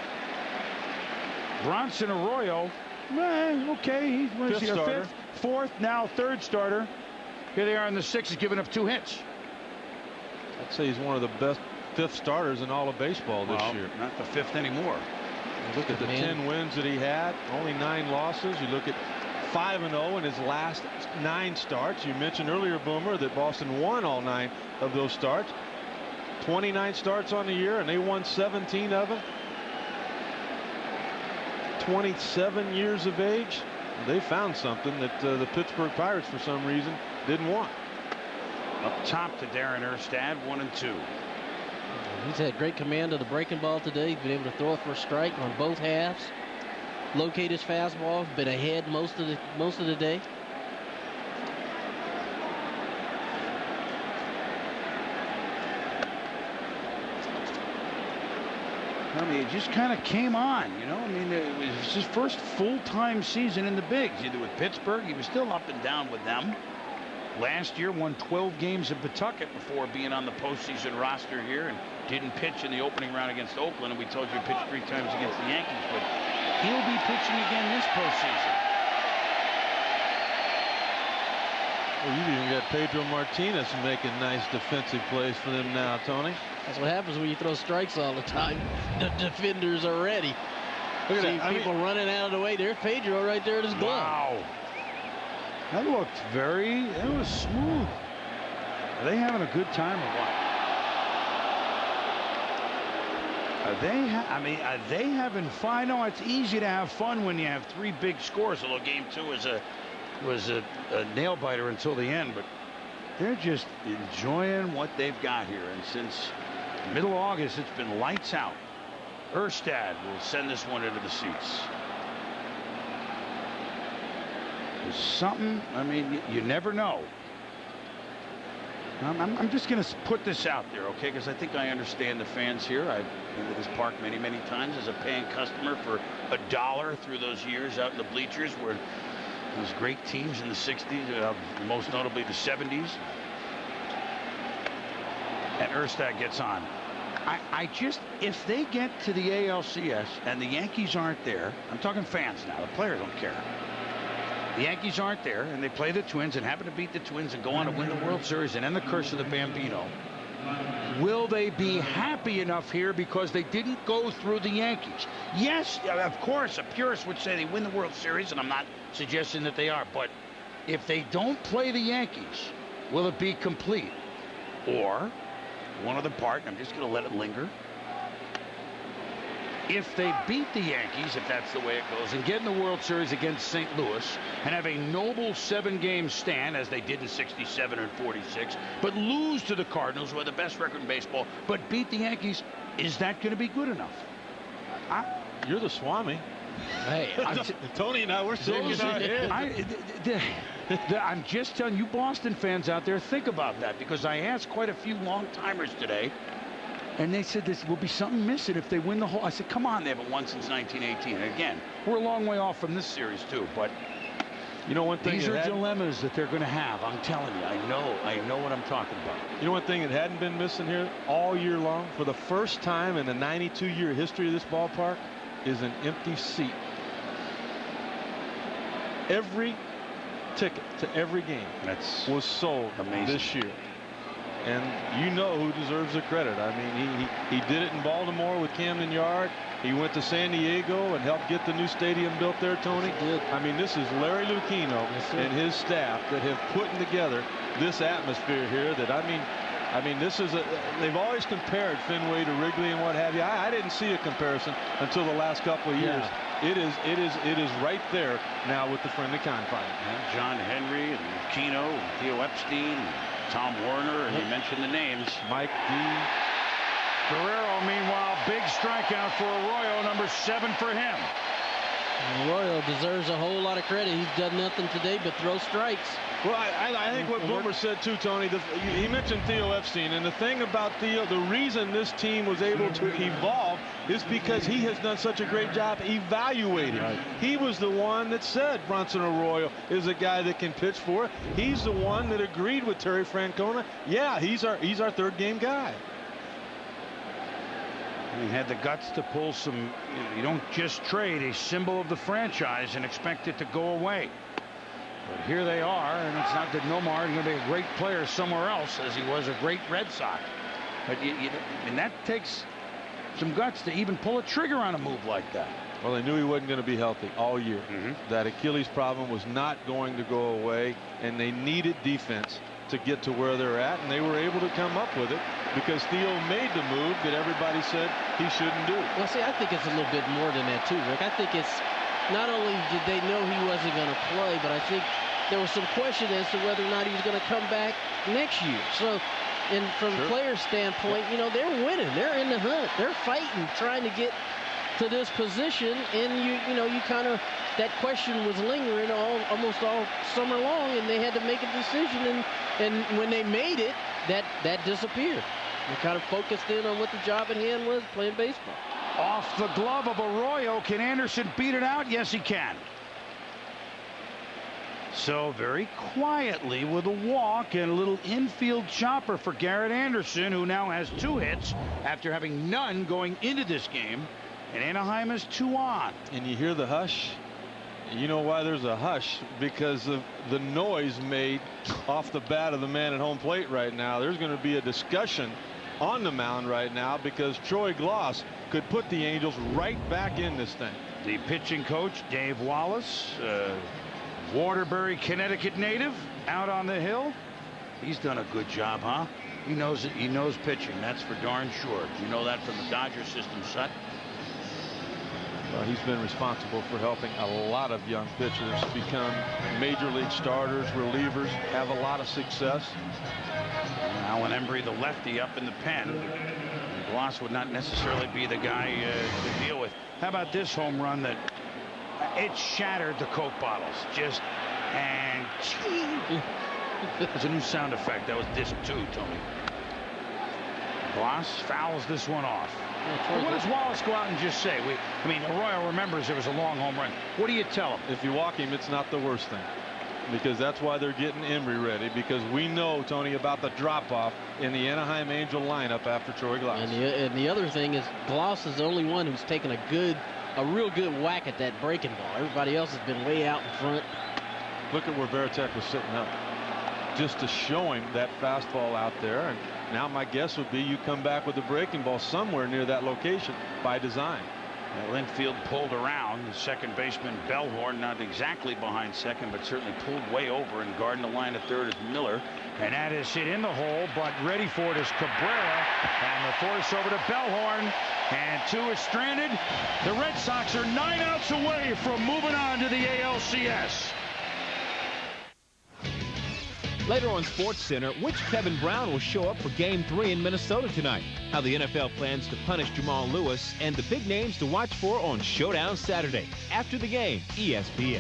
Speaker 1: Bronson Arroyo, okay, he was
Speaker 13: Fifth starter.
Speaker 1: fifth, fourth, now third starter. Here they are in the 6th, giving up 2 hits.
Speaker 13: I'd say he's one of the best 5th starters in all of baseball this year.
Speaker 1: Not the 5th anymore.
Speaker 13: You look at the 10 wins that he had, only 9 losses. You look at 5-0 in his last 9 starts. You mentioned earlier, Boomer, that Boston won all 9 of those starts. 29 starts on the year, and they won 17 of them. 27 years of age. They found something that the Pittsburgh Pirates, for some reason, didn't want.
Speaker 1: Up top to Darren Erstad, 1 and 2.
Speaker 3: He's had great command of the breaking ball today. He's been able to throw it for a strike on both halves. Locate his fastball. Been ahead most of the day.
Speaker 1: I mean, it just kind of came on, you know. I mean, it was his first full-time season in the bigs. Either with Pittsburgh, he was still up and down with them. Last year, won 12 games in Pawtucket before being on the postseason roster here, and didn't pitch in the opening round against Oakland. And we told you he pitched 3 times against the Yankees, but he'll be pitching again this postseason.
Speaker 13: Well, you've even got Pedro Martinez making nice defensive plays for them now, Tony.
Speaker 3: That's what happens when you throw strikes all the time. The defenders are ready.
Speaker 13: Look at
Speaker 3: See
Speaker 13: that.
Speaker 3: people running out of the way. There's Pedro right there at his glove.
Speaker 1: Wow. That looked that was smooth. Are they having a good time or what? Are they having fun? No, it's easy to have fun when you have 3 big scores, although game 2 was a nail biter until the end, but they're just enjoying what they've got here. And since middle of August, it's been lights out. Erstad will send this one into the seats. There's something, I mean, you never know. I'm just going to put this out there, okay, because I think I understand the fans here. I've been to this park many, many times as a paying customer for $1 through those years out in the bleachers where those great teams in the 60s, most notably the 70s. And Erstad gets on. I just, if they get to the ALCS and the Yankees aren't there, I'm talking fans now, the players don't care. The Yankees aren't there and they play the Twins and happen to beat the Twins and go on to win the World Series and end the curse of the Bambino. Will they be happy enough here because they didn't go through the Yankees? Yes, of course, a purist would say they win the World Series, and I'm not suggesting that they are, but if they don't play the Yankees, will it be complete? Or, one other part, and I'm just going to let it linger, if they beat the Yankees, if that's the way it goes, and get in the World Series against St. Louis and have a noble 7-game stand, as they did in 67 and 46, but lose to the Cardinals, who are the best record in baseball, but beat the Yankees, is that going to be good enough?
Speaker 13: You're the Swami.
Speaker 3: Hey,
Speaker 13: Tony and I, we're shaking our heads.
Speaker 1: I'm just telling you Boston fans out there, think about that, because I asked quite a few long-timers today, and they said this will be something missing if they win the whole. I said, come on, they haven't won since 1918. And again, we're a long way off from this series, too. But
Speaker 13: you know, one thing
Speaker 1: these are dilemmas that they're going to have. I'm telling you, I know what I'm talking about.
Speaker 13: You know, one thing that hadn't been missing here all year long, for the first time in the 92-year history of this ballpark, is an empty seat. Every ticket to every game was sold this year. And you know who deserves the credit. I mean, he did it in Baltimore with Camden Yard. He went to San Diego and helped get the new stadium built there, Tony.
Speaker 3: Yes,
Speaker 13: I mean, this is Larry Lucchino and his staff that have put together this atmosphere here that, I mean, this is they've always compared Fenway to Wrigley and what have you. I didn't see a comparison until the last couple of years. It is right there now with the friendly confines.
Speaker 1: Yeah, John Henry and Keno and Theo Epstein and Tom Werner, and you mentioned the names.
Speaker 13: Mike D.
Speaker 1: Guerrero, meanwhile, big strikeout for Arroyo, number 7 for him.
Speaker 3: Arroyo deserves a whole lot of credit. He's done nothing today but throw strikes.
Speaker 13: Well, I think what Boomer said too, Tony, he mentioned Theo Epstein, and the thing about Theo, the reason this team was able to evolve is because he has done such a great job evaluating. Right. He was the one that said Bronson Arroyo is a guy that can pitch for it. He's the one that agreed with Terry Francona. Yeah, he's our third game guy.
Speaker 1: He had the guts to pull some. You don't just trade a symbol of the franchise and expect it to go away. But here they are, and it's not that Nomar is going to be a great player somewhere else, as he was a great Red Sox. But and that takes some guts to even pull a trigger on a move like that.
Speaker 13: Well, they knew he wasn't going to be healthy all year. That Achilles problem was not going to go away, and they needed defense to get to where they're at, and they were able to come up with it because Theo made the move that everybody said he shouldn't do.
Speaker 3: Well, see, I think it's a little bit more than that too, Rick. I think it's not only did they know he wasn't going to play, but I think there was some question as to whether or not he was going to come back next year. So, and from the player's standpoint, you know, they're winning. They're in the hunt. They're fighting, trying to get to this position, and you know, you kind of, that question was lingering almost all summer long, and they had to make a decision, and when they made it, that disappeared. They kind of focused in on what the job at hand was, playing baseball.
Speaker 1: Off the glove of Arroyo. Can Anderson beat it out? Yes, he can. So very quietly with a walk and a little infield chopper for Garrett Anderson, who now has 2 hits after having none going into this game. And Anaheim is 2 on.
Speaker 13: And you hear the hush. You know why there's a hush? Because of the noise made off the bat of the man at home plate right now. There's going to be a discussion on the mound right now because Troy Gloss could put the Angels right back in this thing.
Speaker 1: The pitching coach, Dave Wallace, Waterbury, Connecticut native, out on the hill. He's done a good job, huh? He knows it. He knows pitching. That's for darn sure. You know that from the Dodger system, Sut.
Speaker 13: Well, he's been responsible for helping a lot of young pitchers become major league starters, relievers, have a lot of success.
Speaker 1: Alan Embry, the lefty, up in the pen. Gloss would not necessarily be the guy to deal with. How about this home run that it shattered the Coke bottles? Just and there's a new sound effect. That was disc 2, Tony. Gloss fouls this one off. Well, what does Wallace go out and just say? I mean, Arroyo remembers there was a long home run. What do you tell him?
Speaker 13: If you walk him, it's not the worst thing. Because that's why they're getting Embry ready. Because we know, Tony, about the drop-off in the Anaheim Angel lineup after Troy Gloss.
Speaker 3: And the other thing is Gloss is the only one who's taken a real good whack at that breaking ball. Everybody else has been way out in front.
Speaker 13: Look at where Varitek was sitting up. Just to show him that fastball out there. And now my guess would be you come back with the breaking ball somewhere near that location by design.
Speaker 1: Linfield pulled around. The second baseman Bellhorn not exactly behind second, but certainly pulled way over, and guarding the line at third is Miller. And that is hit in the hole, but ready for it is Cabrera. And the force over to Bellhorn. And 2 is stranded. The Red Sox are 9 outs away from moving on to the ALCS.
Speaker 15: Later on SportsCenter, which Kevin Brown will show up for Game 3 in Minnesota tonight? How the NFL plans to punish Jamal Lewis, and the big names to watch for on Showdown Saturday. After the game, ESPN.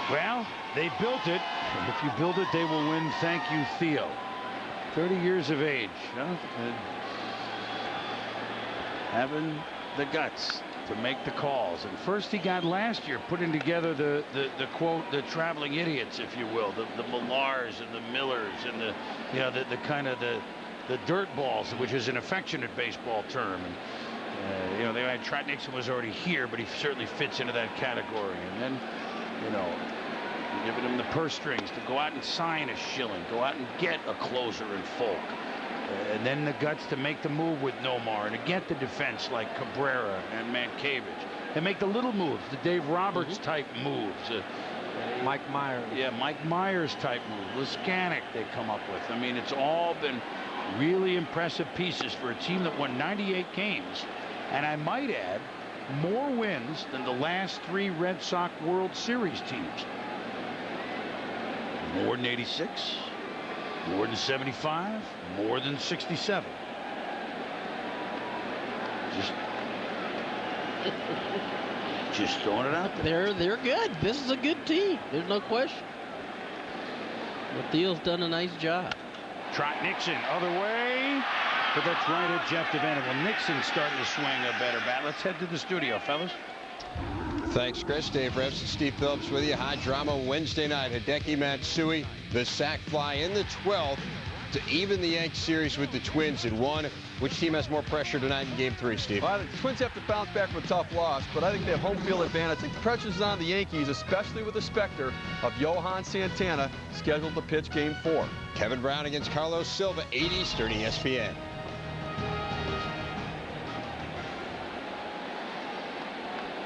Speaker 1: Well, they built it. If you build it, they will win. Thank you, Theo. 30 years of age. Huh? And having the guts to make the calls. And first he got last year putting together the quote, the traveling idiots, if you will, the Millars and the Millers and the kind of the dirt balls, which is an affectionate baseball term. And they had Trot Nixon was already here, but he certainly fits into that category. And then, giving him the purse strings to go out and sign a Schilling, go out and get a closer in Folk. And then the guts to make the move with Nomar and to get the defense like Cabrera and Mankiewicz. And make the little moves, the Dave Roberts type moves.
Speaker 13: Mike Myers.
Speaker 1: Yeah, Mike Myers type move. Liscanic they come up with. I mean, it's all been really impressive pieces for a team that won 98 games. And I might add, more wins than the last 3 Red Sox World Series teams. More than 86, more than 75, more than 67. Just throwing it out there.
Speaker 3: They're good. This is a good team. There's no question. Thiel's done a nice job.
Speaker 1: Trot Nixon, other way. But that's right at Jeff DeVante. Well, Nixon's starting to swing a better bat. Let's head to the studio, fellas.
Speaker 7: Thanks, Chris. Dave Reps and Steve Phillips with you. High drama Wednesday night. Hideki Matsui, the sac fly in the 12th to even the Yanks series with the Twins in 1. Which team has more pressure tonight in Game 3, Steve?
Speaker 8: Well, the Twins have to bounce back from a tough loss, but I think they have home field advantage. I think the pressure's on the Yankees, especially with the specter of Johan Santana scheduled to pitch Game 4.
Speaker 7: Kevin Brown against Carlos Silva, 8 Eastern, ESPN.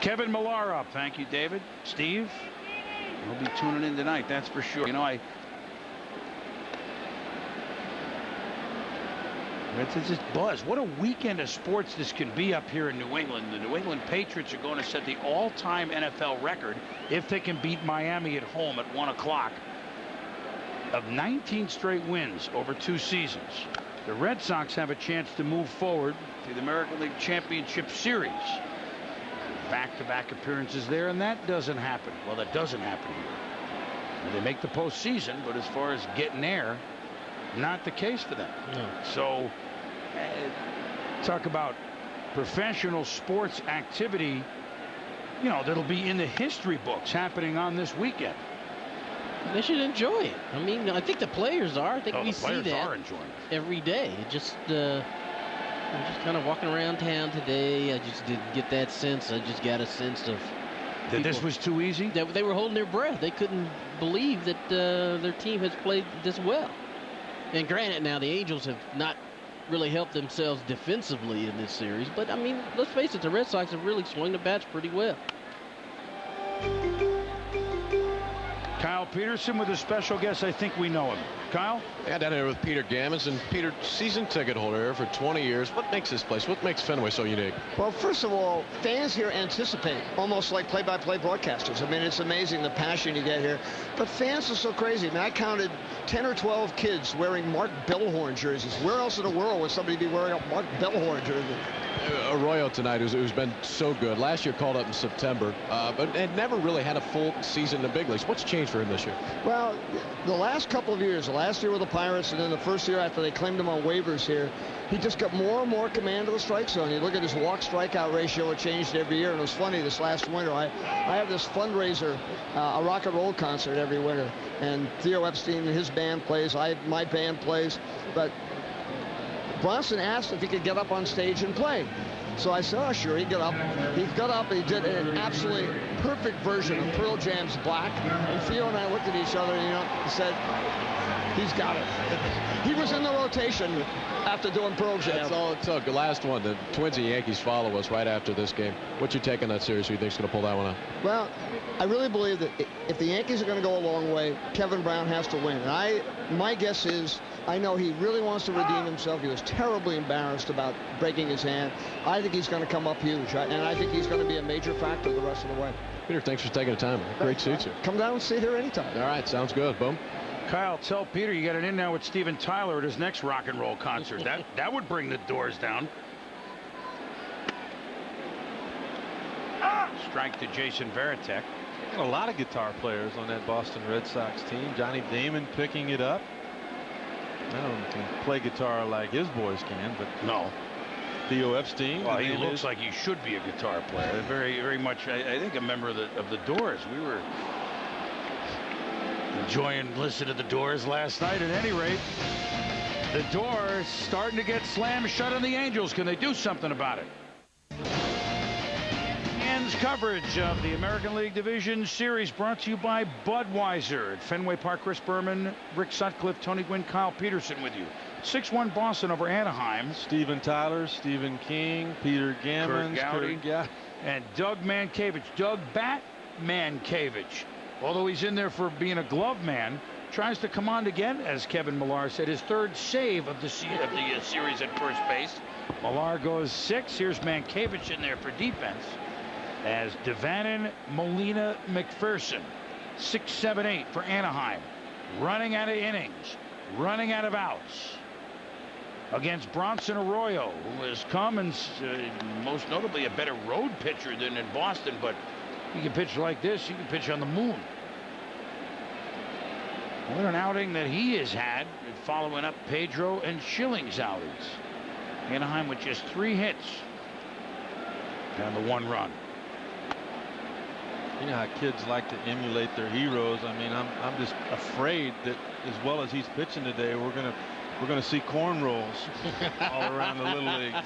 Speaker 1: Kevin Millar up. Thank you, David. Steve, we'll be tuning in tonight, that's for sure. It's just buzz. What a weekend of sports this can be up here in New England. The New England Patriots are going to set the all-time NFL record if they can beat Miami at home at 1 o'clock of 19 straight wins over 2 seasons. The Red Sox have a chance to move forward to the American League Championship Series. Back-to-back appearances there, and that doesn't happen. Well, that doesn't happen here. They make the postseason, but as far as getting there, not the case for them.
Speaker 3: No.
Speaker 1: So, talk about professional sports activity, that'll be in the history books happening on this weekend.
Speaker 3: They should enjoy it. I mean, I think the players are. I think we see that
Speaker 1: are enjoying it
Speaker 3: every day. I'm just kind of walking around town today. I just didn't get that sense. I just got a sense of
Speaker 1: that this was too easy.
Speaker 3: They were holding their breath. They couldn't believe that their team has played this well. And granted, now the Angels have not really helped themselves defensively in this series. But, I mean, let's face it, the Red Sox have really swung the bats pretty well.
Speaker 1: Kyle Peterson with a special guest. I think we know him. Kyle?
Speaker 5: Yeah, down here with Peter Gammons. And Peter, season ticket holder here for 20 years. What makes this place, what makes Fenway so unique?
Speaker 16: Well, first of all, fans here anticipate, almost like play-by-play broadcasters. I mean, it's amazing the passion you get here. But fans are so crazy. I mean, I counted 10 or 12 kids wearing Mark Bellhorn jerseys. Where else in the world would somebody be wearing a Mark Bellhorn jersey?
Speaker 5: Arroyo tonight, who's been so good. Last year called up in September, but had never really had a full season in the big leagues. What's changed for him this year?
Speaker 16: Well, the last couple of years, the last year with the Pirates and then the first year after they claimed him on waivers here, he just got more and more command of the strike zone. You look at his walk-strikeout ratio, it changed every year. And it was funny, this last winter, I have this fundraiser, a rock and roll concert every winter. And Theo Epstein and his band plays, my band plays. But Bronson asked if he could get up on stage and play. So I said, oh, sure, he'd get up. He got up and he did an absolutely perfect version of Pearl Jam's Black. And Theo and I looked at each other and, said, he's got it. He was in the rotation after doing Pearl Jam.
Speaker 5: That's all it took. The last one, the Twins and Yankees follow us right after this game. What's your take on that series? Who you think's going to pull that one out?
Speaker 16: Well, I really believe that if the Yankees are going to go a long way, Kevin Brown has to win. And my guess is, I know he really wants to redeem himself. He was terribly embarrassed about breaking his hand. I think he's going to come up huge, and I think he's going to be a major factor the rest of the way.
Speaker 5: Peter, thanks for taking the time. Great to see you.
Speaker 16: Come down and sit here anytime.
Speaker 5: All right, sounds good. Boom.
Speaker 1: Kyle, tell Peter you got it in now with Steven Tyler at his next rock and roll concert. that would bring the doors down. Strike to Jason Varitek.
Speaker 13: A lot of guitar players on that Boston Red Sox team. Johnny Damon picking it up. I don't know if he can play guitar like his boys can, but
Speaker 1: no.
Speaker 13: Theo Epstein.
Speaker 1: Well, he looks like he should be a guitar player. Very, very much, I think, a member of the Doors. We were enjoying listening to the Doors last night. At any rate, the Doors starting to get slammed shut on the Angels. Can they do something about it? Coverage of the American League Division Series brought to you by Budweiser at Fenway Park. Chris Berman, Rick Sutcliffe, Tony Gwynn, Kyle Peterson with you. 6-1 Boston over Anaheim.
Speaker 13: Steven Tyler, Stephen King, Peter Gammons,
Speaker 1: Kurt Gowdy, and Doug Mankiewicz. Doug Bat Mankiewicz, although he's in there for being a glove man, tries to come on again, as Kevin Millar said, his third save of the series at first base. Millar goes 6. Here's Mankiewicz in there for defense. As Devannon, Molina, McPherson, 6, 7, 8 for Anaheim. Running out of innings, running out of outs. Against Bronson Arroyo, who has come and most notably a better road pitcher than in Boston, but he can pitch like this, he can pitch on the moon. What an outing that he has had, following up Pedro and Schilling's outings. Anaheim with just 3 hits and the 1 run.
Speaker 13: You know how kids like to emulate their heroes. I mean, I'm just afraid that as well as he's pitching today, we're gonna see cornrows all around the little leagues.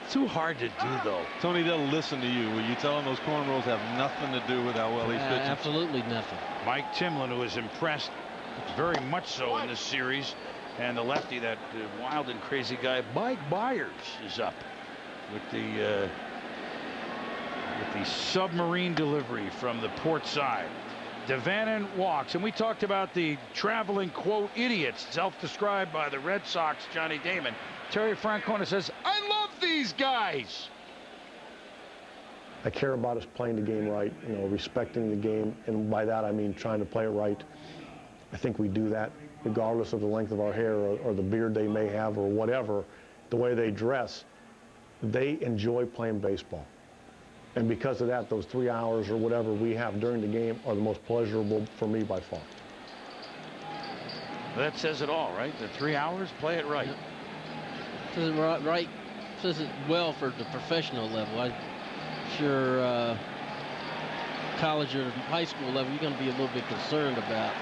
Speaker 1: Too hard to do, though.
Speaker 13: Tony, they'll listen to you. Will you tell them those cornrows have nothing to do with how well he's pitching?
Speaker 3: Absolutely nothing.
Speaker 1: Mike Timlin, who is impressed very much so in this series, and the lefty, that wild and crazy guy Mike Myers, is up with the submarine delivery from the port side. Devannon walks, and we talked about the traveling, quote, idiots, self-described by the Red Sox, Johnny Damon. Terry Francona says, I love these guys.
Speaker 17: I care about us playing the game right, you know, respecting the game, and by that I mean trying to play it right. I think we do that regardless of the length of our hair or the beard they may have or whatever, the way they dress. They enjoy playing baseball. And because of that, those 3 hours or whatever we have during the game are the most pleasurable for me by far.
Speaker 1: That says it all, right? The 3 hours, play it right.
Speaker 3: Says it right. Says it well for the professional level. I'm sure college or high school level, you're going to be a little bit concerned about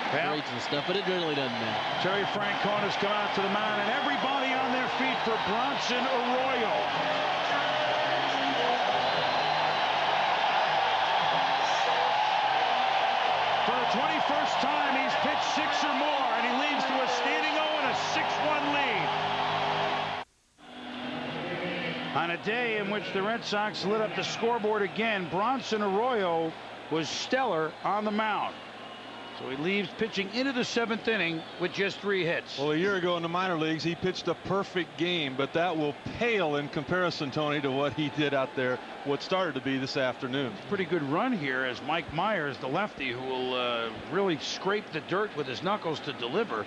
Speaker 3: grades and stuff, but it really doesn't matter.
Speaker 1: Terry Francona's come out to the mound, and everybody on their feet for Bronson Arroyo. For the 21st time, he's pitched 6 or more, and he leads to a standing 0 and a 6-1 lead. On a day in which the Red Sox lit up the scoreboard again, Bronson Arroyo was stellar on the mound. So he leaves pitching into the 7th inning with just 3 hits.
Speaker 13: Well, a year ago in the minor leagues, he pitched a perfect game, but that will pale in comparison, Tony, to what he did out there, what started to be this afternoon.
Speaker 1: Pretty good run here as Mike Myers, the lefty, who will really scrape the dirt with his knuckles to deliver.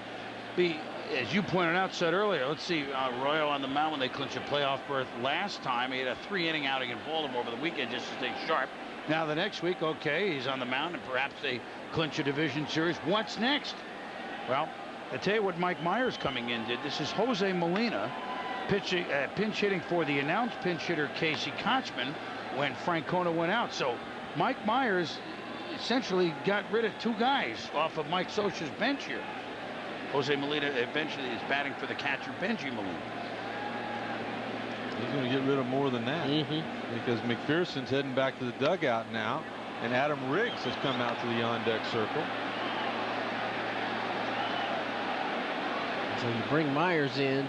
Speaker 1: As you pointed out, said earlier, let's see, Arroyo on the mound when they clinched a playoff berth last time. He had a 3-inning outing in Baltimore over the weekend just to stay sharp. Now the next week, okay, he's on the mound and perhaps they clinch a division series. What's next? Well, I'll tell you what Mike Myers coming in did. This is Jose Molina pinch hitting for the announced pinch hitter Casey Kochman when Francona went out. So Mike Myers essentially got rid of 2 guys off of Mike Scioscia's bench here. Jose Molina eventually is batting for the catcher Benji Molina.
Speaker 13: He's going to get rid of more than that because McPherson's heading back to the dugout now, and Adam Riggs has come out to the on-deck circle.
Speaker 3: So you bring Myers in.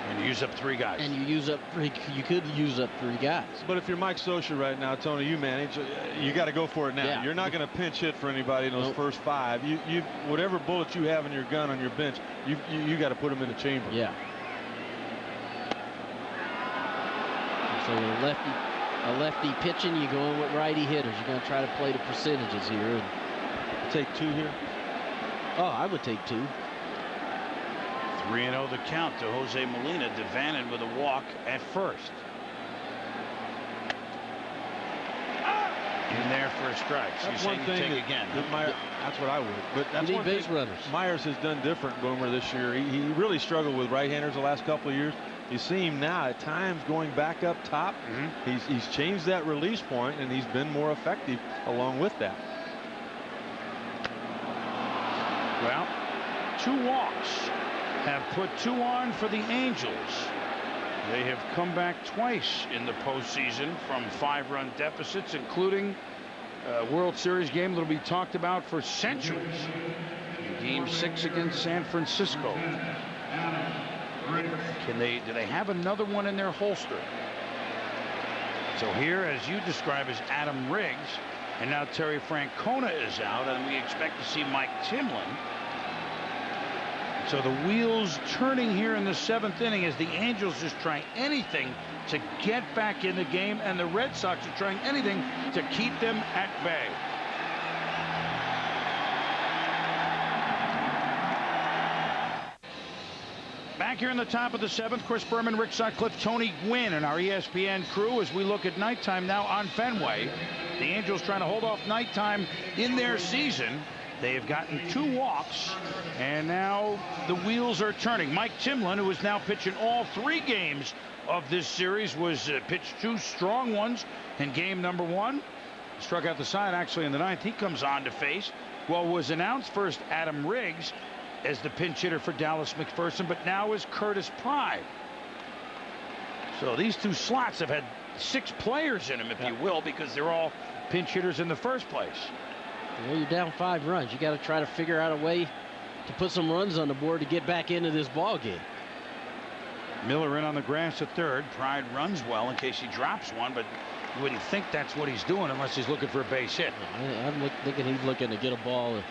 Speaker 1: And you use up 3 guys.
Speaker 3: And you use up 3. You could use up 3 guys.
Speaker 13: But if you're Mike Scioscia right now, Tony, you manage. You got to go for it now.
Speaker 3: Yeah.
Speaker 13: You're not going to pinch hit for anybody in those first 5. You whatever bullets you have in your gun on your bench, you got to put them in the chamber.
Speaker 3: Yeah. So a lefty pitching, you going with righty hitters. You're going to try to play the percentages here. And
Speaker 13: take 2 here.
Speaker 3: Oh, I would take 2.
Speaker 1: 3-0 the count to Jose Molina. Devannon with a walk at first. in there for a strike. So
Speaker 13: That's
Speaker 1: you're
Speaker 13: one
Speaker 1: saying you
Speaker 13: thing
Speaker 1: take again.
Speaker 13: That's what I would. But that's
Speaker 3: You need
Speaker 13: one
Speaker 3: base
Speaker 13: thing
Speaker 3: runners.
Speaker 13: Myers has done different, Boomer, this year. He really struggled with right-handers the last couple of years. You see him now at times going back up top. He's changed that release point, and he's been more effective along with that.
Speaker 1: Well, 2 walks have put 2 on for the Angels. They have come back twice in the postseason from 5-run deficits, including a World Series game that will be talked about for centuries in Game 6 against San Francisco. Do they have another one in their holster? So here, as you describe, is Adam Riggs, and now Terry Francona is out, and we expect to see Mike Timlin. So the wheels turning here in the 7th inning as the Angels just try anything to get back in the game, and the Red Sox are trying anything to keep them at bay. Back here in the top of the 7th, Chris Berman, Rick Sutcliffe, Tony Gwynn, and our ESPN crew as we look at nighttime now on Fenway. The Angels trying to hold off nighttime in their season. They have gotten 2 walks, and now the wheels are turning. Mike Timlin, who is now pitching all 3 games of this series, was pitched 2 strong ones in game number 1. Struck out the side actually in the 9th. He comes on to face what was announced first Adam Riggs as the pinch hitter for Dallas McPherson, but now is Curtis Pride. So these 2 slots have had 6 players in them, if you will, because they're all pinch hitters in the first place.
Speaker 3: Well, you're down 5 runs. You got to try to figure out a way to put some runs on the board to get back into this ball game.
Speaker 1: Miller in on the grass at third. Pride runs well in case he drops one, but you wouldn't think that's what he's doing unless he's looking for a base hit.
Speaker 3: I'm thinking he's looking to get a ball,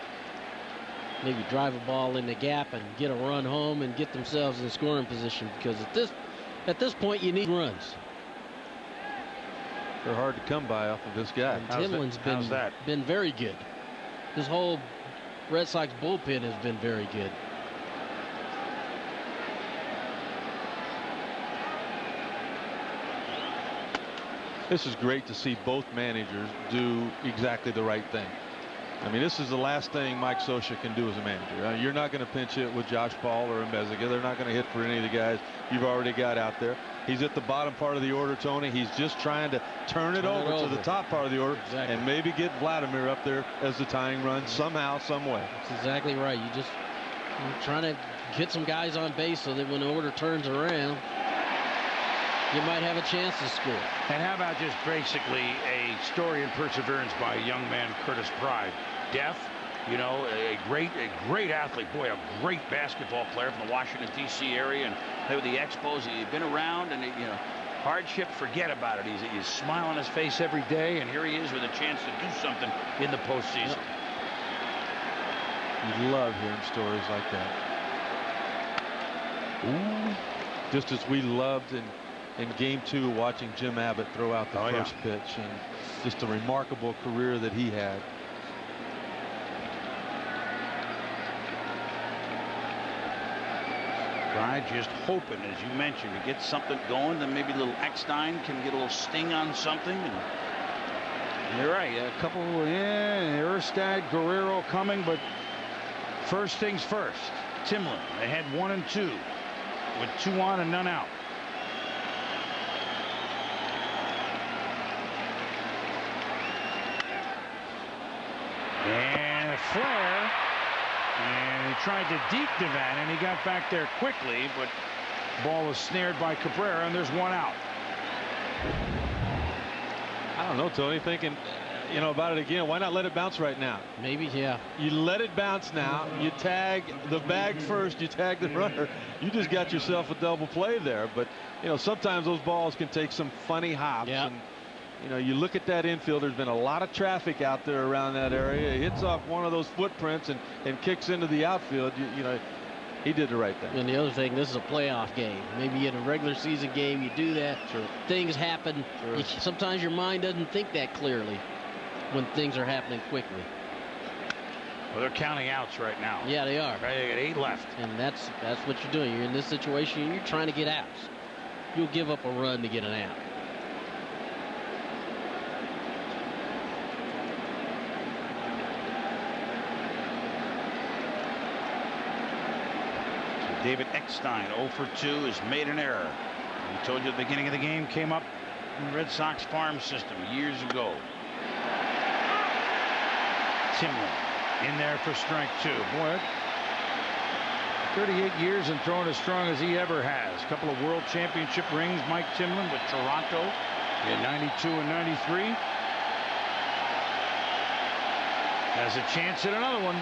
Speaker 3: maybe drive a ball in the gap and get a run home and get themselves in scoring position, because at this point you need runs.
Speaker 13: They're hard to come by off of this guy.
Speaker 3: And Timlin's been very good. This whole Red Sox bullpen has been very good.
Speaker 13: This is great to see both managers do exactly the right thing. I mean, this is the last thing Mike Scioscia can do as a manager. You're not going to pinch hit with Josh Paul or Mezega. They're not going to hit for any of the guys you've already got out there. He's at the bottom part of the order, Tony. He's just trying to turn it over to the top part of the order and maybe get Vladimir up there as the tying run somehow, some way.
Speaker 3: That's exactly right. You're trying to get some guys on base so that when the order turns around, you might have a chance to score.
Speaker 1: And how about just basically a story and perseverance by a young man, Curtis Pride. Deaf, you know, a great athlete. Boy, a great basketball player from the Washington, D.C. area. And play with the Expos. He's been around, and, you know, hardship, forget about it. He's smile on his face every day, and here he is with a chance to do something in the postseason.
Speaker 13: You love hearing stories like that. Ooh. Just as we loved in game 2 watching Jim Abbott throw out the first pitch, and just a remarkable career that he had.
Speaker 1: Pride just hoping, as you mentioned, to get something going, then maybe little Eckstein can get a little sting on something. And you're right, a couple, Erstad, Guerrero coming, but first things first. Timlin, they had 1 and 2 with 2 on and none out. And a flare, and he tried to deep Devan, and he got back there quickly, but ball is snared by Cabrera, and there's 1 out.
Speaker 13: I don't know, Tony, thinking, you know, about it again. Why not let it bounce right now?
Speaker 3: Maybe, yeah.
Speaker 13: You let it bounce now. You tag the bag first. You tag the runner. You just got yourself a double play there. But, you know, sometimes those balls can take some funny hops.
Speaker 3: Yep.
Speaker 13: And, you know, you look at that infield, there's been a lot of traffic out there around that area. It hits off one of those footprints and kicks into the outfield. You know, he did the right thing.
Speaker 3: And the other thing, this is a playoff game. Maybe in a regular season game, you do that.
Speaker 13: Sure.
Speaker 3: Things happen. Sure. Sometimes your mind doesn't think that clearly when things are happening quickly.
Speaker 1: Well, they're counting outs right now.
Speaker 3: Yeah, they are.
Speaker 1: Right, they got 8 left.
Speaker 3: And that's what you're doing. You're in this situation, you're trying to get outs. You'll give up a run to get an out.
Speaker 1: David Eckstein, 0 for 2, has made an error. We told you at the beginning of the game, came up in the Red Sox farm system years ago. Timlin in there for strike 2. Boy, 38 years and throwing as strong as he ever has. A couple of world championship rings, Mike Timlin with Toronto in 92 and 93. Has a chance at another one.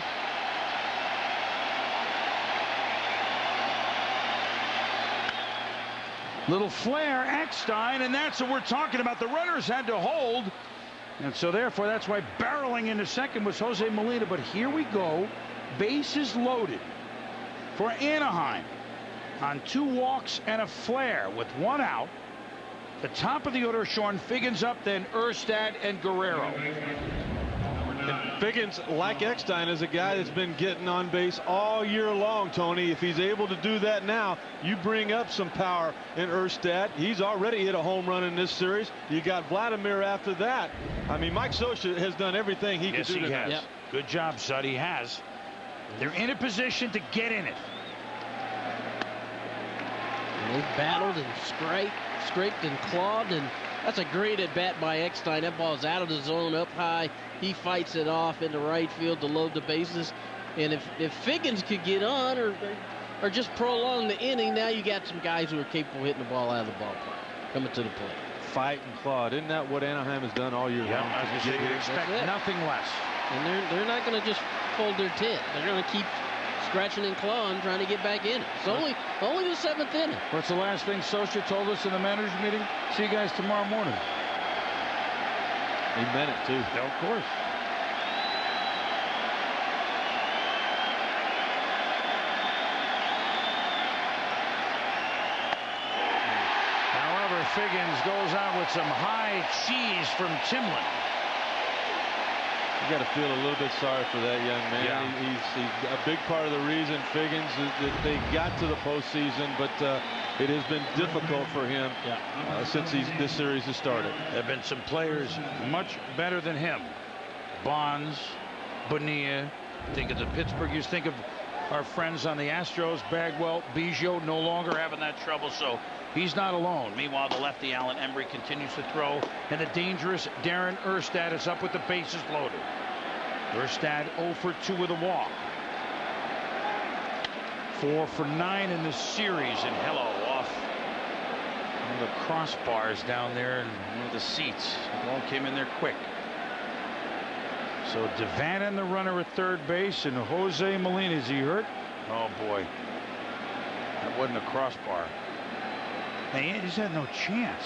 Speaker 1: Little flare, Eckstein, and that's what we're talking about. The runners had to hold, and so therefore that's why barreling into second was Jose Molina. But here we go, bases loaded for Anaheim on 2 walks and a flare with 1 out. The top of the order, Sean, Figgins up, then Erstad and Guerrero.
Speaker 13: Figgins, like Eckstein, is a guy that's been getting on base all year long, Tony. If he's able to do that now, you bring up some power in Erstad. He's already hit a home run in this series. You got Vladimir after that. I mean, Mike Scioscia has done everything he can do.
Speaker 1: Yes, he has.
Speaker 13: Yep.
Speaker 1: Good job, Sud. He has. They're in a position to get in it.
Speaker 3: And they've battled and scraped and clawed, and that's a great at bat by Eckstein. That ball is out of the zone, up high. He fights it off into right field to load the bases. And if Figgins could get on or just prolong the inning, now you got some guys who are capable of hitting the ball out of the ballpark, coming to the plate.
Speaker 13: Fight and claw. Isn't that what Anaheim has done all year long?
Speaker 1: I was going to say, you expect nothing less.
Speaker 3: And they're not going to just fold their tent. They're going to keep scratching and clawing, trying to get back in it. It's only the 7th inning.
Speaker 1: What's the last thing Scioscia told us in the managers meeting? See you guys tomorrow morning.
Speaker 13: He meant it, too.
Speaker 1: Yeah, of course. However, Figgins goes out with some high cheese from Timlin.
Speaker 13: You got to feel a little bit sorry for that young man.
Speaker 1: Yeah.
Speaker 13: He's a big part of the reason Figgins that they got to the postseason, but it has been difficult for him since this series has started.
Speaker 1: There have been some players much better than him. Bonds, Bonilla. Think of the Pittsburgh. You think of our friends on the Astros, Bagwell, Biggio, no longer having that trouble, so he's not alone. Meanwhile, the lefty Alan Embry continues to throw, and the dangerous Darren Erstad is up with the bases loaded. Erstad 0 for 2 with a walk. 4 for 9 in this series, and Hello off one of the crossbars down there in one of the seats. The ball came in there quick. So Devanna, the runner at third base, and Jose Molina. Is he hurt? Oh boy, that wasn't a crossbar. Hey, he's had no chance.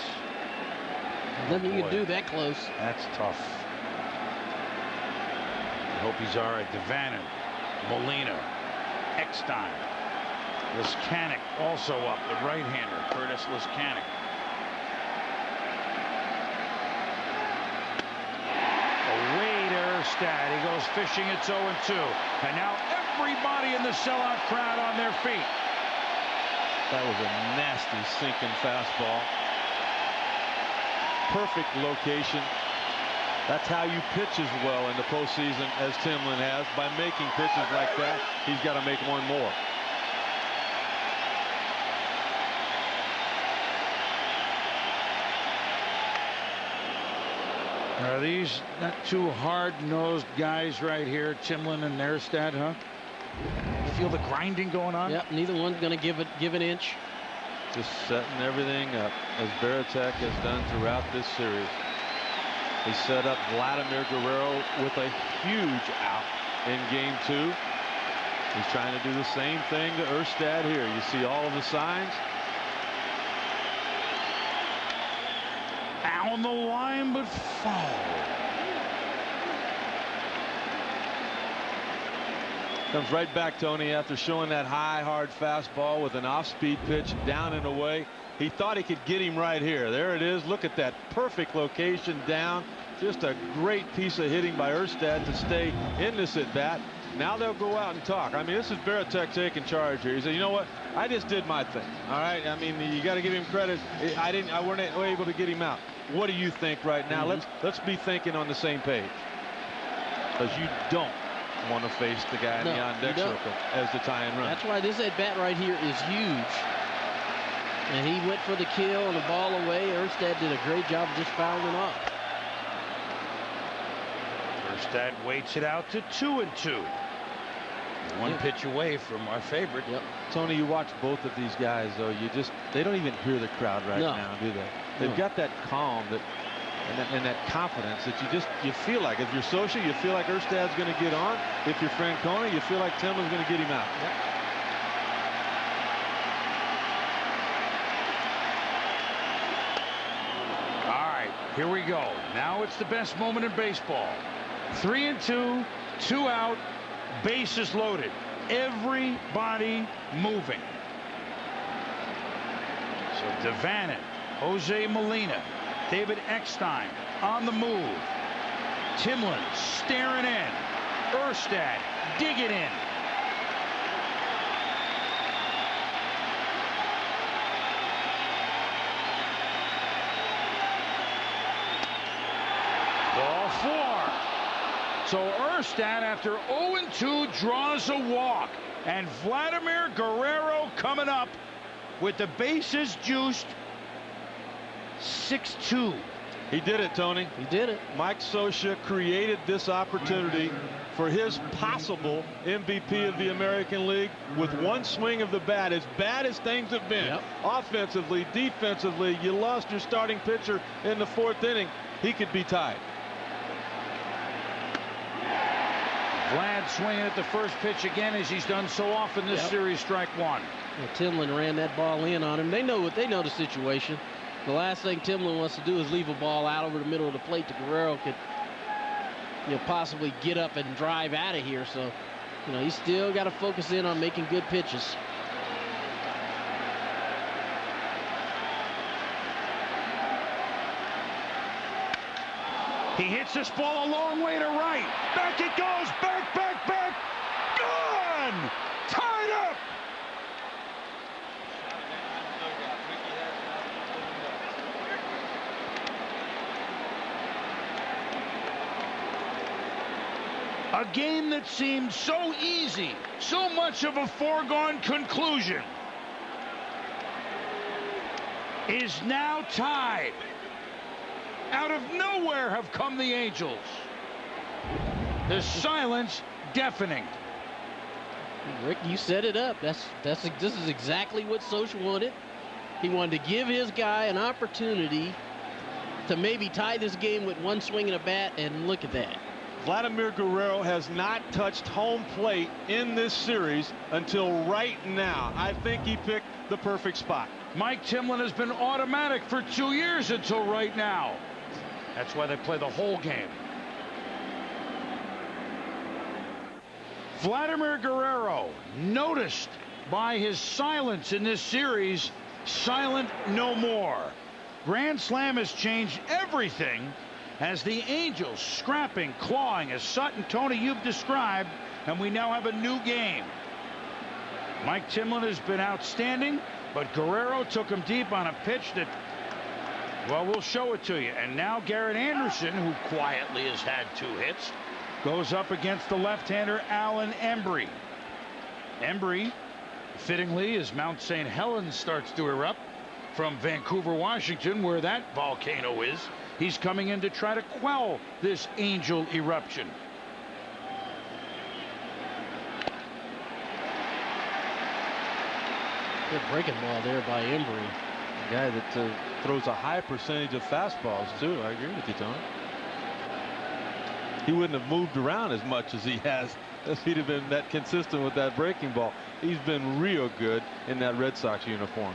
Speaker 3: Nothing you can do that close.
Speaker 1: That's tough. I hope he's all right. Devanna, Molina, Eckstein, Liskanek also up, the right-hander, Curtis Liskanek. Away to Erstad. He goes fishing. It's 0-2. And now everybody in the sellout crowd on their feet.
Speaker 13: That was a nasty sinking fastball. Perfect location. That's how you pitch as well in the postseason as Timlin has. By making pitches like that, he's got to make one more.
Speaker 1: Are these not two hard-nosed guys right here, Timlin and Erstad, huh? You feel the grinding going on?
Speaker 3: Yep, neither one's going to give an inch.
Speaker 13: Just setting everything up as Veritek has done throughout this series. He set up Vladimir Guerrero with a huge out in game 2. He's trying to do the same thing to Erstad here. You see all of the signs.
Speaker 1: On the line, but foul.
Speaker 13: Comes right back, Tony, after showing that high, hard fastball with an off-speed pitch down and away. He thought he could get him right here. There it is. Look at that perfect location down. Just a great piece of hitting by Erstad to stay in this at bat. Now they'll go out and talk. I mean, this is Veritek taking charge here. He said, you know what? I just did my thing. All right. I mean, you got to give him credit. I weren't able to get him out. What do you think right now? Let's be thinking on the same page. Because you don't. want to face the guy in the on-deck circle as the tie-in run.
Speaker 3: That's why this at-bat right here is huge. And he went for the kill and the ball away. Erstad did a great job of just fouling it off.
Speaker 1: Erstad waits it out to 2-2. One pitch away from our favorite.
Speaker 13: Tony, you watch both of these guys, though. They don't even hear the crowd right now, do they? They've got that calm and that confidence that you feel like. If you're Socia, you feel like Erstad's going to get on. If you're Francona, you feel like Timlin's going to get him out.
Speaker 1: All right, here we go. Now it's the best moment in baseball. 3-2, 2 out, bases loaded. Everybody moving. So Devannon, Jose Molina, David Eckstein on the move. Timlin staring in. Erstad digging in. Ball 4. So Erstad, after 0-2, draws a walk. And Vladimir Guerrero coming up with the bases juiced. 6-2.
Speaker 13: He did it, Tony.
Speaker 3: He did it.
Speaker 13: Mike Socia created this opportunity for his possible MVP of the American League with one swing of the bat. As bad as things have been, offensively, defensively, you lost your starting pitcher in the 4th inning. He could be tied.
Speaker 1: Vlad swinging at the first pitch again, as he's done so often this series. Strike 1.
Speaker 3: Well, Timlin ran that ball in on him. They know the situation. The last thing Timlin wants to do is leave a ball out over the middle of the plate that Guerrero could possibly get up and drive out of here. So, he's still got to focus in on making good pitches.
Speaker 1: He hits this ball a long way to right. Back it goes. Back, back, back. Gone! Tied up! A game that seemed so easy, so much of a foregone conclusion, is now tied. Out of nowhere have come the Angels. The silence deafening.
Speaker 3: Rick, you set it up. This is exactly what Socia wanted. He wanted to give his guy an opportunity to maybe tie this game with one swing and a bat, and look at that.
Speaker 13: Vladimir Guerrero has not touched home plate in this series until right now. I think he picked the perfect spot.
Speaker 1: Mike Timlin has been automatic for 2 years until right now. That's why they play the whole game. Vladimir Guerrero, noticed by his silence in this series, silent no more. Grand Slam has changed everything as the Angels scrapping, clawing, as Sutton, Tony, you've described, and we now have a new game. Mike Timlin has been outstanding, but Guerrero took him deep on a pitch that, well, we'll show it to you. And now Garrett Anderson, who quietly has had 2 hits, goes up against the left-hander Alan Embry. Embry, fittingly, as Mount St. Helens starts to erupt from Vancouver, Washington, where that volcano is. He's coming in to try to quell this Angel eruption.
Speaker 3: Good breaking ball there by Embry.
Speaker 13: A guy that throws a high percentage of fastballs, too. I agree with you, Tony. He wouldn't have moved around as much as he has if he'd have been that consistent with that breaking ball. He's been real good in that Red Sox uniform.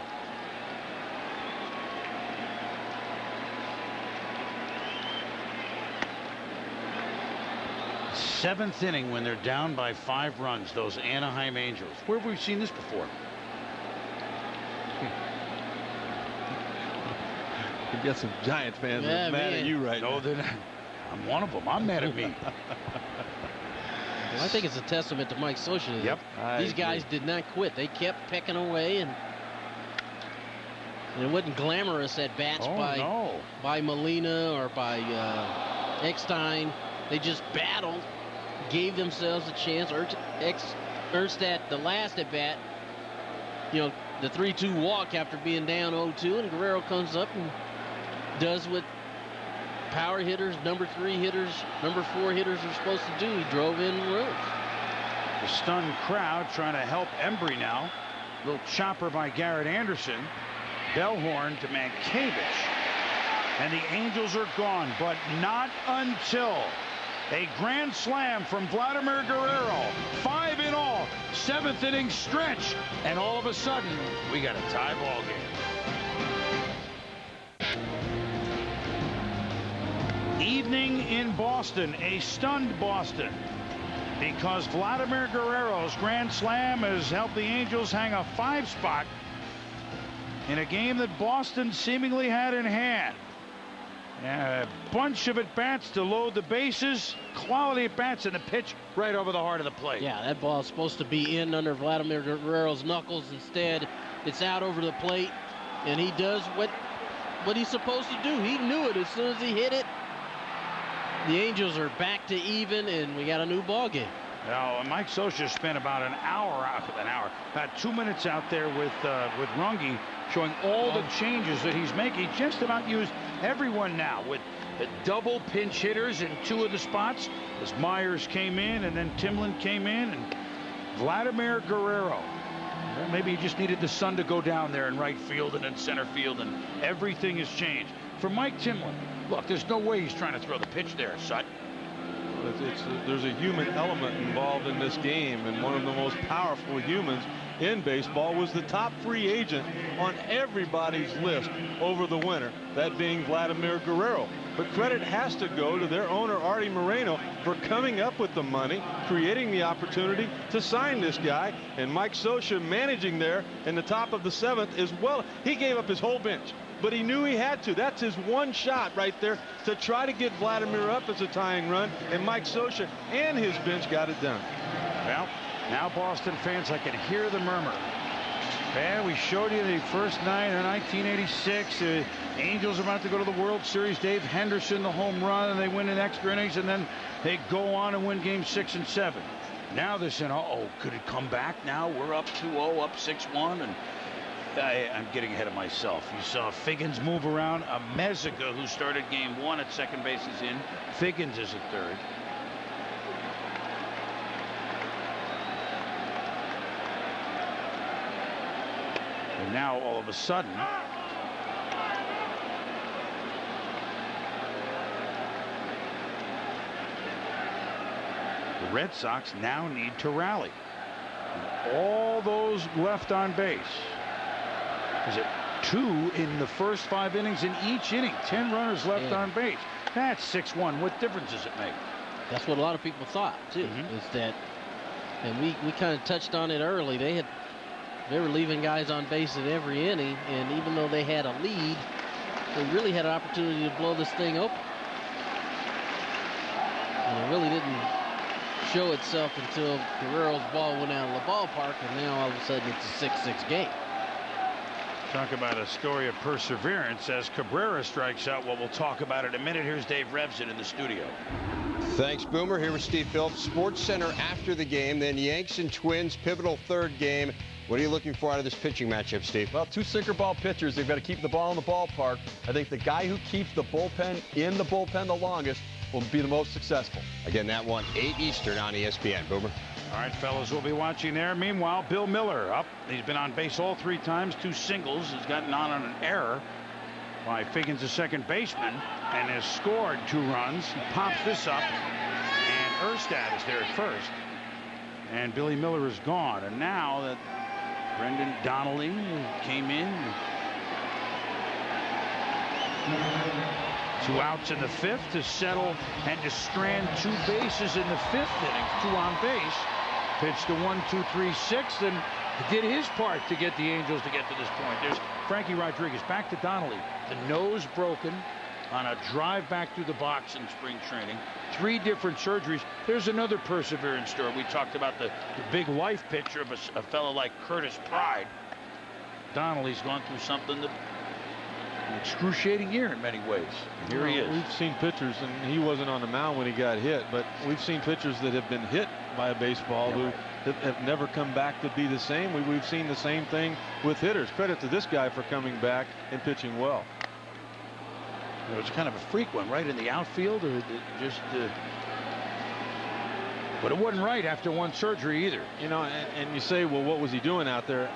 Speaker 1: Seventh inning when they're down by 5 runs, those Anaheim Angels. Where have we seen this before?
Speaker 13: You got some Giant fans that are mad at you right now.
Speaker 1: No, I'm one of them. I'm mad at me.
Speaker 3: Well, I think it's a testament to Mike Socia.
Speaker 1: Yep.
Speaker 3: These guys did not quit. They kept pecking away, and it wasn't glamorous at bats by Molina or by Eckstein. They just battled gave themselves a chance. Erstad, the last at bat, you know, the 3-2 walk after being down 0-2, and Guerrero comes up and does what power hitters, number 3 hitters, number 4 hitters are supposed to do. He drove in runs.
Speaker 1: The stunned crowd trying to help Embry now. Little chopper by Garrett Anderson. Bellhorn to Mankiewicz. And the Angels are gone, but not until a grand slam from Vladimir Guerrero. 5 in all, 7th inning stretch, and all of a sudden we got a tie ball game. Evening in Boston, a stunned Boston, because Vladimir Guerrero's grand slam has helped the Angels hang a 5 spot in a game that Boston seemingly had in hand. A bunch of at-bats to load the bases, quality at-bats, and the pitch right over the heart of the plate.
Speaker 3: Yeah, that ball's supposed to be in under Vladimir Guerrero's knuckles. Instead, it's out over the plate, and he does what he's supposed to do. He knew it as soon as he hit it. The Angels are back to even, and we got a new ball game.
Speaker 1: Now, Mike Scioscia spent about about 2 minutes out there with Runge, showing all the changes that he's making. Just about used everyone now with the double pinch hitters in 2 of the spots, as Myers came in and then Timlin came in, and Vladimir Guerrero. Well, maybe he just needed the sun to go down there in right field and in center field, and everything has changed. For Mike Timlin, look, there's no way he's trying to throw the pitch there, Sut.
Speaker 4: There's a human element involved in this game, and one of the most powerful humans in baseball was the top free agent on everybody's list over the winter, that being Vladimir Guerrero. But credit has to go to their owner, Artie Moreno, for coming up with the money, creating the opportunity to sign this guy, and Mike Scioscia managing there in the top of the 7th as well. He gave up his whole bench, but he knew he had to. That's his one shot right there to try to get Vladimir up as a tying run, and Mike Scioscia and his bench got it done.
Speaker 1: Well, now Boston fans, I can hear the murmur. Man, we showed you the first night in 1986. Angels are about to go to the World Series. Dave Henderson, the home run, and they win in extra innings, and then they go on and win games 6 and 7. Now they're saying, uh-oh, could it come back now? We're up 2-0, up 6-1, and I'm getting ahead of myself. You saw Figgins move around. Mezica, who started game 1 at second base, is in. Figgins is at third. And now, all of a sudden, the Red Sox now need to rally. And all those left on base. Is it 2 in the first 5 innings in each inning? 10 runners left on base. That's 6-1. What difference does it make?
Speaker 3: That's what a lot of people thought too. Is that, and we kind of touched on it early. They were leaving guys on base at every inning, and even though they had a lead, they really had an opportunity to blow this thing open. And it really didn't show itself until Guerrero's ball went out of the ballpark, and now all of a sudden it's a 6-6 game.
Speaker 1: Talk about a story of perseverance as Cabrera strikes out. Well, we'll talk about it in a minute. Here's Dave Revson in the studio.
Speaker 7: Thanks, Boomer. Here with Steve Phillips. Sports Center after the game, then Yanks and Twins, pivotal 3rd game. What are you looking for out of this pitching matchup, Steve?
Speaker 8: Well, 2 sinker ball pitchers. They've got to keep the ball in the ballpark. I think the guy who keeps the bullpen in the bullpen the longest will be the most successful.
Speaker 7: Again, that one, 8 Eastern on ESPN. Boomer.
Speaker 1: All right, fellas, we'll be watching there. Meanwhile, Bill Miller up. He's been on base all 3 times, 2 singles. He's gotten on an error by Figgins, the second baseman, and has scored 2 runs. He pops this up, and Erstad is there at first. And Billy Miller is gone. And now that Brendan Donnelly came in. 2 outs in the 5th to settle and to strand 2 bases in the 5th inning. 2 on base. Pitched to 1-2-3-6 and did his part to get the Angels to get to this point. There's Frankie Rodriguez back to Donnelly. The nose broken on a drive back through the box in spring training. 3 different surgeries. There's another perseverance story. We talked about the big life picture of a fellow like Curtis Pride. Donnelly's gone through something that excruciating year in many ways. Here he is.
Speaker 13: We've seen pitchers, and he wasn't on the mound when he got hit, but we've seen pitchers that have been hit by a baseball who have never come back to be the same. We've seen the same thing with hitters. Credit to this guy for coming back and pitching well.
Speaker 1: It was kind of a freak one, right in the outfield, or just. But it wasn't right after one surgery either.
Speaker 13: You know, and you say, well, what was he doing out there?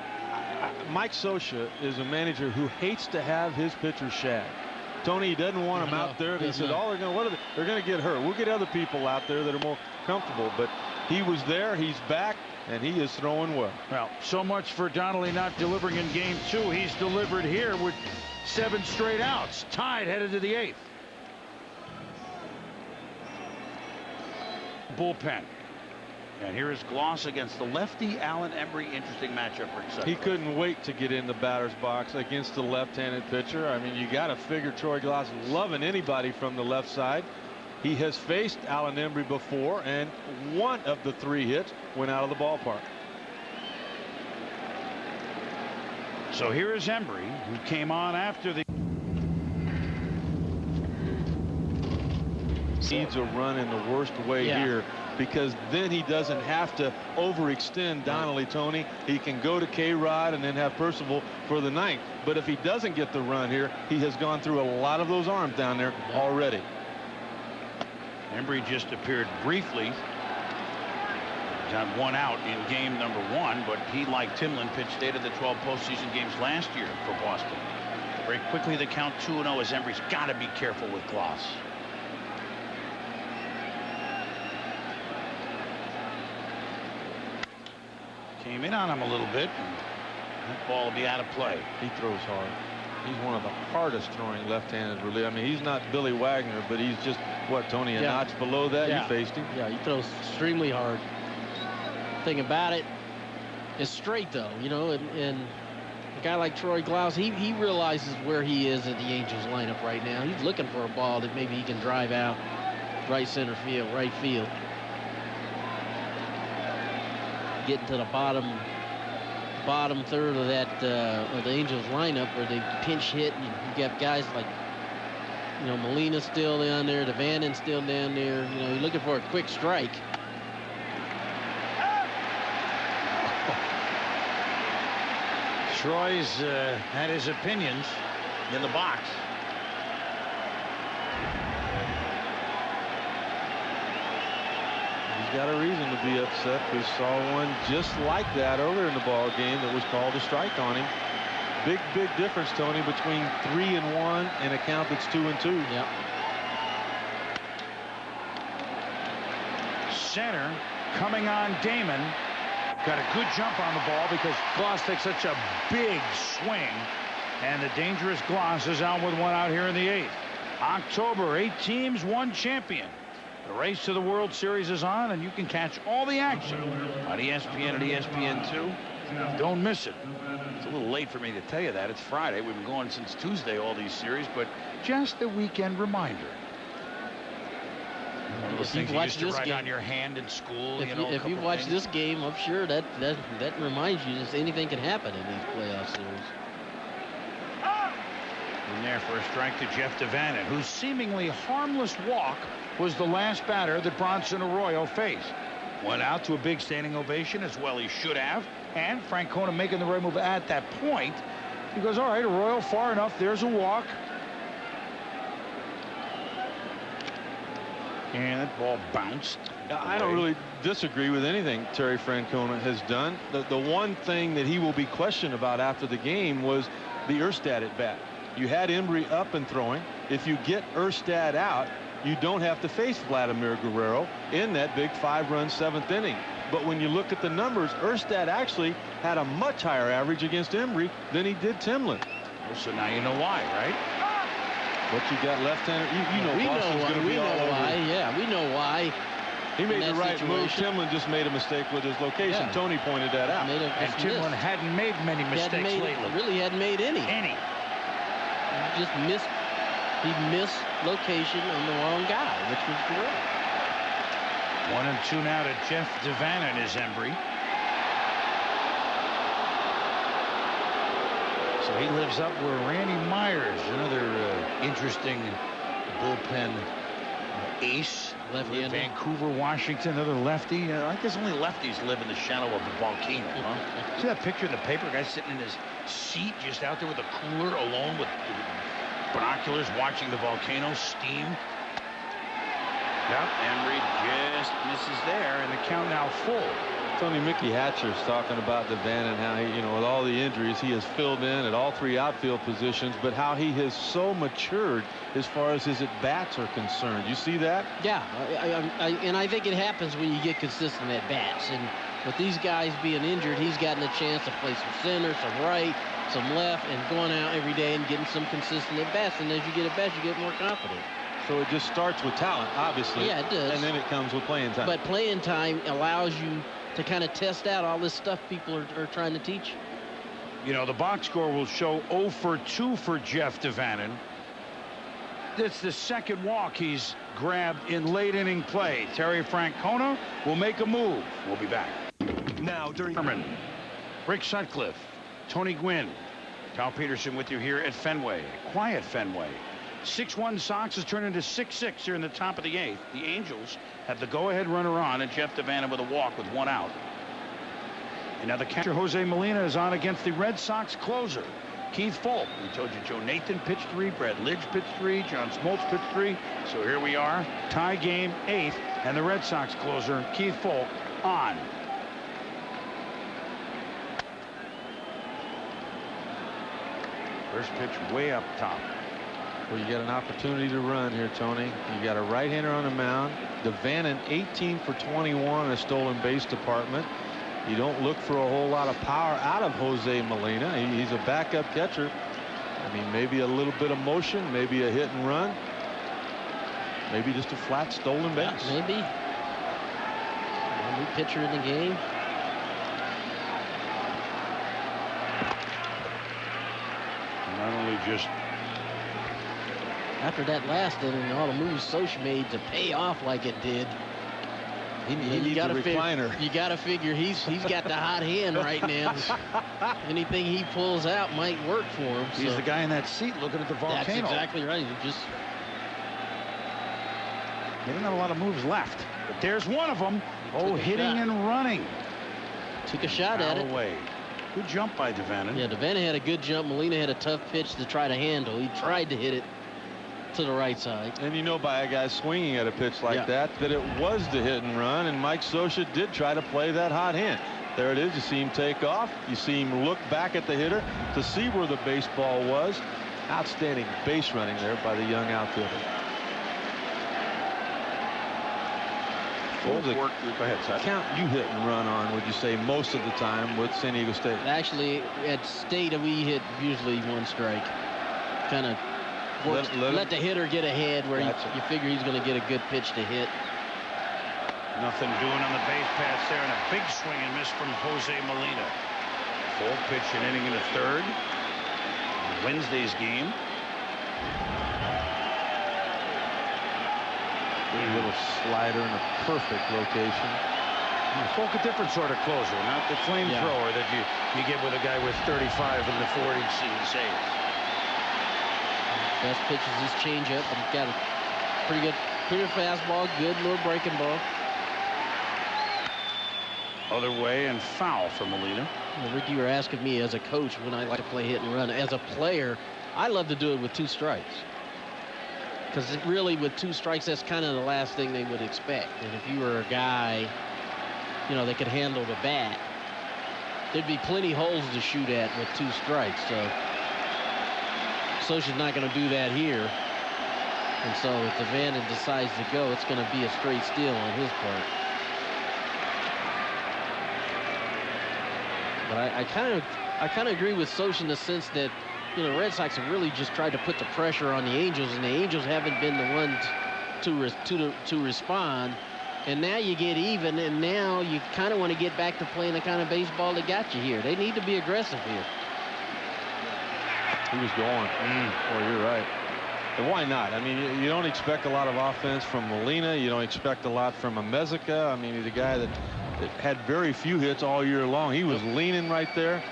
Speaker 13: Mike Scioscia is a manager who hates to have his pitchers shag. Tony, he doesn't want them out there. He said, "Oh, they're going to get hurt. We'll get other people out there that are more comfortable." But he was there. He's back, and he is throwing well.
Speaker 1: Well, so much for Donnelly not delivering in Game 2. He's delivered here with 7 straight outs. Tied, headed to the 8th. Bullpen. And here is Gloss against the lefty Alan Emery. Interesting matchup for excitement.
Speaker 13: He couldn't wait to get in the batter's box against the left-handed pitcher. I mean, you got to figure Troy Gloss loving anybody from the left side. He has faced Alan Emery before, and one of the 3 hits went out of the ballpark.
Speaker 1: So here is Emery, who came on after the.
Speaker 13: Needs a run in the worst way here, because then he doesn't have to overextend Donnelly, Tony. He can go to K-Rod and then have Percival for the 9th. But if he doesn't get the run here, he has gone through a lot of those arms down there already.
Speaker 1: Embry just appeared briefly. Got 1 out in game number 1, but he, like Timlin, pitched 8 of the 12 postseason games last year for Boston. Very quickly, the count 2-0 as Embry's got to be careful with Gloss. Came in on him a little bit, and that ball will be out of play.
Speaker 13: He throws hard. He's one of the hardest throwing left-handed relievers. I mean, he's not Billy Wagner, but he's just, what, Tony, a notch below that? You faced him.
Speaker 3: Yeah, he throws extremely hard. Thing about it is straight, though, you know, and a guy like Troy Glaus, he realizes where he is in the Angels lineup right now. He's looking for a ball that maybe he can drive out right center field, right field. Getting to the bottom third of that of the Angels lineup where they pinch hit, and you got guys like, you know, Molina's still down there, DeVannon's still down there. You know, you're looking for a quick strike.
Speaker 1: Troy's had his opinions in the box.
Speaker 13: He's got a reason to be upset. We saw one just like that earlier in the ball game that was called a strike on him. Big difference, Tony, between 3-1 and a count that's 2-2.
Speaker 3: Yep.
Speaker 1: Center coming on Damon. Got a good jump on the ball because Gloss takes such a big swing. And the dangerous Gloss is out with 1 out here in the 8th. October, 8 teams, 1 champion. The race to the World Series is on, and you can catch all the action on ESPN and ESPN2. Don't miss it. It's a little late for me to tell you that. It's Friday. We've been going since Tuesday, all these series, but just a weekend reminder. One of those things you used to write on your hand in school.
Speaker 3: If you've watched this game, I'm sure that reminds you that anything can happen in these playoff series.
Speaker 1: In there for a strike to Jeff DeVannon, whose seemingly harmless walk was the last batter that Bronson Arroyo faced. Went out to a big standing ovation, as well he should have, and Francona making the right move at that point. He goes, all right, Arroyo far enough, there's a walk. And that ball bounced.
Speaker 13: I don't really disagree with anything Terry Francona has done. The one thing that he will be questioned about after the game was the Erstad at bat. You had Embry up and throwing. If you get Erstad out, you don't have to face Vladimir Guerrero in that big 5-run 7th inning. But when you look at the numbers, Erstad actually had a much higher average against Embry than he did Timlin.
Speaker 1: Well, so now you know why, right?
Speaker 13: But you got left-hander. You know Boston's going to be all over.
Speaker 3: Yeah, we know why.
Speaker 13: He made the right move. Timlin just made a mistake with his location.
Speaker 3: Yeah.
Speaker 13: Tony pointed that out.
Speaker 1: And Timlin hadn't made many mistakes lately.
Speaker 3: Really hadn't made any. He just missed. He missed location on the wrong guy, which was correct.
Speaker 1: 1 and 2 now to Jeff DeVannon is Embry. So he lives up where Randy Myers, another interesting bullpen ace.
Speaker 3: Left-hander.
Speaker 1: Vancouver, Washington, another lefty. I guess only lefties live in the shadow of the volcano, huh? See that picture in the paper? Guy sitting in his seat just out there with a cooler alone with binoculars watching the volcano steam. Yep, Emery just misses there, and the count now full.
Speaker 4: Tony, Mickey Hatcher's talking about Devan and how he, with all the injuries, he has filled in at all three outfield positions, but how he has so matured as far as his at-bats are concerned. You see that?
Speaker 3: Yeah, and I think it happens when you get consistent at-bats. And with these guys being injured, he's gotten a chance to play some center, some right, some left, and going out every day and getting some consistent at-bats. And as you get at-bats, you get more confident.
Speaker 4: So it just starts with talent, obviously.
Speaker 3: Yeah, it does.
Speaker 4: And then it comes with playing time.
Speaker 3: But playing time allows you to kind of test out all this stuff people are trying to teach.
Speaker 1: The box score will show 0 for 2 for Jeff Devannon. It's the second walk he's grabbed in late inning play. Terry Francona will make a move. We'll be back.
Speaker 18: Now during
Speaker 1: Herman, Rick Sutcliffe, Tony Gwynn, Cal Peterson with you here at Fenway. Quiet Fenway. 6-1 Sox has turned into 6-6 here in the top of the 8th. The Angels have the go-ahead runner on, and Jeff Devannon with a walk with 1 out. And now the catcher Jose Molina is on against the Red Sox closer, Keith Folk. We told you Joe Nathan pitched 3, Brad Lidge pitched 3, John Smoltz pitched 3. So here we are, tie game 8th, and the Red Sox closer, Keith Folk, on. First pitch way up top.
Speaker 4: Well, you got an opportunity to run here, Tony. You got a right-hander on the mound. Devannon 18 for 21 in a stolen base department. You don't look for a whole lot of power out of Jose Molina. He's a backup catcher. I mean, maybe a little bit of motion, maybe a hit and run, maybe just a flat stolen base.
Speaker 3: Maybe. A new pitcher in the game.
Speaker 1: Not only just
Speaker 3: after that last inning, all the moves Soch made to pay off like it did.
Speaker 4: He needs a recliner.
Speaker 3: You got to figure he's got the hot hand right now. Anything he pulls out might work for him.
Speaker 1: He's the guy in that seat looking at the volcano.
Speaker 3: That's exactly right.
Speaker 1: They don't have a lot of moves left, but there's one of them. Oh, hitting and running.
Speaker 3: Took a shot at it.
Speaker 1: Away. Good jump by Devannon.
Speaker 3: Yeah, Devannon had a good jump. Molina had a tough pitch to try to handle. He tried to hit it to the right side.
Speaker 4: And by a guy swinging at a pitch like that it was the hit and run, and Mike Scioscia did try to play that hot hand. There it is. You see him take off. You see him look back at the hitter to see where the baseball was. Outstanding base running there by the young outfielder. What was the
Speaker 1: Go ahead, Seth.
Speaker 4: count you hit and run on, would you say, most of the time with San Diego State?
Speaker 3: Actually, at State, we hit usually 1 strike. Kind of let the hitter get ahead where you figure he's going to get a good pitch to hit.
Speaker 1: Nothing doing on the base pass there, and a big swing and miss from Jose Molina. Full pitch, an inning in the 3rd. Wednesday's game.
Speaker 4: A little slider in a perfect location.
Speaker 1: Folk a different sort of closer, not the flamethrower that you get with a guy with 35 in the 40 saves.
Speaker 3: Best pitch is his changeup, but he's got a pretty fastball, good little breaking ball.
Speaker 1: Other way and foul for Molina.
Speaker 3: Well, Rick, you were asking me as a coach when I like to play hit and run. As a player, I love to do it with 2 strikes. Because really, with 2 strikes, that's kind of the last thing they would expect. And if you were a guy, that could handle the bat, there'd be plenty holes to shoot at with 2 strikes. So Scioscia's not going to do that here. And so if Devannon decides to go, it's going to be a straight steal on his part. But I kind of agree with Scioscia in the sense that the Red Sox have really just tried to put the pressure on the Angels, and the Angels haven't been the ones to respond. And now you get even, and now you kind of want to get back to playing the kind of baseball that got you here. They need to be aggressive here.
Speaker 4: He was going. Boy, you're right. And why not? I mean, you don't expect a lot of offense from Molina. You don't expect a lot from Amezica. I mean, he's a guy that had very few hits all year long. He was leaning right there.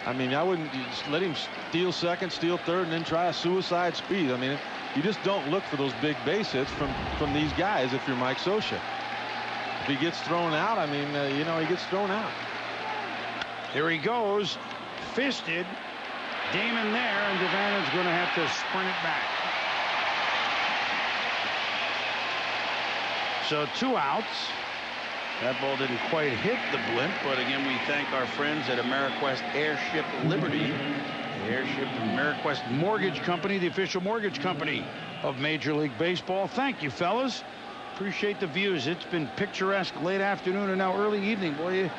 Speaker 13: I mean, I wouldn't just let him steal second, steal third, and then try a suicide speed. I mean, you just don't look for those big base hits from these guys if you're Mike Scioscia. If he gets thrown out, I mean, you know, he gets thrown out.
Speaker 1: Here he goes, fisted. Damon there, and Devan's going to have to sprint it back. So 2 outs. That ball didn't quite hit the blimp, but again, we thank our friends at AmeriQuest Airship Liberty. The Airship AmeriQuest Mortgage Company, the official mortgage company of Major League Baseball. Thank you, fellas. Appreciate the views. It's been picturesque late afternoon and now early evening. Boy, you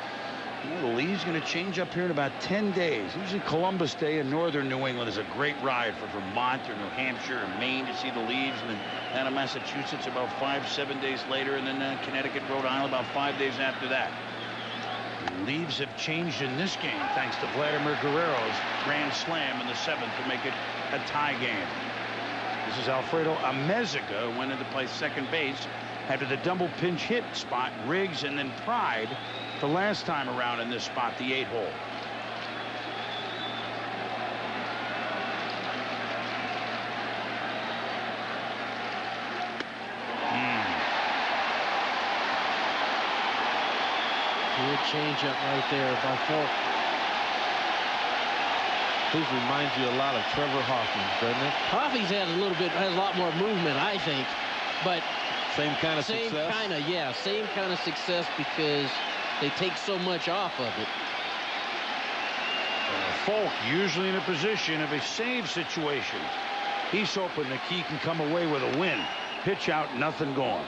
Speaker 1: know, the leaves going to change up here in about 10 days. Usually Columbus Day in northern New England is a great ride for Vermont or New Hampshire or Maine to see the leaves. And then down in Massachusetts about 5-7 days later. And then Connecticut, Rhode Island about 5 days after that. The leaves have changed in this game thanks to Vladimir Guerrero's grand slam in the 7th to make it a tie game. This is Alfredo Amezaga, who went into play second base after the double pinch hit spot Riggs and then Pride the last time around in this spot, the 8-hole.
Speaker 3: Good changeup right there by Falk.
Speaker 13: This reminds you a lot of Trevor Hoffman, doesn't it?
Speaker 3: Hoffman's has a lot more movement, I think, but
Speaker 13: same kind of success.
Speaker 3: Same kind of success because they take so much off of it.
Speaker 1: Falk usually in a position of a save situation. He's hoping that he can come away with a win. Pitch out, nothing going.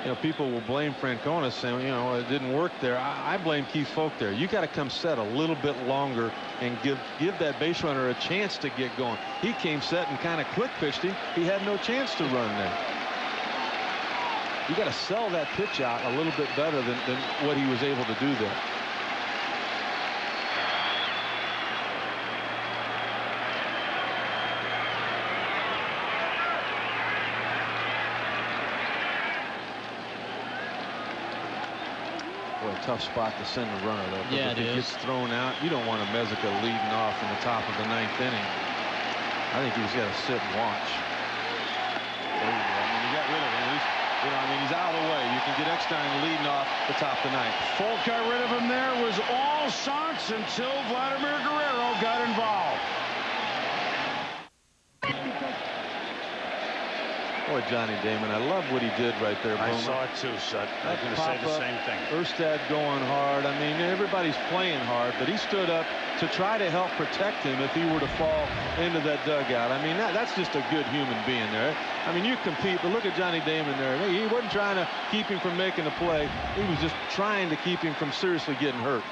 Speaker 13: You know, people will blame Francona, saying, you know, it didn't work there. I blame Keith Falk there. You got to come set a little bit longer and give that base runner a chance to get going. He came set and kind of quick pitched him. He had no chance to run there. You got to sell that pitch out a little bit better than what he was able to do there. Boy, tough spot to send a runner though.
Speaker 3: Yeah,
Speaker 13: if it gets thrown out, you don't want a Amezaga leading off in the top of the 9th inning. I think he's got to sit and watch. There you go. I mean, you got rid of him. You know, I mean, he's out of the way. You can get Eckstein leading off the top of the 9th.
Speaker 1: Falk got rid of him there. Was all Sox until Vladimir Guerrero got involved.
Speaker 13: Boy, Johnny Damon, I love what he did right there, Boomer.
Speaker 1: I saw it too, Sut. I was going to say the same thing.
Speaker 13: Erstad going hard. I mean, everybody's playing hard, but he stood up to try to help protect him if he were to fall into that dugout. I mean, that's just a good human being there. I mean, you compete, but look at Johnny Damon there. He wasn't trying to keep him from making a play. He was just trying to keep him from seriously getting hurt.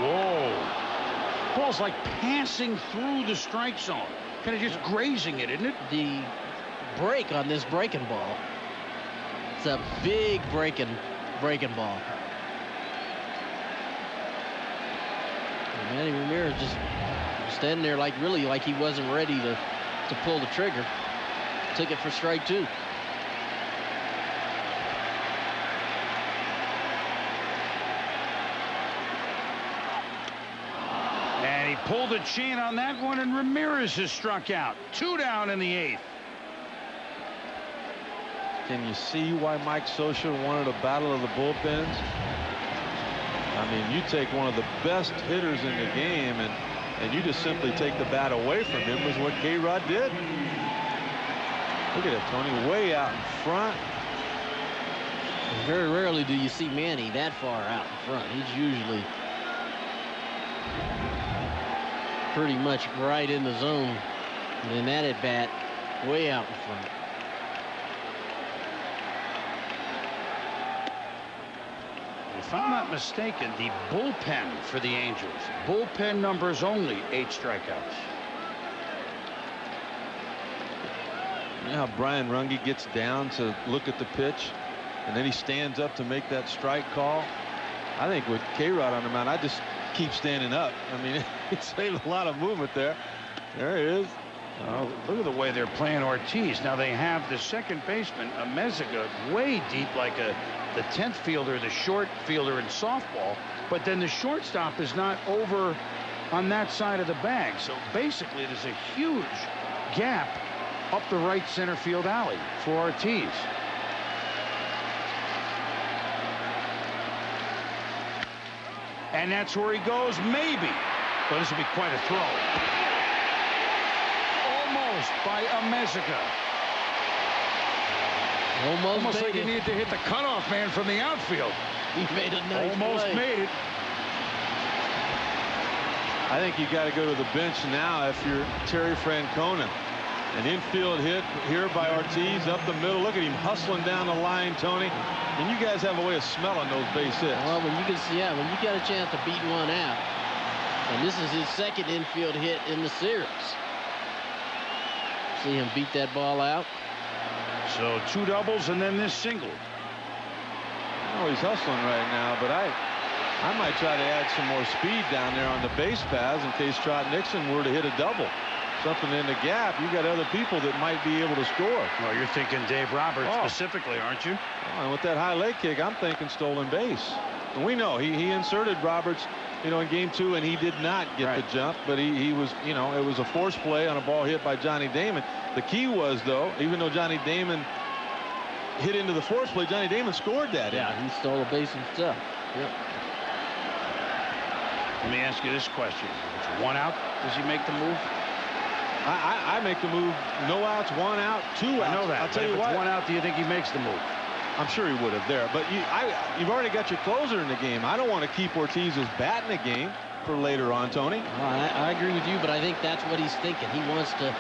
Speaker 1: Whoa. Ball's like passing through the strike zone. Kind of just grazing it, isn't it?
Speaker 3: The break on this breaking ball. It's a big breaking ball. And Manny Ramirez just standing there like he wasn't ready to pull the trigger. Took it for strike 2.
Speaker 1: And he pulled a chain on that one, and Ramirez has struck out. 2 down in the 8th.
Speaker 13: Can you see why Mike Scioscia wanted a battle of the bullpens? I mean, you take one of the best hitters in the game, and you just simply take the bat away from him, was what K-Rod did. Look at it, Tony, way out in front.
Speaker 3: Very rarely do you see Manny that far out in front. He's usually pretty much right in the zone. And then that at bat, way out in front.
Speaker 1: If I'm not mistaken, the bullpen for the Angels, bullpen numbers only 8 strikeouts.
Speaker 13: You know how Brian Runge gets down to look at the pitch, and then he stands up to make that strike call? I think with K-Rod on the mound, I just keep standing up. I mean, it saved a lot of movement there. There he is.
Speaker 1: Look at the way they're playing Ortiz. Now they have the second baseman, Amezaga, way deep like the 10th fielder, the short fielder in softball. But then the shortstop is not over on that side of the bag. So basically there's a huge gap up the right center field alley for Ortiz. And that's where he goes, maybe. But this will be quite a throw. Almost by Amezaga. Almost like he needed to hit the cutoff man from the outfield.
Speaker 3: He made a nice
Speaker 1: Almost
Speaker 3: play.
Speaker 1: made it.
Speaker 13: I think you got to go to the bench now if you're Terry Francona. An infield hit here by Ortiz up the middle. Look at him hustling down the line, Tony. And you guys have a way of smelling those base hits.
Speaker 3: Well, when you can see, when you got a chance to beat one out, and this is his second infield hit in the series. See him beat that ball out.
Speaker 1: So 2 doubles and then this single.
Speaker 13: Oh, he's hustling right now, but I might try to add some more speed down there on the base paths in case Trot Nixon were to hit a double. Something in the gap, you got other people that might be able to score.
Speaker 1: Well, you're thinking Dave Roberts specifically, aren't you?
Speaker 13: And with that high leg kick, I'm thinking stolen base. And we know he inserted Roberts, in game 2, and he did not get the jump, but he was, it was a force play on a ball hit by Johnny Damon. The key was, though, even though Johnny Damon hit into the force play, Johnny Damon scored that.
Speaker 3: Yeah, he stole a base himself. Yep.
Speaker 1: Let me ask you this question. If it's 1 out, does he make the move?
Speaker 13: I make the move. No outs, 1 out, 2 outs.
Speaker 1: I know that.
Speaker 13: I'll tell you
Speaker 1: if
Speaker 13: what.
Speaker 1: It's 1 out, do you think he makes the move?
Speaker 13: I'm sure he would have there. But you've already got your closer in the game. I don't want to keep Ortiz's bat in the game for later on, Tony.
Speaker 3: Well, I agree with you, but I think that's what he's thinking. He wants to.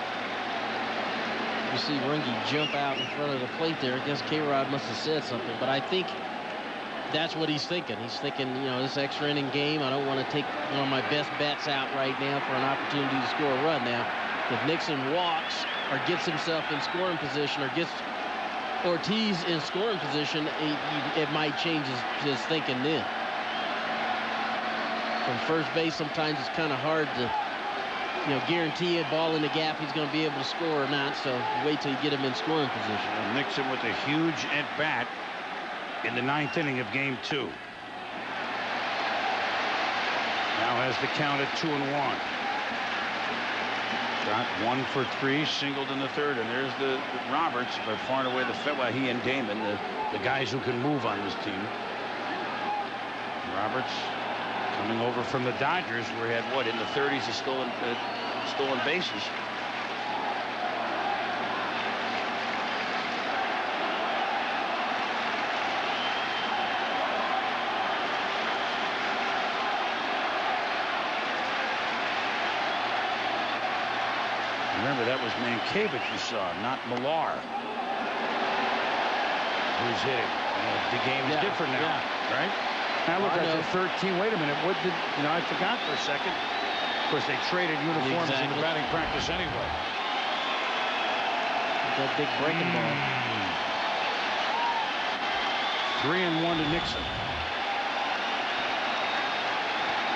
Speaker 3: You see Runge jump out in front of the plate there. I guess K-Rod must have said something, but I think that's what he's thinking. He's thinking, this extra inning game, I don't want to take one of my best bats out right now for an opportunity to score a run. Now, if Nixon walks or gets himself in scoring position or gets Ortiz in scoring position, it might change his thinking then. From first base, sometimes it's kind of hard to guarantee a ball in the gap he's going to be able to score or not, so wait till you get him in scoring position.
Speaker 1: And Nixon with a huge at-bat in the 9th inning of game 2. Now has the count at 2-1. Shot 1 for 3, singled in the 3rd, and there's the Roberts, but far and away he and Damon, the guys who can move on this team. Roberts coming over from the Dodgers, where he had in the 30s of stolen bases. Remember, that was Mankiewicz you saw, not Millar, who's hitting. The game is different now, right? Now look at the 13. Wait a minute. What did I forgot for a second. Of course, they traded uniforms in the batting practice anyway.
Speaker 3: That big breaking ball.
Speaker 1: 3-1 to Nixon.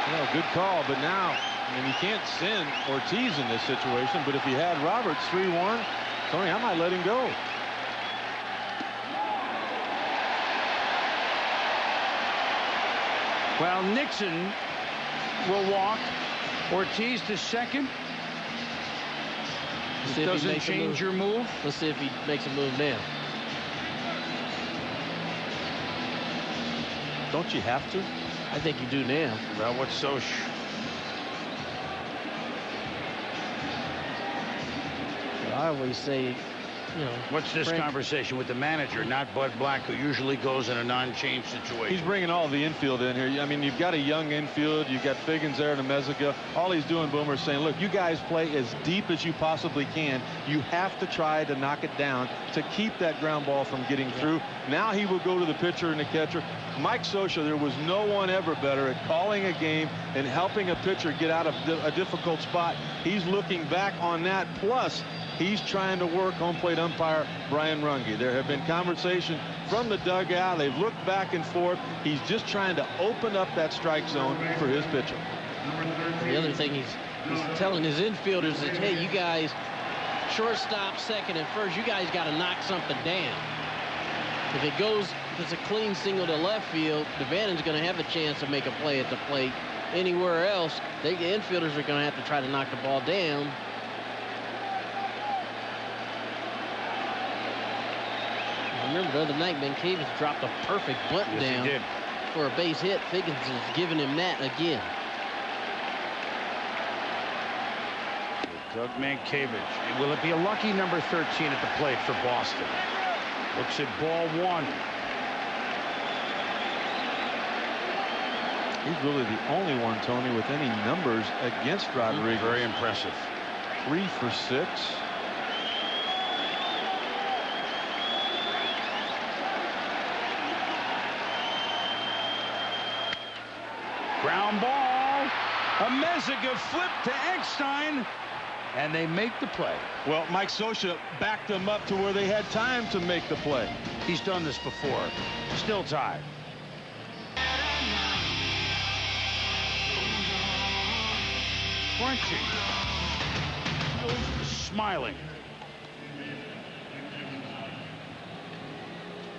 Speaker 13: Well, good call, but now. You can't send Ortiz in this situation, but if you had Roberts 3-1, Tony, I might let him go.
Speaker 1: Well, Nixon will walk. Ortiz to second. It doesn't change your move.
Speaker 3: Let's see if he makes a move now.
Speaker 13: Don't you have to?
Speaker 3: I think you do now.
Speaker 1: Well, what's so...
Speaker 3: I always say,
Speaker 1: What's this conversation with the manager, not Bud Black, who usually goes in a non-change situation?
Speaker 13: He's bringing all the infield in here. I mean, you've got a young infield. You've got Figgins there and Amezaga. All he's doing, Boomer, is saying, look, you guys play as deep as you possibly can. You have to try to knock it down to keep that ground ball from getting through. Now he will go to the pitcher and the catcher. Mike Scioscia, there was no one ever better at calling a game and helping a pitcher get out of a difficult spot. He's looking back on that. Plus, he's trying to work home plate umpire Brian Runge. There have been conversations from the dugout. They've looked back and forth. He's just trying to open up that strike zone for his pitcher.
Speaker 3: The other thing he's telling his infielders is, hey, you guys Shortstop, second, and first. You guys got to knock something down. If it's a clean single to left field, Devaney's going to have a chance to make a play at the plate. Anywhere else, the infielders are going to have to try to knock the ball down. Remember the other night, Mankiewicz dropped a perfect bunt down for a base hit. Figgins is giving him that again.
Speaker 1: Doug Mankiewicz. Will it be a lucky number 13 at the plate for Boston? Looks at ball one.
Speaker 13: He's really the only one, Tony, with any numbers against Rodriguez.
Speaker 1: Very impressive.
Speaker 13: 3 for 6.
Speaker 1: Ground ball. A Mezega flip to Eckstein, and they make the play.
Speaker 13: Well, Mike Scioscia backed them up to where they had time to make the play.
Speaker 1: He's done this before. Still tied. Crunching. Smiling.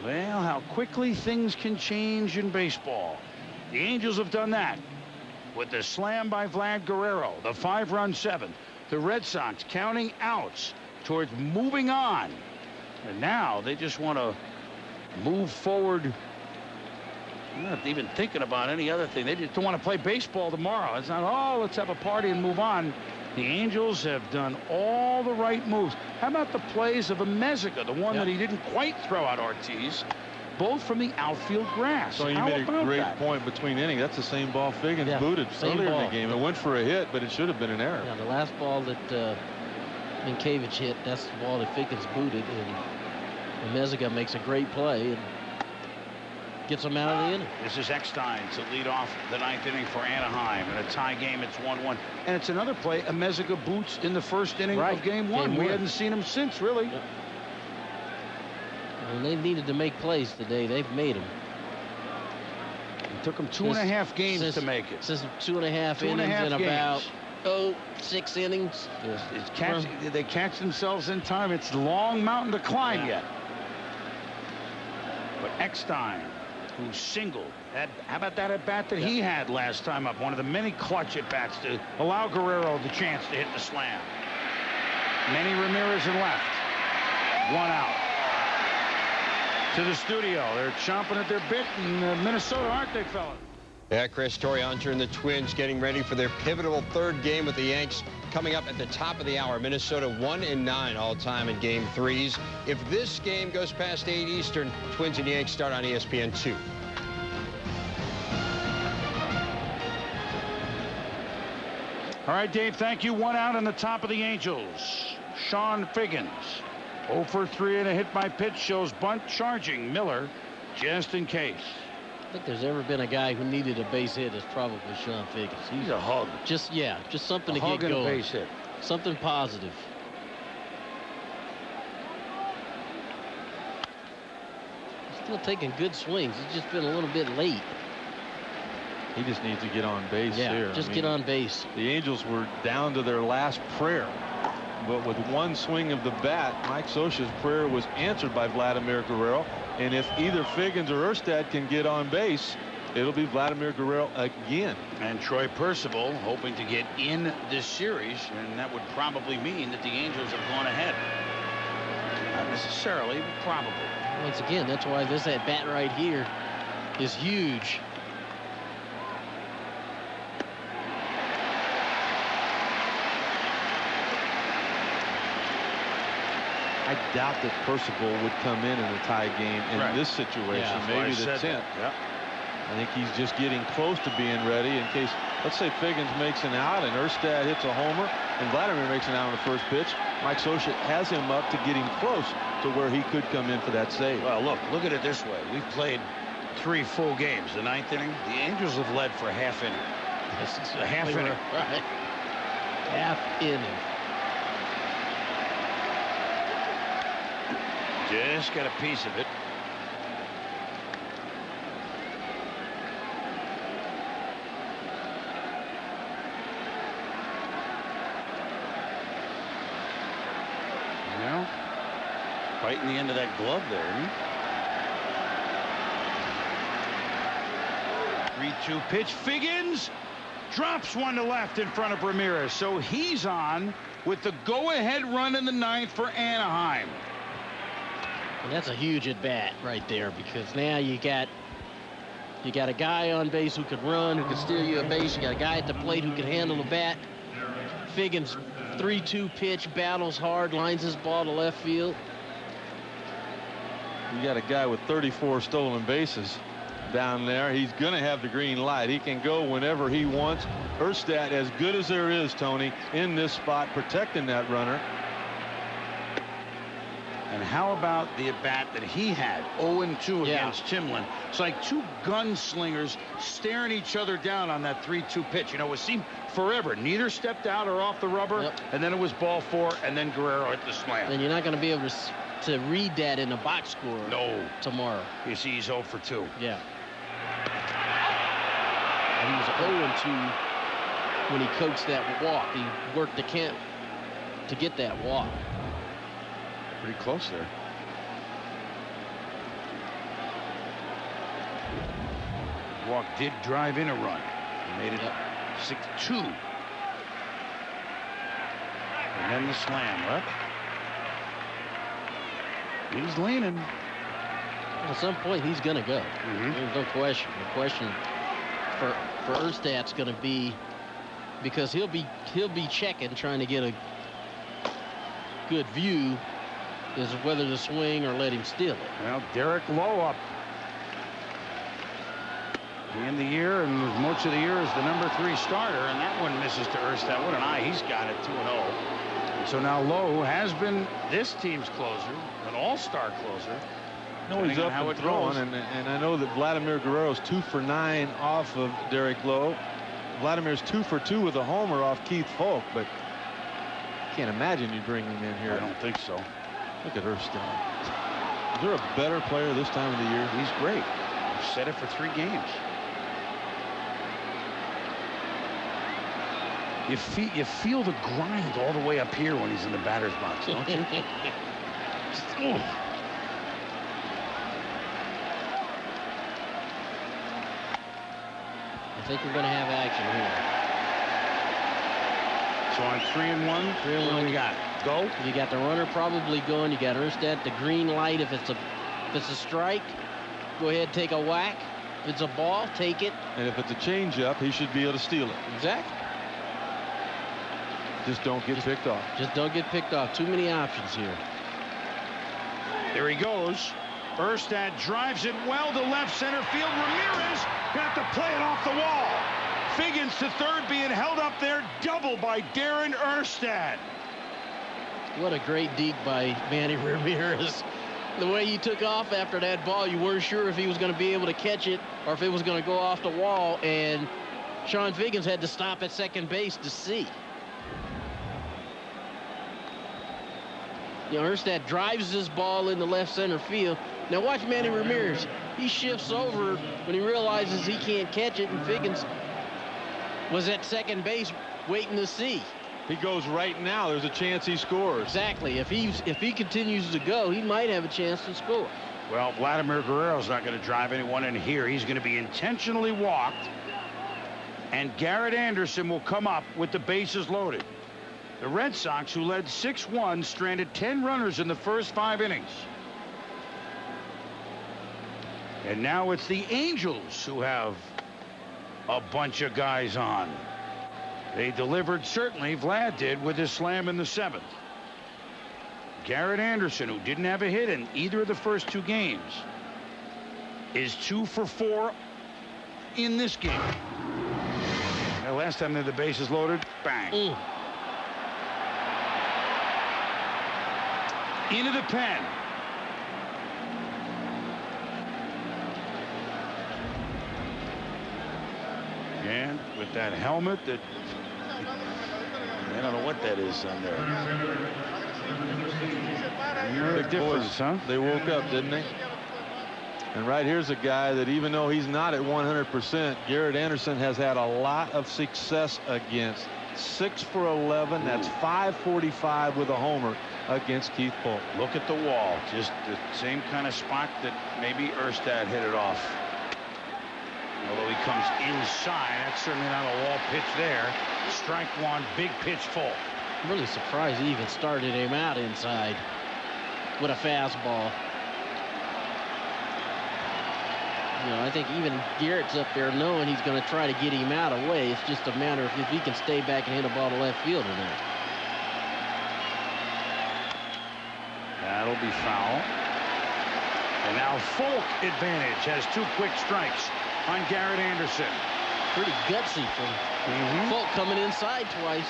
Speaker 1: Well, how quickly things can change in baseball. The Angels have done that with the slam by Vlad Guerrero, the 5-run 7th. The Red Sox counting outs towards moving on. And now they just want to move forward. Not even thinking about any other thing. They just don't want to play baseball tomorrow. It's not, oh, let's have a party and move on. The Angels have done all the right moves. How about the plays of a Mezega, the one that he didn't quite throw out Ortiz, both from the outfield grass?
Speaker 13: So you made a great point between innings. That's the same ball Figgins booted earlier in the game. It went for a hit, but it should have been an error.
Speaker 3: Yeah, the last ball that Mankiewicz hit, that's the ball that Figgins booted, and Mezega makes a great play and gets them out of the inning.
Speaker 1: This is Eckstein to lead off the 9th inning for Anaheim. In a tie game, it's 1-1. And it's another play. A Mezega boots in the first inning of game one. We hadn't seen him since, really.
Speaker 3: Yep. Well, they needed to make plays today. They've made them.
Speaker 1: It took them 2.5 games to make it.
Speaker 3: Since 2.5 innings in about 6 innings.
Speaker 1: They catch themselves in time. It's a long mountain to climb yet. But Eckstein, who singled. How about that at bat that he had last time up? One of the many clutch at bats to allow Guerrero the chance to hit the slam. Manny Ramirez in left. 1 out. To the studio. They're chomping at their bit in Minnesota, aren't they, fellas?
Speaker 7: Yeah, Chris, Torrey Hunter and the Twins getting ready for their pivotal 3rd game with the Yanks coming up at the top of the hour. Minnesota 1-9 all-time in Game 3s. If this game goes past 8 Eastern, Twins and Yanks start on ESPN 2.
Speaker 1: All right, Dave, thank you. 1 out on the top of the Angels. Sean Figgins. 0 for 3 and a hit by pitch shows bunt charging Miller just in case.
Speaker 3: I think there's ever been a guy who needed a base hit, it's probably Sean Figgins.
Speaker 1: He's a hug.
Speaker 3: Just something to
Speaker 1: hug
Speaker 3: get going.
Speaker 1: And a base hit.
Speaker 3: Something positive. Still taking good swings. He's just been a little bit late.
Speaker 13: He just needs to get on base here.
Speaker 3: Just get on base.
Speaker 13: The Angels were down to their last prayer. But with one swing of the bat, Mike Scioscia's prayer was answered by Vladimir Guerrero. And if either Figgins or Erstad can get on base, it'll be Vladimir Guerrero again.
Speaker 1: And Troy Percival hoping to get in this series, and that would probably mean that the Angels have gone ahead. Not necessarily, but probably.
Speaker 3: Once again, that's why this at bat right here is huge.
Speaker 13: I doubt that Percival would come in a tie game in this situation. Maybe the 10th. I think he's just getting close to being ready in case, let's say Figgins makes an out and Erstad hits a homer and Vladimir makes an out on the first pitch. Mike Scioscia has him up to getting close to where he could come in for that save.
Speaker 1: Well, look at it this way. We've played 3 full games. The 9th inning, the Angels have led for half inning. This is a half inning.
Speaker 3: Right. Half inning.
Speaker 1: Just got a piece of it. Biting the end of that glove there, isn't he? 3-2 pitch. Figgins drops one to left in front of Ramirez. So he's on with the go-ahead run in the 9th for Anaheim.
Speaker 3: And that's a huge at-bat right there, because now you got a guy on base who could run, who could steal you a base. You got a guy at the plate who can handle the bat. Figgins, 3-2 pitch, battles hard, lines his ball to left field.
Speaker 13: You got a guy with 34 stolen bases down there. He's going to have the green light. He can go whenever he wants. Erstad, as good as there is, Tony, in this spot, protecting that runner.
Speaker 1: And how about the at-bat that he had, 0-2 against Timlin? It's like two gunslingers staring each other down on that 3-2 pitch. You know, it seemed forever. Neither stepped out or off the rubber, and then it was ball 4, and then Guerrero hit the slam.
Speaker 3: And you're not going to be able to read that in the box score tomorrow.
Speaker 1: You see he's 0 for 2.
Speaker 3: Yeah. And he was 0-2 when he coached that walk. He worked the camp to get that walk.
Speaker 13: Pretty close there.
Speaker 1: Walk did drive in a run. He made it 6-2. And then the slam. Well, he's leaning.
Speaker 3: At some point, he's going to go. There's no question. The question for Erstad's going to be, because he'll be checking, trying to get a good view, is whether to swing or let him steal it.
Speaker 1: Well, Derek Lowe up. The end of the year, and most of the year is the number 3 starter, and that one misses to Erstad. What an eye he's got at 2-0. So now Lowe has been this team's closer, an all-star closer.
Speaker 13: No, he's up and throwing, and I know that Vladimir Guerrero's 2 for 9 off of Derek Lowe. Vladimir's 2 for 2 with a homer off Keith Falk, but can't imagine you bring him in here.
Speaker 1: I don't think so.
Speaker 13: Look at Erstad. Is there a better player this time of the year?
Speaker 1: He's great. I've said it for 3 games. You feel the grind all the way up here when he's in the batter's box, don't you?
Speaker 3: I think we're going to have action here.
Speaker 1: So on 3-1,
Speaker 3: 3-1,
Speaker 1: what do we got? Go.
Speaker 3: You got the runner probably going. You got Erstad, the green light. If it's a strike, go ahead, take a whack. If it's a ball, take it.
Speaker 13: And if it's a changeup, he should be able to steal it.
Speaker 3: Exactly.
Speaker 13: Just don't get picked off.
Speaker 3: Just don't get picked off. Too many options here.
Speaker 1: There he goes. Erstad drives it well to left center field. Ramirez got to play it off the wall. Figgins to third, being held up there, double by Darren Erstad.
Speaker 3: What a great deke by Manny Ramirez. The way he took off after that ball, you weren't sure if he was going to be able to catch it or if it was going to go off the wall, and Sean Figgins had to stop at second base to see. You know, Erstad drives this ball into left center field. Now watch Manny Ramirez. He shifts over when he realizes he can't catch it, and Figgins was at second base waiting to see.
Speaker 13: He goes right now, there's a chance he scores.
Speaker 3: Exactly. If he continues to go, he might have a chance to score.
Speaker 1: Well, Vladimir Guerrero's not going to drive anyone in here. He's going to be intentionally walked, and Garrett Anderson will come up with the bases loaded. The Red Sox, who led 6-1, stranded 10 runners in the first 5 innings. And now it's the Angels who have a bunch of guys on. They delivered, certainly Vlad did, with his slam in the 7th. Garrett Anderson, who didn't have a hit in either of the first 2 games, is 2 for 4 in this game. Now, last time they had the bases loaded, bang. Into the pen. And with that helmet that, I don't know what that is on there. Big difference, huh?
Speaker 13: They woke up, didn't they? And right here's a guy that, even though he's not at 100%, Garrett Anderson has had a lot of success against. 6 for 11. That's 545 with a homer against Keith Polk.
Speaker 1: Look at the wall. Just the same kind of spot that maybe Erstad hit it off. Although he comes inside, that's certainly not a wall pitch there. Strike one, big pitch full.
Speaker 3: I'm really surprised he even started him out inside with a fastball. You know, I think even Garrett's up there knowing he's going to try to get him out of the way. It's just a matter of if he can stay back and hit a ball to left field or not.
Speaker 1: That'll be foul. And now Folk advantage has 2 quick strikes on Garrett Anderson.
Speaker 3: Pretty gutsy from Folk coming inside twice.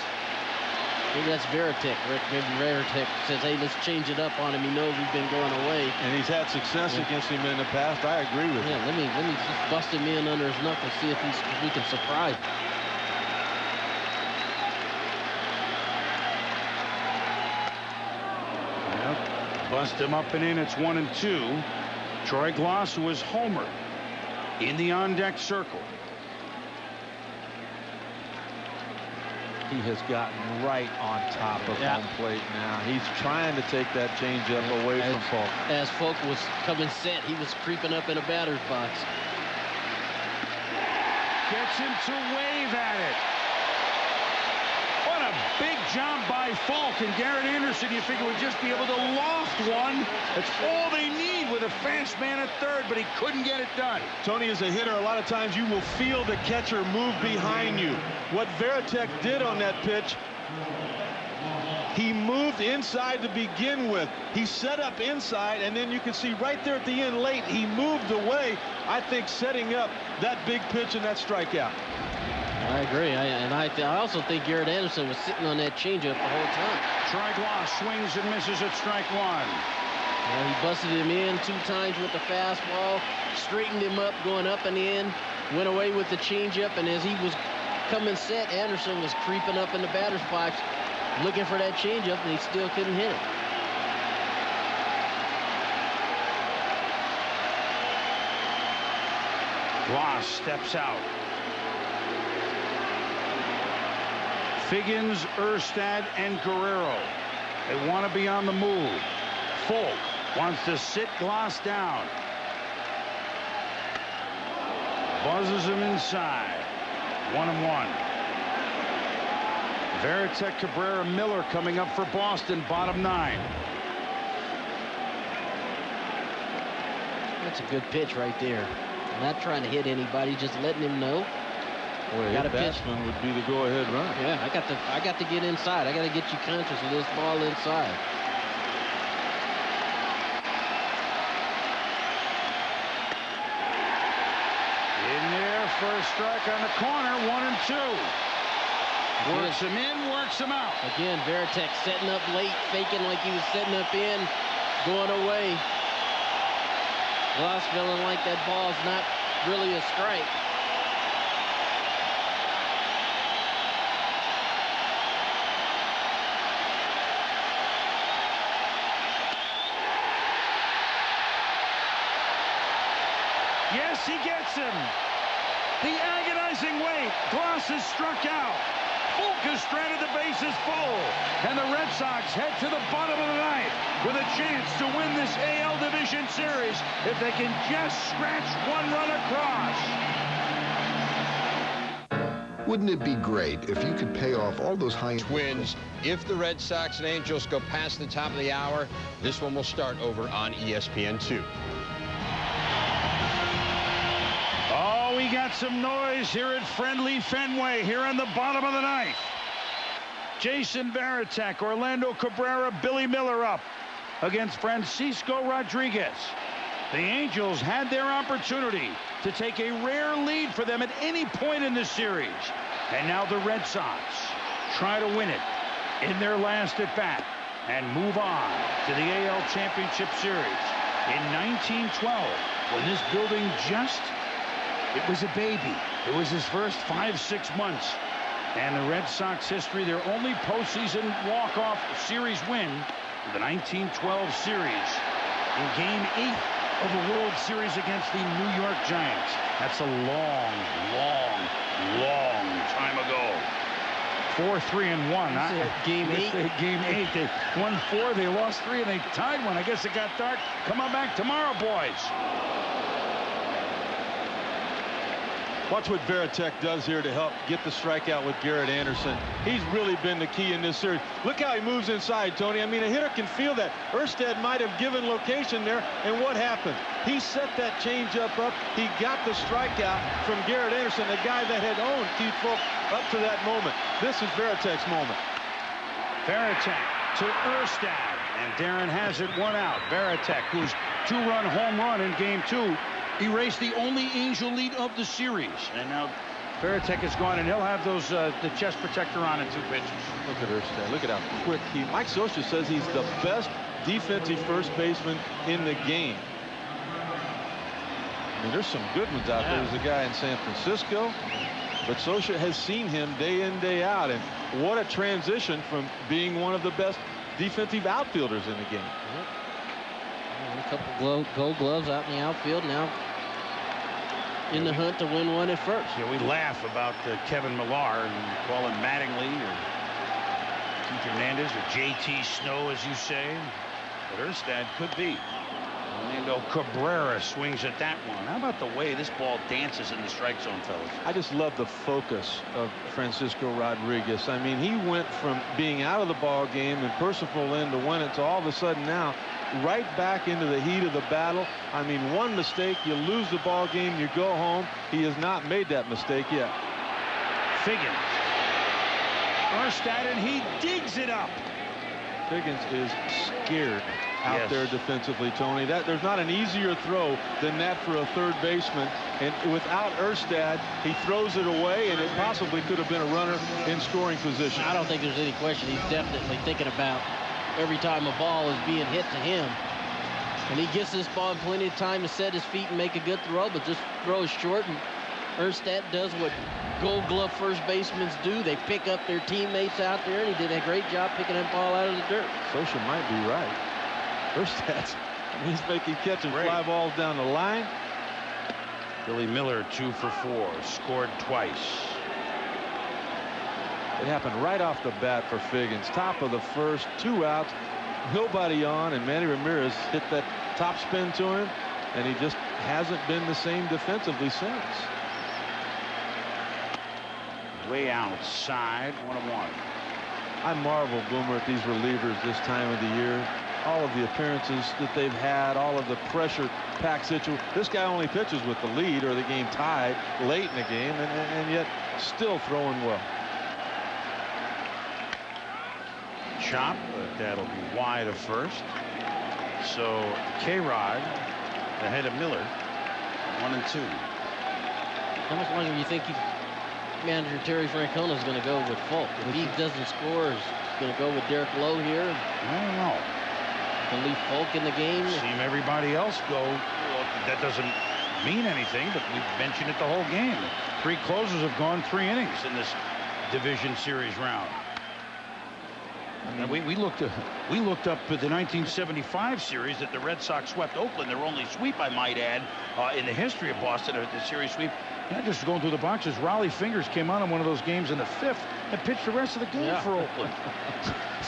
Speaker 3: Maybe that's Veritek, Rick. Maybe Veritek says, hey, let's change it up on him. He knows we've been going away.
Speaker 13: And he's had success against him in the past. I agree with you.
Speaker 3: Let me just bust him in under his knuckles, see if we can surprise him.
Speaker 1: Yep. Bust him up and in. It's 1-2. Troy Gloss was homered in the on-deck circle.
Speaker 13: He has gotten right on top of home plate now. He's trying to take that changeup away from Folk.
Speaker 3: As Folk was coming set, he was creeping up in a batter's box.
Speaker 1: Gets him to wave at it. What a big job by Folk, and Garrett Anderson, you figure, would just be able to loft one. That's all they need with a fast man at third, but he couldn't get it done.
Speaker 13: Tony, as a hitter, a lot of times you will feel the catcher move behind you. What Veritek did on that pitch, he moved inside to begin with. He set up inside, and then you can see right there at the end late, he moved away, I think, setting up that big pitch and that strikeout.
Speaker 3: I agree. I also think Garrett Anderson was sitting on that changeup the whole time.
Speaker 1: Troy Gloss swings and misses at strike one.
Speaker 3: Well, he busted him in 2 times with the fastball, straightened him up, going up and in, went away with the changeup, and as he was coming set, Anderson was creeping up in the batter's box, looking for that changeup, and he still couldn't hit it.
Speaker 1: Gloss steps out. Figgins, Erstad, and Guerrero. They want to be on the move. Folk wants to sit Gloss down. Buzzes him inside. 1-1. Veritek, Cabrera, Miller coming up for Boston, bottom 9.
Speaker 3: That's a good pitch right there. Not trying to hit anybody, just letting him know.
Speaker 13: Well,
Speaker 3: got a
Speaker 13: batsman would be the go-ahead run.
Speaker 3: Yeah, I got to get inside. I got to get you conscious of this ball inside.
Speaker 1: In there, first strike on the corner, 1-2. Works him in, works him out.
Speaker 3: Again, Veritek setting up late, faking like he was setting up in, going away. Gloss feeling like that ball's not really a strike.
Speaker 1: Yes, he gets him. The agonizing wait. Gloss is struck out. Folk has stranded the bases full. And the Red Sox head to the bottom of the 9th with a chance to win this AL Division Series if they can just scratch 1 run across.
Speaker 18: Wouldn't it be great if you could pay off all those high
Speaker 7: Twins? If the Red Sox and Angels go past the top of the hour, this one will start over on ESPN2.
Speaker 1: Oh, we got some noise here at friendly Fenway here on the bottom of the 9th. Jason Veritek, Orlando Cabrera, Billy Miller up against Francisco Rodriguez. The Angels had their opportunity to take a rare lead for them at any point in the series. And now the Red Sox try to win it in their last at bat and move on to the AL Championship Series. In 1912, when this building it was a baby. It was his first 5-6 months. And the Red Sox history, their only postseason walk-off series win, the 1912 series in Game 8 of the World Series against the New York Giants. That's a long, long, long time ago. 4-3-1.
Speaker 3: Game 8.
Speaker 1: Game 8. They won 4. They lost 3, and they tied 1. I guess it got dark. Come on back tomorrow, boys.
Speaker 4: Watch what Varitek does here to help get the strikeout with Garrett Anderson. He's really been the key in this series. Look how he moves inside, Tony. I mean, a hitter can feel that. Erstad might have given location there, and what happened? He set that changeup up. He got the strikeout from Garrett Anderson, a guy that had owned Keith Folk up to that moment. This is Varitek's moment.
Speaker 1: Varitek to Erstad, and Darren has it 1 out. Varitek, whose 2-run home run in Game 2, erased the only Angel lead of the series. And now Varitek is gone, and he'll have those the chest protector on in 2 pitches.
Speaker 4: Look at Erstad. Look at how quick he. Mike Scioscia says he's the best defensive first baseman in the game. I mean, there's some good ones out there. There's a guy in San Francisco, but Scioscia has seen him day in, day out, and what a transition from being one of the best defensive outfielders in the game.
Speaker 3: A couple gold gloves out in the outfield now. In the hunt to win one at first.
Speaker 1: Yeah, we laugh about Kevin Millar and call him Mattingly or Keith Hernandez or J.T. Snow, as you say. But Erstad could be. Orlando Cabrera swings at that one. How about the way this ball dances in the strike zone, fellas?
Speaker 4: I just love the focus of Francisco Rodriguez. I mean, he went from being out of the ball game and Percival in to win it to all of a sudden now right back into the heat of the battle. I mean, one mistake, you lose the ball game, you go home. He has not made that mistake yet.
Speaker 1: Figgins. Erstad, and he digs it up.
Speaker 4: Figgins is scared out there defensively, Tony. There's not an easier throw than that for a third baseman. And without Erstad, he throws it away, and it possibly could have been a runner in scoring position.
Speaker 3: I don't think there's any question. He's definitely thinking about every time a ball is being hit to him. And he gets this ball in plenty of time to set his feet and make a good throw, but just throws short. And Erstad does what Gold Glove first basemen do. They pick up their teammates out there, and he did a great job picking that ball out of the dirt.
Speaker 4: Scioscia might be right. Erstad, he's making catch and fly balls down the line.
Speaker 1: Billy Miller 2 for 4, scored twice.
Speaker 4: It happened right off the bat for Figgins. Top of the first, 2 outs, nobody on, and Manny Ramirez hit that top spin to him, and he just hasn't been the same defensively since.
Speaker 1: Way outside, 1-1.
Speaker 4: I marvel, Boomer, at these relievers this time of the year. All of the appearances that they've had, all of the pressure-packed situation. This guy only pitches with the lead or the game tied late in the game, and yet still throwing well.
Speaker 1: Chop, but that'll be wide of first. So K-Rod ahead of Miller, 1-2.
Speaker 3: How much longer do you think manager Terry Francona is going to go with Folk? If he doesn't score, is going to go with Derek Lowe here?
Speaker 1: I don't know.
Speaker 3: To leave Folk in the game.
Speaker 1: Seem everybody else go. Well, that doesn't mean anything, but we've mentioned it the whole game. 3 closers have gone 3 innings in this division series round. And we looked up at the 1975 series that the Red Sox swept Oakland. Their only sweep, I might add, in the history of Boston, the series sweep. Not just going through the boxes. Raleigh Fingers came out in one of those games in the 5th and pitched the rest of the game for Oakland.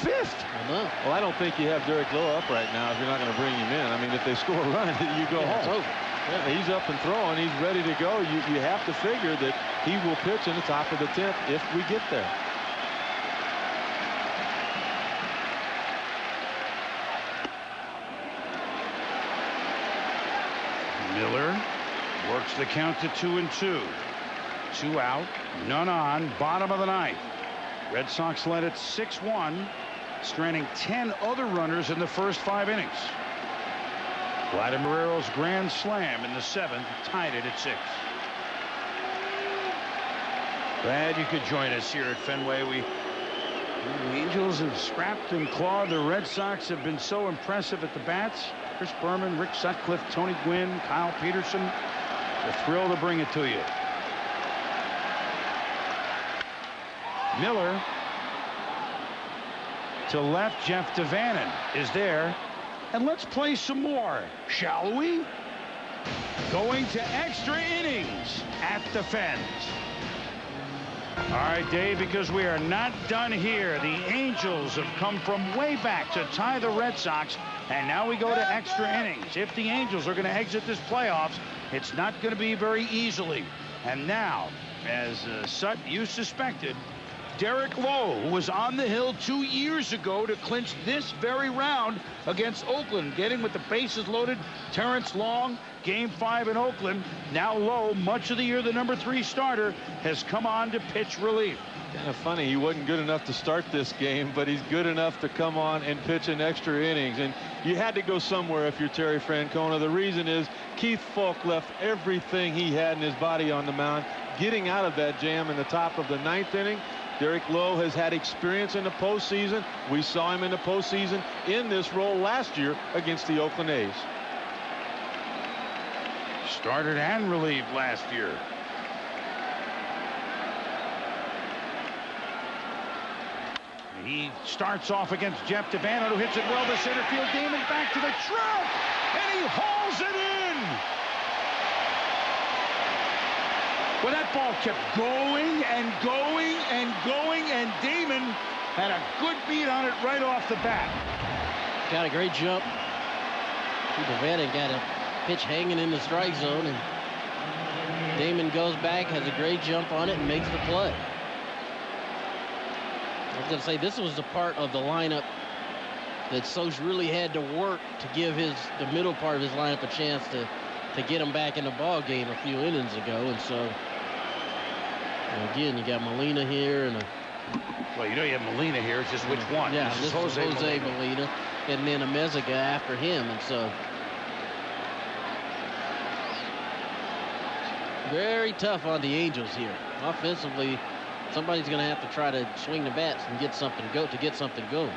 Speaker 1: 5th.
Speaker 4: Well, I don't think you have Derek Lowe up right now if you're not going to bring him in. I mean, if they score a run, you go home.
Speaker 3: It's over.
Speaker 4: Yeah, he's up and throwing. He's ready to go. You have to figure that he will pitch in the top of the 10th if we get there.
Speaker 1: Miller works the count to 2-2. 2 out, none on, bottom of the 9th. Red Sox led it 6-1, stranding 10 other runners in the first 5 innings. Vladimir Guerrero's grand slam in the 7th tied it at 6. Glad you could join us here at Fenway. The Angels have scrapped and clawed. The Red Sox have been so impressive at the bats. Chris Berman, Rick Sutcliffe, Tony Gwynn, Kyle Peterson. It's a thrill to bring it to you. Miller to left. Jeff Devannon is there. And let's play some more, shall we? Going to extra innings at the Fens. All right, Dave, because we are not done here. The Angels have come from way back to tie the Red Sox, and now we go to extra innings. If the Angels are going to exit this playoffs, it's not going to be very easily. And now, as Sut, you suspected, Derek Lowe, who was on the hill 2 years ago to clinch this very round against Oakland, getting with the bases loaded, Terrence Long, Game 5 in Oakland. Now Lowe, much of the year the #3 starter, has come on to pitch relief.
Speaker 13: Kind of funny, he wasn't good enough to start this game, but he's good enough to come on and pitch in extra innings. And you had to go somewhere if you're Terry Francona. The reason is Keith Falk left everything he had in his body on the mound, getting out of that jam in the top of the 9th inning. Derek Lowe has had experience in the postseason. We saw him in the postseason in this role last year against the Oakland A's.
Speaker 1: Started and relieved last year. He starts off against Jeff Devanno, who hits it well to center field. Damon back to the track, and he hauls it in. Well, that ball kept going and going and going, and Damon had a good beat on it right off the bat.
Speaker 3: Got a great jump. Devanno got a pitch hanging in the strike zone, and Damon goes back, has a great jump on it, and makes the play. I was going to say, this was the part of the lineup that Soch really had to work to give the middle part of his lineup a chance to get him back in the ball game a few innings ago. And so, again, you got Molina here.
Speaker 1: Well, you know you have Molina here. It's just which one.
Speaker 3: Yeah, this is Jose Molina. And then a Meziga after him. And so, very tough on the Angels here. Offensively, somebody's going to have to try to swing the bats and get something going.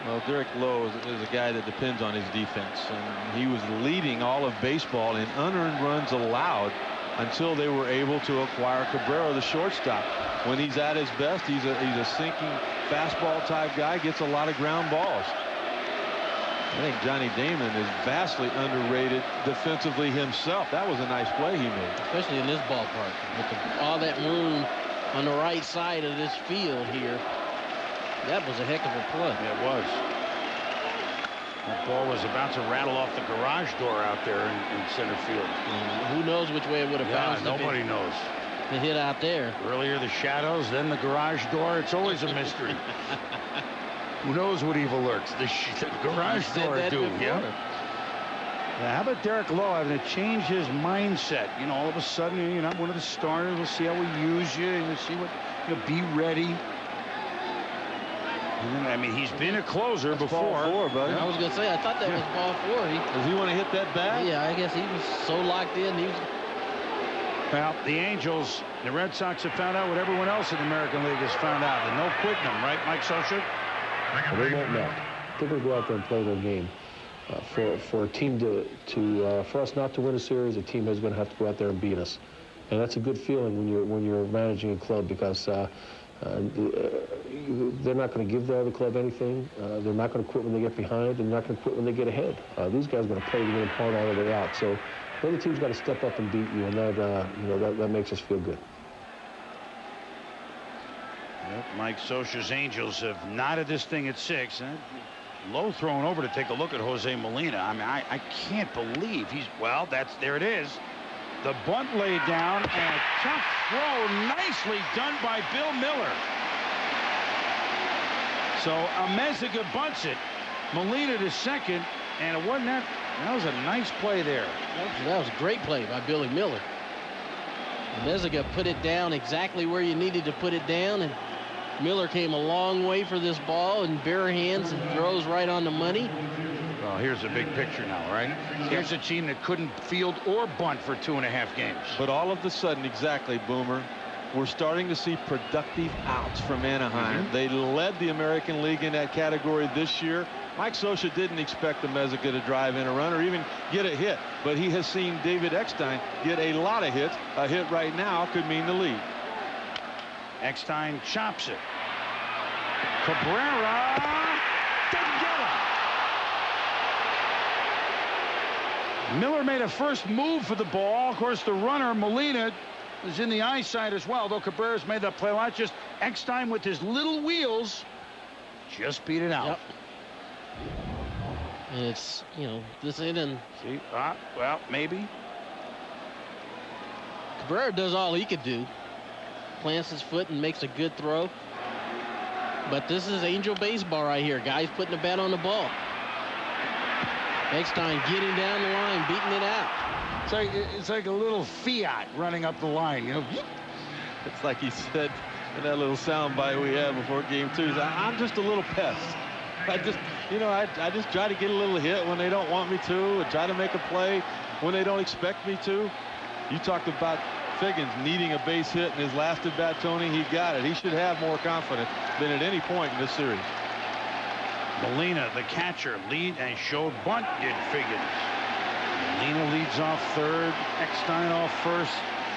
Speaker 13: Well, Derek Lowe is a guy that depends on his defense, and he was leading all of baseball in unearned runs allowed until they were able to acquire Cabrera, the shortstop. When he's at his best, he's a sinking fastball type guy, gets a lot of ground balls. I think Johnny Damon is vastly underrated defensively himself. That was a nice play he made.
Speaker 3: Especially in this ballpark. With all that room on the right side of this field here. That was a heck of a play.
Speaker 1: It was. That ball was about to rattle off the garage door out there in center field.
Speaker 3: And who knows which way it would have bounced.
Speaker 1: Nobody knows.
Speaker 3: The hit out there.
Speaker 1: Earlier the shadows, then the garage door. It's always a mystery. Who knows what evil lurks? The garage door, dude. Yeah. How about Derek Lowe having to change his mindset? You know, all of a sudden, you're not one of the starters. We'll see how we use you. We'll see what, be ready. I mean, he's been a closer before.
Speaker 13: Ball 4, buddy.
Speaker 3: I was going to say, I thought that was ball 4.
Speaker 13: Does he want to hit that bat?
Speaker 3: Yeah, I guess he was so locked in.
Speaker 1: Well, the Angels, the Red Sox have found out what everyone else in the American League has found out. And no quitting them, right, Mike Socha?
Speaker 17: Well, they won't know. They're going to go out there and play their game. For a team for us not to win a series, a team is going to have to go out there and beat us, and that's a good feeling when you're managing a club, because they're not going to give the other club anything. They're not going to quit when they get behind, and they're not going to quit when they get ahead. These guys are going to play the game hard all the way out. So the other team's got to step up and beat you, and that makes us feel good.
Speaker 1: Yep, Mike Socha's Angels have knotted this thing at 6. Lowe thrown over to take a look at Jose Molina. I mean, I can't believe there it is. The bunt laid down, and a tough throw, nicely done by Bill Miller. So Meziga bunts it. Molina to second, and it wasn't that. That was a nice play there.
Speaker 3: That was a great play by Billy Miller. Meziga put it down exactly where you needed to put it down, and Miller came a long way for this ball and bare hands and throws right on the money.
Speaker 1: Well, here's a big picture now, right? Here's a team that couldn't field or bunt for 2.5 games.
Speaker 13: But all of a sudden, exactly, Boomer, we're starting to see productive outs from Anaheim. They led the American League in that category this year. Mike Socha didn't expect the Meziga to drive in a run or even get a hit, but he has seen David Eckstein get a lot of hits. A hit right now could mean the lead.
Speaker 1: Eckstein chops it. Cabrera didn't get him. Miller made a first move for the ball. Of course, the runner, Molina, is in the eyesight as well, though Cabrera's made that play a lot. Just Eckstein with his little wheels just beat it out.
Speaker 3: Yep. And it's, you know, this isn't.
Speaker 1: See, well, maybe.
Speaker 3: Cabrera does all he could do. Plants his foot and makes a good throw. But this is Angel baseball right here. Guys putting the bat on the ball. Eckstein getting down the line, beating it out.
Speaker 1: It's like a little Fiat running up the line, you know.
Speaker 13: It's like he said in that little soundbite we had before game 2. I'm just a little pest. I just try to get a little hit when they don't want me to, and try to make a play when they don't expect me to. You talked about Figgins needing a base hit in his last at bat, Tony. He got it. He should have more confidence than at any point in this series.
Speaker 1: Molina, the catcher, lead and showed bunt, did Figgins. Molina leads off third, Eckstein off first.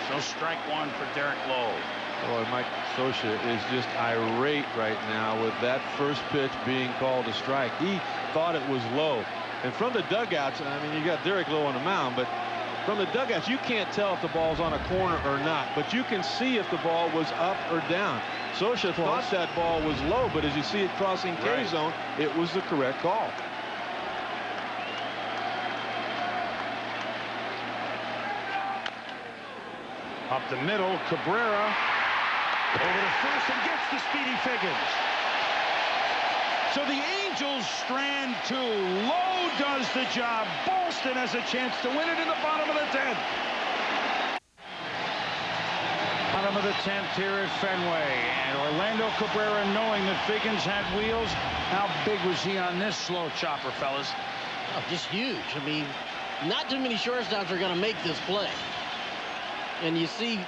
Speaker 1: So strike one for Derek Lowe.
Speaker 13: Boy, Mike Scioscia is just irate right now with that first pitch being called a strike. He thought it was low. And from the dugouts, I mean, you got Derek Lowe on the mound, but from the dugouts, you can't tell if the ball's on a corner or not, but you can see if the ball was up or down. Scioscia thought that ball was low, but as you see it crossing K-zone, it was the correct call.
Speaker 1: Up the middle, Cabrera over to first and gets the speedy Figgins. So the Angels strand 2. Lowe does the job. Boston has a chance to win it in the bottom of the 10th. Bottom of the 10th here at Fenway. And Orlando Cabrera, knowing that Figgins had wheels. How big was he on this slow chopper, fellas?
Speaker 3: Oh, just huge. I mean, not too many shortstops are going to make this play. And you see,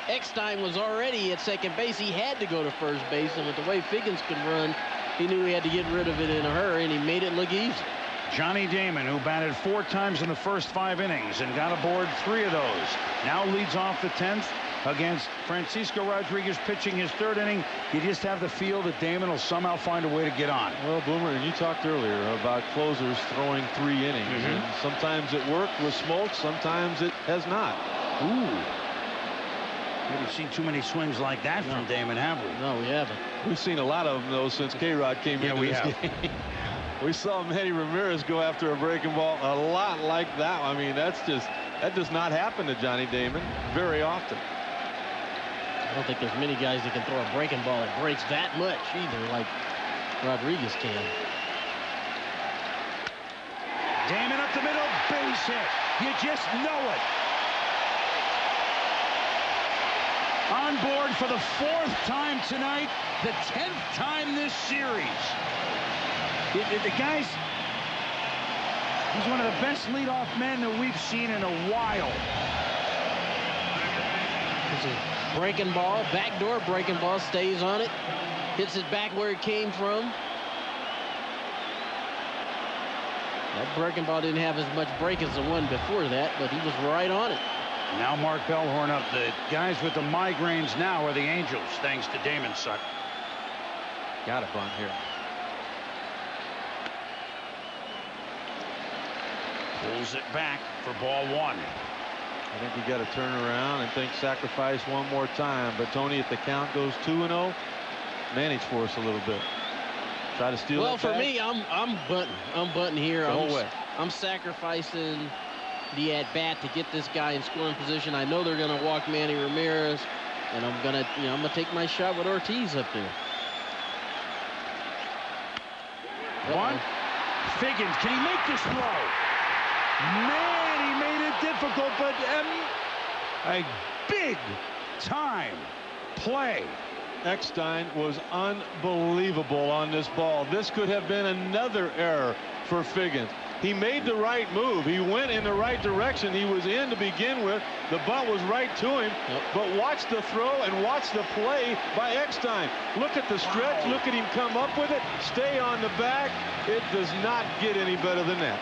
Speaker 3: Eckstein was already at second base. He had to go to first base, and with the way Figgins could run, he knew he had to get rid of it in a hurry, and he made it look easy.
Speaker 1: Johnny Damon, who batted 4 times in the first 5 innings and got aboard 3 of those, now leads off the 10th against Francisco Rodriguez pitching his 3rd inning. You just have the feel that Damon will somehow find a way to get on.
Speaker 13: Well, Boomer, and you talked earlier about closers throwing 3 innings. And sometimes it worked with Smoltz, sometimes it has not.
Speaker 1: Ooh. We haven't seen too many swings like that from Damon, have we?
Speaker 3: No, we haven't.
Speaker 13: We've seen a lot of them, though, since K-Rod came into this game. We saw Manny Ramirez go after a breaking ball a lot like that. I mean, that does not happen to Johnny Damon very often.
Speaker 3: I don't think there's many guys that can throw a breaking ball that breaks that much either, like Rodriguez can.
Speaker 1: Damon up the middle, base hit. You just know it. On board for the 4th time tonight, the 10th time this series. The guy's, he's one of the best leadoff men that we've seen in a while.
Speaker 3: This is breaking ball, backdoor breaking ball, stays on it, hits it back where it came from. That breaking ball didn't have as much break as the one before that, but he was right on it.
Speaker 1: Now Mark Bellhorn up. The guys with the migraines now are the Angels, thanks to Damon Sutton.
Speaker 13: Got a bunt here.
Speaker 1: Pulls it back for ball 1.
Speaker 13: I think you got to turn around and think sacrifice one more time. But Tony, if the count goes 2-0, manage for us a little bit. Try to steal.
Speaker 3: Well, for me, I'm bunting. I'm bunting here.
Speaker 13: The whole way.
Speaker 3: I'm sacrificing the at-bat to get this guy in scoring position. I know they're going to walk Manny Ramirez, and I'm going to take my shot with Ortiz up there.
Speaker 1: One. Figgins, can he make this throw? Man, he made it difficult, but a big-time play.
Speaker 13: Eckstein was unbelievable on this ball. This could have been another error for Figgins. He made the right move. He went in the right direction. He was in to begin with. The bunt was right to him. But watch the throw and watch the play by Eckstein. Look at the stretch. Look at him come up with it. Stay on the back. It does not get any better than that.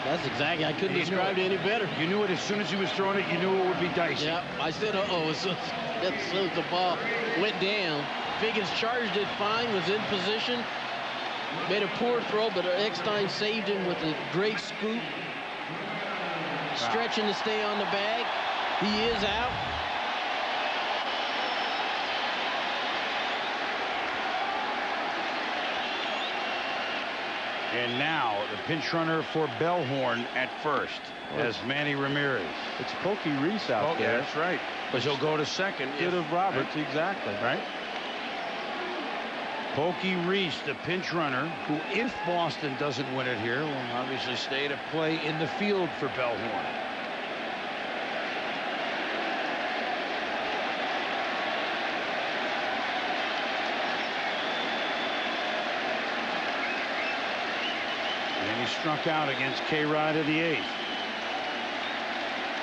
Speaker 3: That's exactly. I couldn't describe it any better.
Speaker 1: You knew it as soon as he was throwing it. You knew it would be dicey.
Speaker 3: Yep. I said, uh-oh, as soon as the ball went down. Figgins charged it fine, was in position. Made a poor throw, but Eckstein saved him with a great scoop. stretching to stay on the bag. He is out.
Speaker 1: And now the pinch runner for Bellhorn at first as Manny Ramirez.
Speaker 13: It's Pokey Reese out there.
Speaker 1: Yeah, that's right. But he'll go to second.
Speaker 13: Instead of Roberts, exactly.
Speaker 1: Right. Pokey Reese, the pinch runner, who, if Boston doesn't win it here, will obviously stay to play in the field for Bellhorn. And he struck out against K-Rod in the 8th.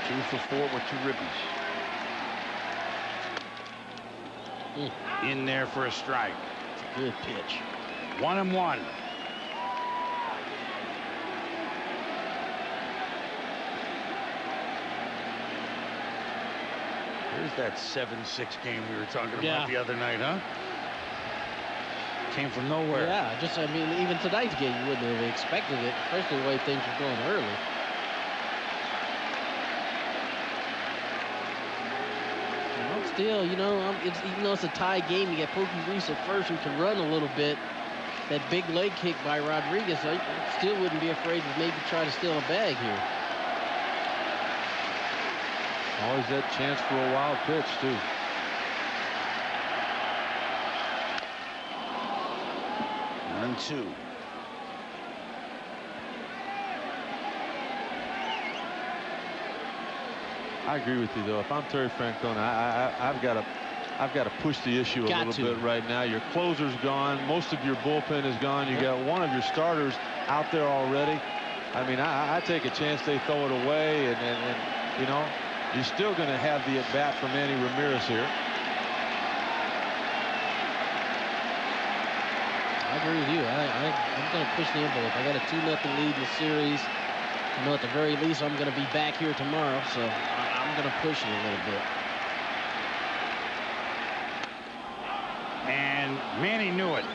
Speaker 1: 2 for 4 with 2 ribbies. In there for a strike.
Speaker 3: Good pitch.
Speaker 1: 1-1. There's that 7-6 game we were talking about the other night, huh? Came from nowhere.
Speaker 3: Yeah, just, I mean, even tonight's game, you wouldn't have expected it, especially the way things were going early. Still, you know, even though it's a tie game, you got Pokey Reese at first who can run a little bit. That big leg kick by Rodriguez, I still wouldn't be afraid to maybe try to steal a bag here.
Speaker 13: Always that chance for a wild pitch, too.
Speaker 1: One, 2.
Speaker 13: I agree with you, though. If I'm Terry Francona, I've got to push the issue a little bit right now. Your closer's gone. Most of your bullpen is gone. You got one of your starters out there already. I mean, I take a chance they throw it away, and you know, you're still going to have the at-bat for Manny Ramirez here.
Speaker 3: I agree with you. I'm going to push the envelope. I got a 2-0 lead in the series. You know, at the very least, I'm going to be back here tomorrow, so I'm going to push it a little bit.
Speaker 1: And Manny knew it.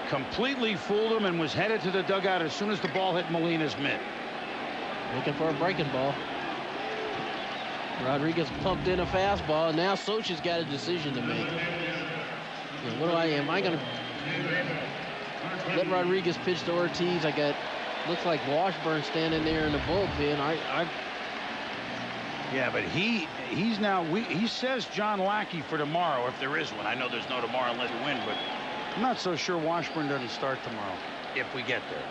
Speaker 1: Completely fooled him and was headed to the dugout as soon as the ball hit Molina's mitt.
Speaker 3: Looking for a breaking ball. Rodriguez pumped in a fastball, and now Socha's got a decision to make. You know, am I going to let Rodriguez pitch to Ortiz? I got, looks like Washburn standing there in the bullpen.
Speaker 1: Yeah, but he's now, he says John Lackey for tomorrow if there is one. I know there's no tomorrow unless you win, but I'm not so sure Washburn doesn't start tomorrow if we get there.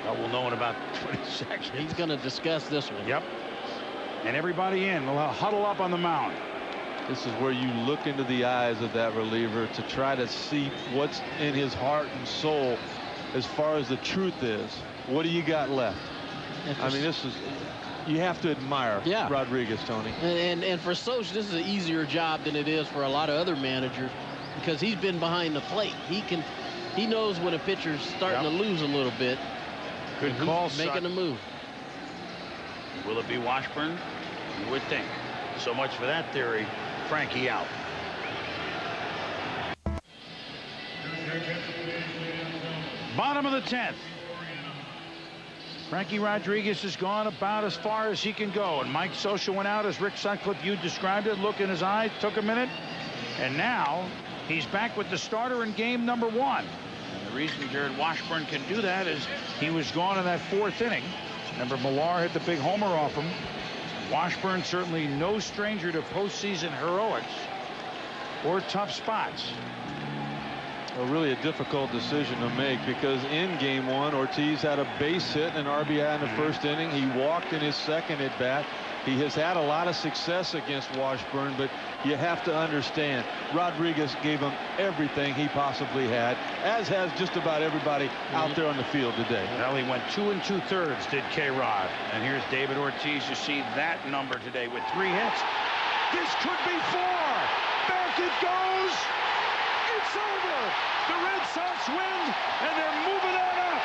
Speaker 1: Well, we'll know in about 20 seconds.
Speaker 3: He's going to discuss this one.
Speaker 1: Yep. And everybody in. We'll huddle up on the mound.
Speaker 13: This is where you look into the eyes of that reliever to try to see what's in his heart and soul as far as the truth is. What do you got left? I mean, this is, you have to admire Rodriguez, Tony.
Speaker 3: And for Soch, this is an easier job than it is for a lot of other managers because he's been behind the plate. He knows when a pitcher's starting to lose a little bit.
Speaker 1: Good call,
Speaker 3: making a move.
Speaker 1: Will it be Washburn? You would think. So much for that theory. Frankie out. Bottom of the 10th. Frankie Rodriguez has gone about as far as he can go. And Mike Scioscia went out, as Rick Sutcliffe, you described it. Look in his eyes, took a minute. And now he's back with the starter in game number 1. And the reason Jared Washburn can do that is he was gone in that 4th inning. Remember, Millar hit the big homer off him. Washburn certainly no stranger to postseason heroics or tough spots.
Speaker 13: Well, really a difficult decision to make because in game 1, Ortiz had a base hit and an RBI in the 1st inning. He walked in his 2nd at bat. He has had a lot of success against Washburn, but you have to understand Rodriguez gave him everything he possibly had, as has just about everybody out there on the field today.
Speaker 1: Well, he went 2 2/3, did K-Rod. And here's David Ortiz. You see that number today with 3 hits. This could be 4. Back it goes. It's over. The Red Sox win, and they're moving on up.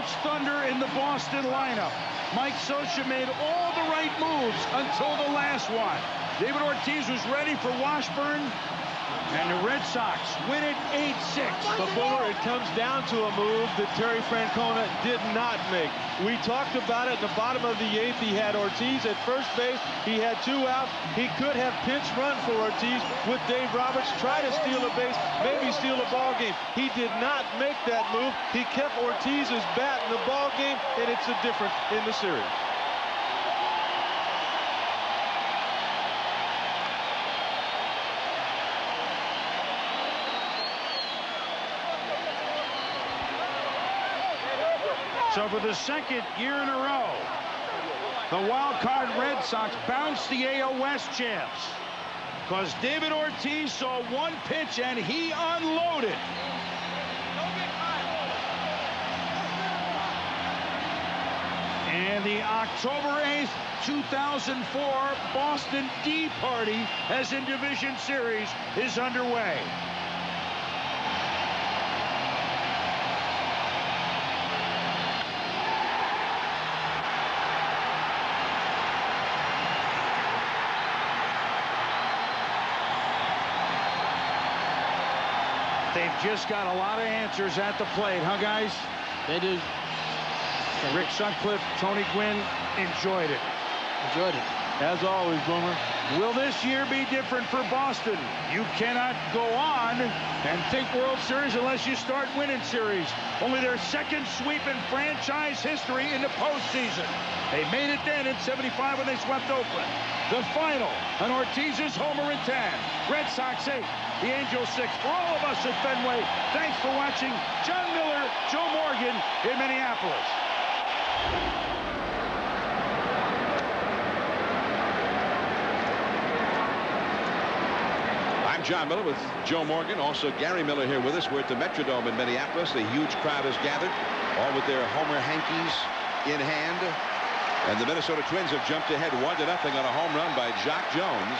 Speaker 1: much thunder in the Boston lineup. Mike Scioscia made all the right moves until the last one. David Ortiz was ready for Washburn, and the Red Sox win it 8-6.
Speaker 13: But Boomer, it comes down to a move that Terry Francona did not make. We talked about it in the bottom of the 8th. He had Ortiz at first base. He had 2 out. He could have pinch run for Ortiz with Dave Roberts, try to steal a base, maybe steal a ball game. He did not make that move. He kept Ortiz's bat in the ball game, and it's the difference in the series.
Speaker 1: So for the second year in a row, the wild card Red Sox bounced the AL West champs because David Ortiz saw one pitch and he unloaded. And the October 8th, 2004 Boston D Party, as in Division Series, is underway. They've just got a lot of answers at the plate, huh, guys?
Speaker 3: They do.
Speaker 1: Rick Sutcliffe, Tony Gwynn enjoyed it.
Speaker 3: Enjoyed it.
Speaker 13: As always, Boomer.
Speaker 1: Will this year be different for Boston? You cannot go on and think World Series unless you start winning series. Only their second sweep in franchise history in the postseason. They made it then in '75 when they swept Oakland. The final, an Ortiz's homer in 10. Red Sox 8, the Angels 6. For all of us at Fenway, thanks for watching. John Miller, Joe Morgan in Minneapolis.
Speaker 19: I'm John Miller with Joe Morgan. Also Gary Miller here with us. We're at the Metrodome in Minneapolis. A huge crowd has gathered, all with their Homer hankies in hand. And the Minnesota Twins have jumped ahead 1-0 on a home run by Jock Jones.